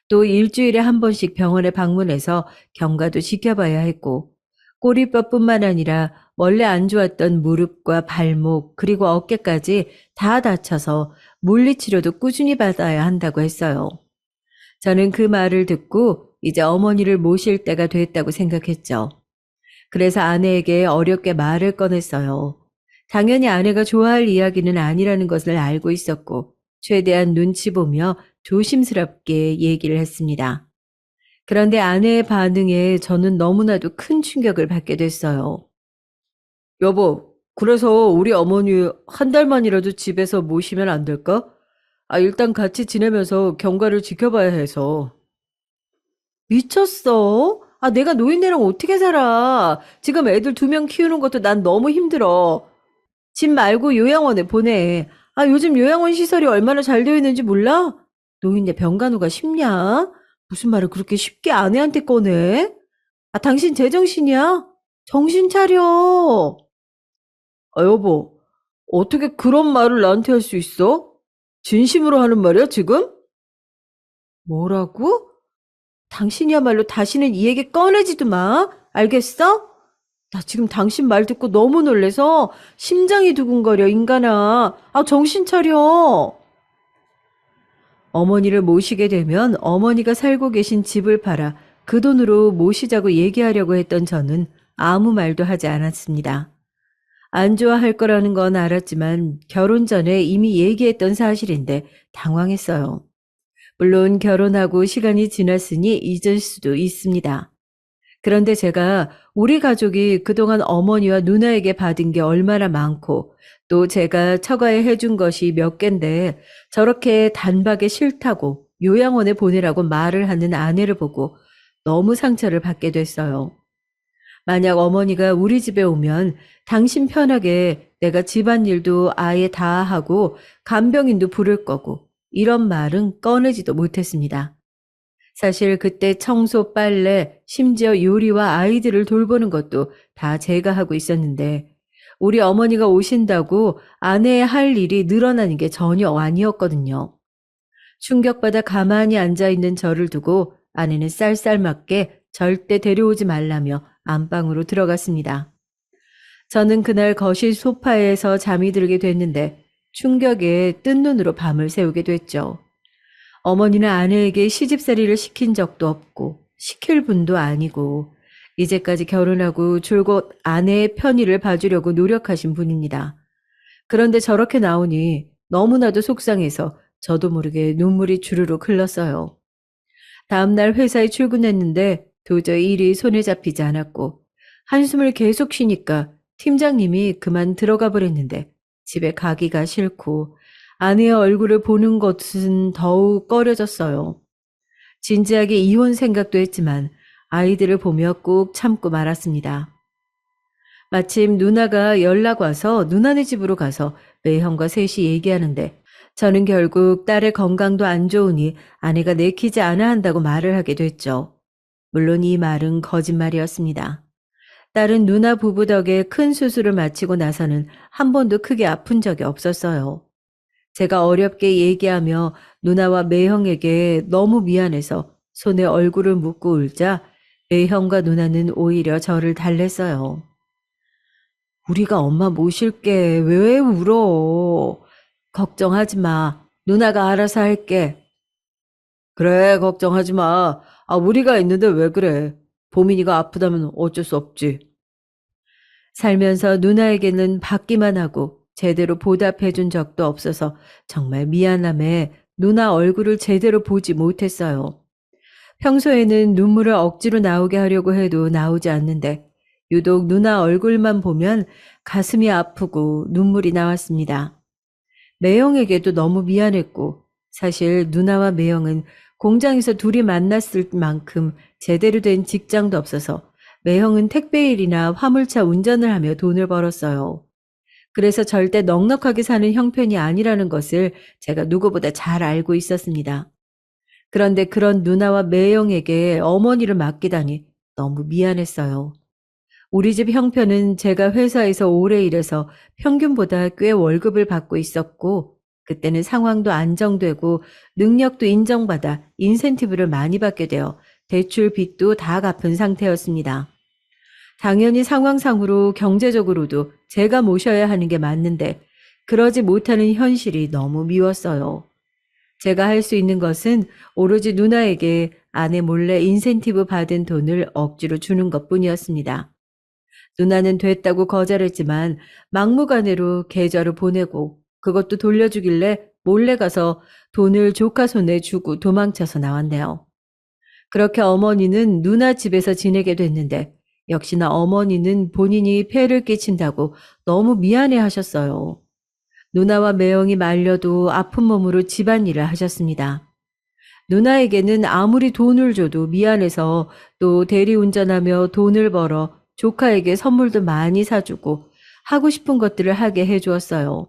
또 일주일에 한 번씩 병원에 방문해서 경과도 지켜봐야 했고 꼬리뼈뿐만 아니라 원래 안 좋았던 무릎과 발목 그리고 어깨까지 다 다쳐서 물리치료도 꾸준히 받아야 한다고 했어요. 저는 그 말을 듣고 이제 어머니를 모실 때가 됐다고 생각했죠. 그래서 아내에게 어렵게 말을 꺼냈어요. 당연히 아내가 좋아할 이야기는 아니라는 것을 알고 있었고 최대한 눈치 보며 조심스럽게 얘기를 했습니다. 그런데 아내의 반응에 저는 너무나도 큰 충격을 받게 됐어요. 여보, 그래서 우리 어머니 한 달만이라도 집에서 모시면 안 될까? 일단 같이 지내면서 경과를 지켜봐야 해서. 미쳤어? 내가 노인네랑 어떻게 살아? 지금 애들 2명 키우는 것도 난 너무 힘들어. 집 말고 요양원에 보내. 요즘 요양원 시설이 얼마나 잘 되어 있는지 몰라? 노인네 병간호가 쉽냐? 무슨 말을 그렇게 쉽게 아내한테 꺼내? 당신 제정신이야? 정신 차려. 여보, 어떻게 그런 말을 나한테 할 수 있어? 진심으로 하는 말이야, 지금? 뭐라고? 당신이야말로 다시는 이 얘기 꺼내지도 마. 알겠어? 나 지금 당신 말 듣고 너무 놀래서 심장이 두근거려, 인간아. 정신 차려. 어머니를 모시게 되면 어머니가 살고 계신 집을 팔아 그 돈으로 모시자고 얘기하려고 했던 저는 아무 말도 하지 않았습니다. 안 좋아할 거라는 건 알았지만 결혼 전에 이미 얘기했던 사실인데 당황했어요. 물론 결혼하고 시간이 지났으니 잊을 수도 있습니다. 그런데 제가 우리 가족이 그동안 어머니와 누나에게 받은 게 얼마나 많고 또 제가 처가에 해준 것이 몇 갠데 저렇게 단박에 싫다고 요양원에 보내라고 말을 하는 아내를 보고 너무 상처를 받게 됐어요. 만약 어머니가 우리 집에 오면 당신 편하게 내가 집안일도 아예 다 하고 간병인도 부를 거고 이런 말은 꺼내지도 못했습니다. 사실 그때 청소, 빨래, 심지어 요리와 아이들을 돌보는 것도 다 제가 하고 있었는데 우리 어머니가 오신다고 아내의 할 일이 늘어나는 게 전혀 아니었거든요. 충격받아 가만히 앉아있는 저를 두고 아내는 쌀쌀맞게 절대 데려오지 말라며 안방으로 들어갔습니다. 저는 그날 거실 소파에서 잠이 들게 됐는데 충격에 뜬 눈으로 밤을 새우게 됐죠. 어머니는 아내에게 시집살이를 시킨 적도 없고 시킬 분도 아니고 이제까지 결혼하고 줄곧 아내의 편의를 봐주려고 노력하신 분입니다. 그런데 저렇게 나오니 너무나도 속상해서 저도 모르게 눈물이 주르륵 흘렀어요. 다음날 회사에 출근했는데 도저히 일이 손에 잡히지 않았고 한숨을 계속 쉬니까 팀장님이 그만 들어가 버렸는데 집에 가기가 싫고 아내의 얼굴을 보는 것은 더욱 꺼려졌어요. 진지하게 이혼 생각도 했지만 아이들을 보며 꾹 참고 말았습니다. 마침 누나가 연락 와서 누나네 집으로 가서 매형과 셋이 얘기하는데 저는 결국 딸의 건강도 안 좋으니 아내가 내키지 않아 한다고 말을 하게 됐죠. 물론 이 말은 거짓말이었습니다. 딸은 누나 부부 덕에 큰 수술을 마치고 나서는 한 번도 크게 아픈 적이 없었어요. 제가 어렵게 얘기하며 누나와 매형에게 너무 미안해서 손에 얼굴을 묻고 울자 매형과 누나는 오히려 저를 달랬어요. 우리가 엄마 모실게. 왜 울어? 걱정하지 마. 누나가 알아서 할게. 그래, 걱정하지 마. 우리가 있는데 왜 그래? 보민이가 아프다면 어쩔 수 없지. 살면서 누나에게는 받기만 하고 제대로 보답해 준 적도 없어서 정말 미안함에 누나 얼굴을 제대로 보지 못했어요. 평소에는 눈물을 억지로 나오게 하려고 해도 나오지 않는데 유독 누나 얼굴만 보면 가슴이 아프고 눈물이 나왔습니다. 매형에게도 너무 미안했고 사실 누나와 매형은 공장에서 둘이 만났을 만큼 제대로 된 직장도 없어서 매형은 택배 일이나 화물차 운전을 하며 돈을 벌었어요. 그래서 절대 넉넉하게 사는 형편이 아니라는 것을 제가 누구보다 잘 알고 있었습니다. 그런데 그런 누나와 매형에게 어머니를 맡기다니 너무 미안했어요. 우리 집 형편은 제가 회사에서 오래 일해서 평균보다 꽤 월급을 받고 있었고, 그때는 상황도 안정되고 능력도 인정받아 인센티브를 많이 받게 되어 대출 빚도 다 갚은 상태였습니다. 당연히 상황상으로 경제적으로도 제가 모셔야 하는 게 맞는데, 그러지 못하는 현실이 너무 미웠어요. 제가 할 수 있는 것은 오로지 누나에게 아내 몰래 인센티브 받은 돈을 억지로 주는 것뿐이었습니다. 누나는 됐다고 거절했지만 막무가내로 계좌로 보내고 그것도 돌려주길래 몰래 가서 돈을 조카 손에 주고 도망쳐서 나왔네요. 그렇게 어머니는 누나 집에서 지내게 됐는데 역시나 어머니는 본인이 폐를 끼친다고 너무 미안해 하셨어요. 누나와 매형이 말려도 아픈 몸으로 집안일을 하셨습니다. 누나에게는 아무리 돈을 줘도 미안해서 또 대리운전하며 돈을 벌어 조카에게 선물도 많이 사주고 하고 싶은 것들을 하게 해주었어요.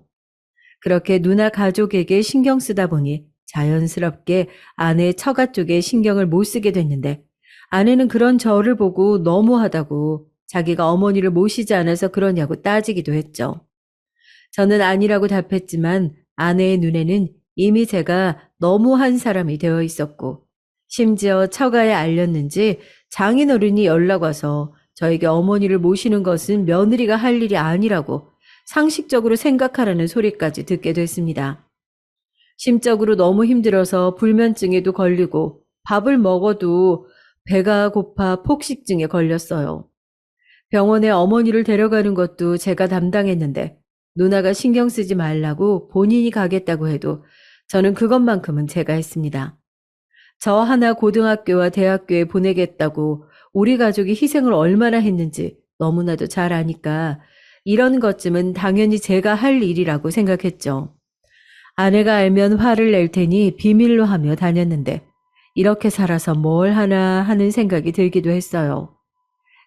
그렇게 누나 가족에게 신경 쓰다 보니 자연스럽게 아내 처가 쪽에 신경을 못 쓰게 됐는데 아내는 그런 저를 보고 너무하다고 자기가 어머니를 모시지 않아서 그러냐고 따지기도 했죠. 저는 아니라고 답했지만 아내의 눈에는 이미 제가 너무한 사람이 되어 있었고 심지어 처가에 알렸는지 장인어른이 연락 와서 저에게 어머니를 모시는 것은 며느리가 할 일이 아니라고 상식적으로 생각하라는 소리까지 듣게 됐습니다. 심적으로 너무 힘들어서 불면증에도 걸리고 밥을 먹어도 배가 고파 폭식증에 걸렸어요. 병원에 어머니를 데려가는 것도 제가 담당했는데 누나가 신경 쓰지 말라고 본인이 가겠다고 해도 저는 그것만큼은 제가 했습니다. 저 하나 고등학교와 대학교에 보내겠다고 우리 가족이 희생을 얼마나 했는지 너무나도 잘 아니까 이런 것쯤은 당연히 제가 할 일이라고 생각했죠. 아내가 알면 화를 낼 테니 비밀로 하며 다녔는데 이렇게 살아서 뭘 하나 하는 생각이 들기도 했어요.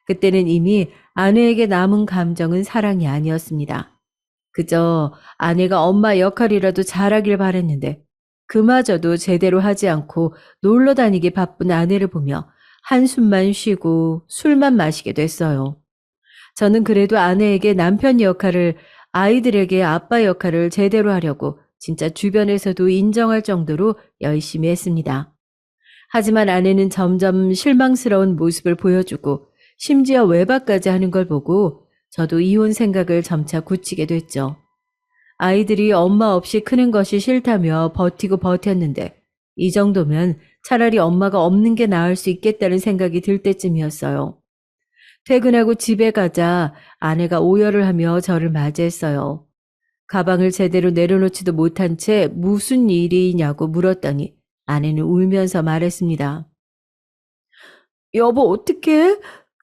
그때는 이미 아내에게 남은 감정은 사랑이 아니었습니다. 그저 아내가 엄마 역할이라도 잘하길 바랬는데 그마저도 제대로 하지 않고 놀러 다니기 바쁜 아내를 보며 한숨만 쉬고 술만 마시게 됐어요. 저는 그래도 아내에게 남편 역할을 아이들에게 아빠 역할을 제대로 하려고 진짜 주변에서도 인정할 정도로 열심히 했습니다. 하지만 아내는 점점 실망스러운 모습을 보여주고 심지어 외박까지 하는 걸 보고 저도 이혼 생각을 점차 굳히게 됐죠. 아이들이 엄마 없이 크는 것이 싫다며 버티고 버텼는데 이 정도면 차라리 엄마가 없는 게 나을 수 있겠다는 생각이 들 때쯤이었어요. 퇴근하고 집에 가자 아내가 오열을 하며 저를 맞이했어요. 가방을 제대로 내려놓지도 못한 채 무슨 일이냐고 물었더니 아내는 울면서 말했습니다. 여보, 어떡해?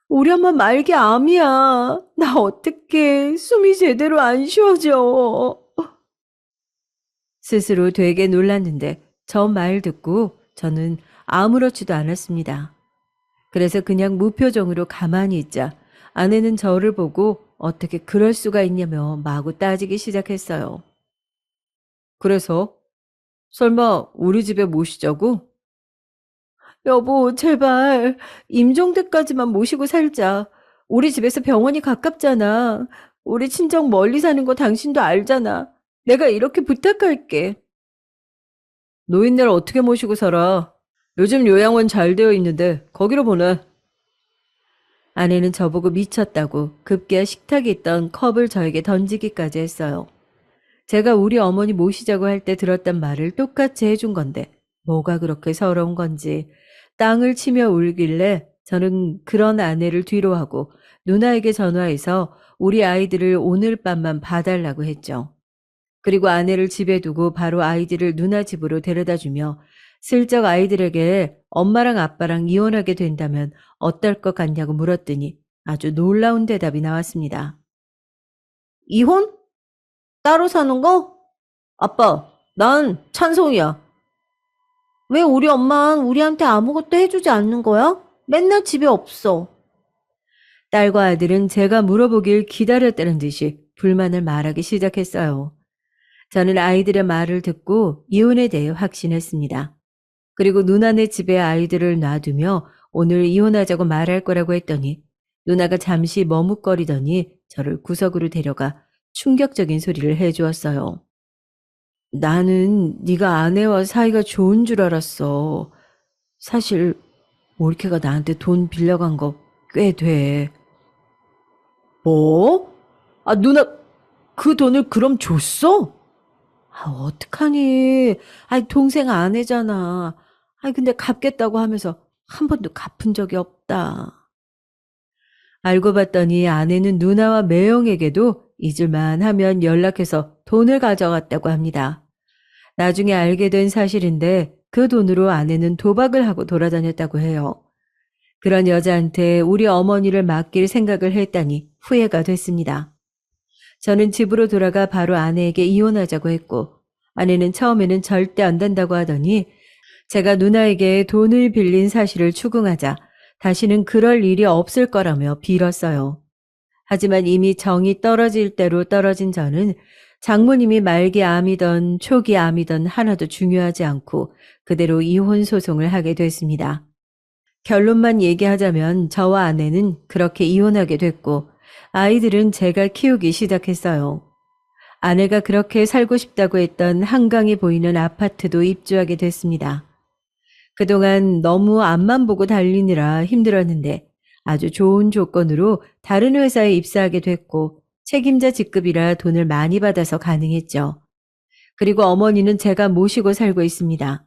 우리 엄마 말기 암이야. 나 어떡해. 숨이 제대로 안 쉬어져. 스스로 되게 놀랐는데 저 말 듣고 저는 아무렇지도 않았습니다. 그래서 그냥 무표정으로 가만히 있자 아내는 저를 보고 어떻게 그럴 수가 있냐며 마구 따지기 시작했어요. 그래서? 설마 우리 집에 모시자고? 여보, 제발 임종대까지만 모시고 살자. 우리 집에서 병원이 가깝잖아. 우리 친정 멀리 사는 거 당신도 알잖아. 내가 이렇게 부탁할게. 노인네를 어떻게 모시고 살아? 요즘 요양원 잘 되어 있는데 거기로 보내. 아내는 저보고 미쳤다고 급기야 식탁에 있던 컵을 저에게 던지기까지 했어요. 제가 우리 어머니 모시자고 할 때 들었단 말을 똑같이 해준 건데 뭐가 그렇게 서러운 건지 땅을 치며 울길래 저는 그런 아내를 뒤로하고 누나에게 전화해서 우리 아이들을 오늘 밤만 봐달라고 했죠. 그리고 아내를 집에 두고 바로 아이들을 누나 집으로 데려다주며 슬쩍 아이들에게 엄마랑 아빠랑 이혼하게 된다면 어떨 것 같냐고 물었더니 아주 놀라운 대답이 나왔습니다. 이혼? 따로 사는 거? 아빠, 난 찬성이야. 왜 우리 엄마는 우리한테 아무것도 해주지 않는 거야? 맨날 집에 없어. 딸과 아들은 제가 물어보길 기다렸다는 듯이 불만을 말하기 시작했어요. 저는 아이들의 말을 듣고 이혼에 대해 확신했습니다. 그리고 누나네 집에 아이들을 놔두며 오늘 이혼하자고 말할 거라고 했더니 누나가 잠시 머뭇거리더니 저를 구석으로 데려가 충격적인 소리를 해주었어요. 나는 네가 아내와 사이가 좋은 줄 알았어. 사실 올케가 나한테 돈 빌려간 거 꽤 돼. 뭐? 아, 누나, 그 돈을 그럼 줬어? 어떡하니. 동생 아내잖아. 근데 갚겠다고 하면서 한 번도 갚은 적이 없다. 알고 봤더니 아내는 누나와 매형에게도 잊을만 하면 연락해서 돈을 가져갔다고 합니다. 나중에 알게 된 사실인데 그 돈으로 아내는 도박을 하고 돌아다녔다고 해요. 그런 여자한테 우리 어머니를 맡길 생각을 했다니 후회가 됐습니다. 저는 집으로 돌아가 바로 아내에게 이혼하자고 했고 아내는 처음에는 절대 안 된다고 하더니 제가 누나에게 돈을 빌린 사실을 추궁하자 다시는 그럴 일이 없을 거라며 빌었어요. 하지만 이미 정이 떨어질 대로 떨어진 저는 장모님이 말기 암이던 초기 암이던 하나도 중요하지 않고 그대로 이혼 소송을 하게 됐습니다. 결론만 얘기하자면 저와 아내는 그렇게 이혼하게 됐고 아이들은 제가 키우기 시작했어요. 아내가 그렇게 살고 싶다고 했던 한강이 보이는 아파트도 입주하게 됐습니다. 그동안 너무 앞만 보고 달리느라 힘들었는데 아주 좋은 조건으로 다른 회사에 입사하게 됐고 책임자 직급이라 돈을 많이 받아서 가능했죠. 그리고 어머니는 제가 모시고 살고 있습니다.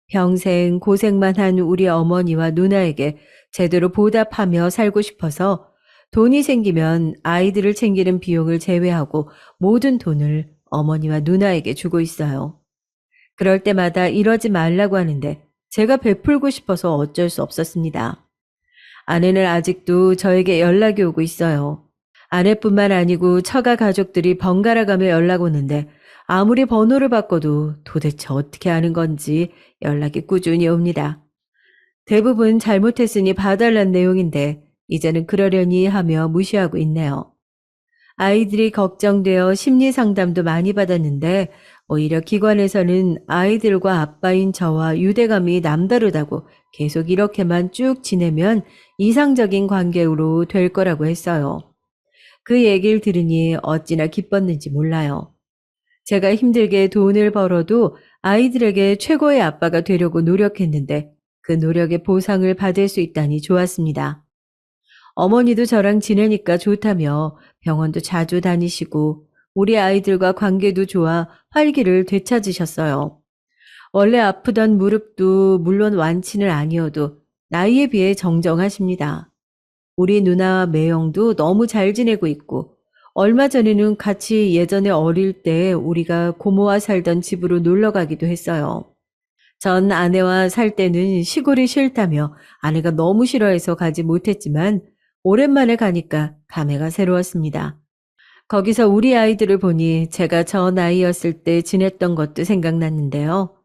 평생 고생만 한 우리 어머니와 누나에게 제대로 보답하며 살고 싶어서 돈이 생기면 아이들을 챙기는 비용을 제외하고 모든 돈을 어머니와 누나에게 주고 있어요. 그럴 때마다 이러지 말라고 하는데 제가 베풀고 싶어서 어쩔 수 없었습니다. 아내는 아직도 저에게 연락이 오고 있어요. 아내뿐만 아니고 처가 가족들이 번갈아 가며 연락 오는데 아무리 번호를 바꿔도 도대체 어떻게 하는 건지 연락이 꾸준히 옵니다. 대부분 잘못했으니 봐달란 내용인데 이제는 그러려니 하며 무시하고 있네요. 아이들이 걱정되어 심리 상담도 많이 받았는데 오히려 기관에서는 아이들과 아빠인 저와 유대감이 남다르다고 계속 이렇게만 쭉 지내면 이상적인 관계로 될 거라고 했어요. 그 얘기를 들으니 어찌나 기뻤는지 몰라요. 제가 힘들게 돈을 벌어도 아이들에게 최고의 아빠가 되려고 노력했는데 그 노력의 보상을 받을 수 있다니 좋았습니다. 어머니도 저랑 지내니까 좋다며 병원도 자주 다니시고 우리 아이들과 관계도 좋아 활기를 되찾으셨어요. 원래 아프던 무릎도 물론 완치는 아니어도 나이에 비해 정정하십니다. 우리 누나와 매형도 너무 잘 지내고 있고 얼마 전에는 같이 예전에 어릴 때 우리가 고모와 살던 집으로 놀러 가기도 했어요. 전 아내와 살 때는 시골이 싫다며 아내가 너무 싫어해서 가지 못했지만 오랜만에 가니까 감회가 새로웠습니다. 거기서 우리 아이들을 보니 제가 저 나이였을 때 지냈던 것도 생각났는데요.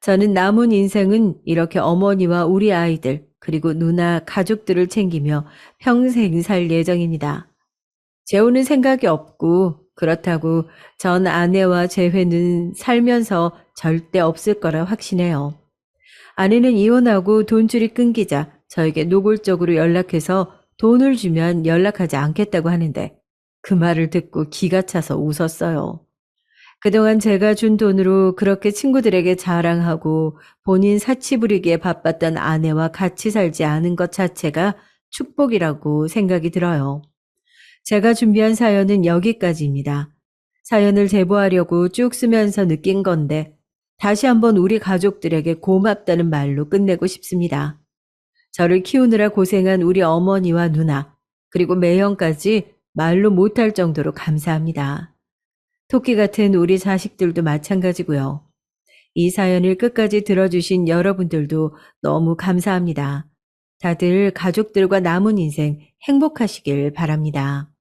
저는 남은 인생은 이렇게 어머니와 우리 아이들 그리고 누나 가족들을 챙기며 평생 살 예정입니다. 재혼은 생각이 없고 그렇다고 전 아내와 재회는 살면서 절대 없을 거라 확신해요. 아내는 이혼하고 돈줄이 끊기자 저에게 노골적으로 연락해서 돈을 주면 연락하지 않겠다고 하는데 그 말을 듣고 기가 차서 웃었어요. 그동안 제가 준 돈으로 그렇게 친구들에게 자랑하고 본인 사치 부리기에 바빴던 아내와 같이 살지 않은 것 자체가 축복이라고 생각이 들어요. 제가 준비한 사연은 여기까지입니다. 사연을 제보하려고 쭉 쓰면서 느낀 건데 다시 한번 우리 가족들에게 고맙다는 말로 끝내고 싶습니다. 저를 키우느라 고생한 우리 어머니와 누나, 그리고 매형까지 말로 못할 정도로 감사합니다. 토끼 같은 우리 자식들도 마찬가지고요. 이 사연을 끝까지 들어주신 여러분들도 너무 감사합니다. 다들 가족들과 남은 인생 행복하시길 바랍니다.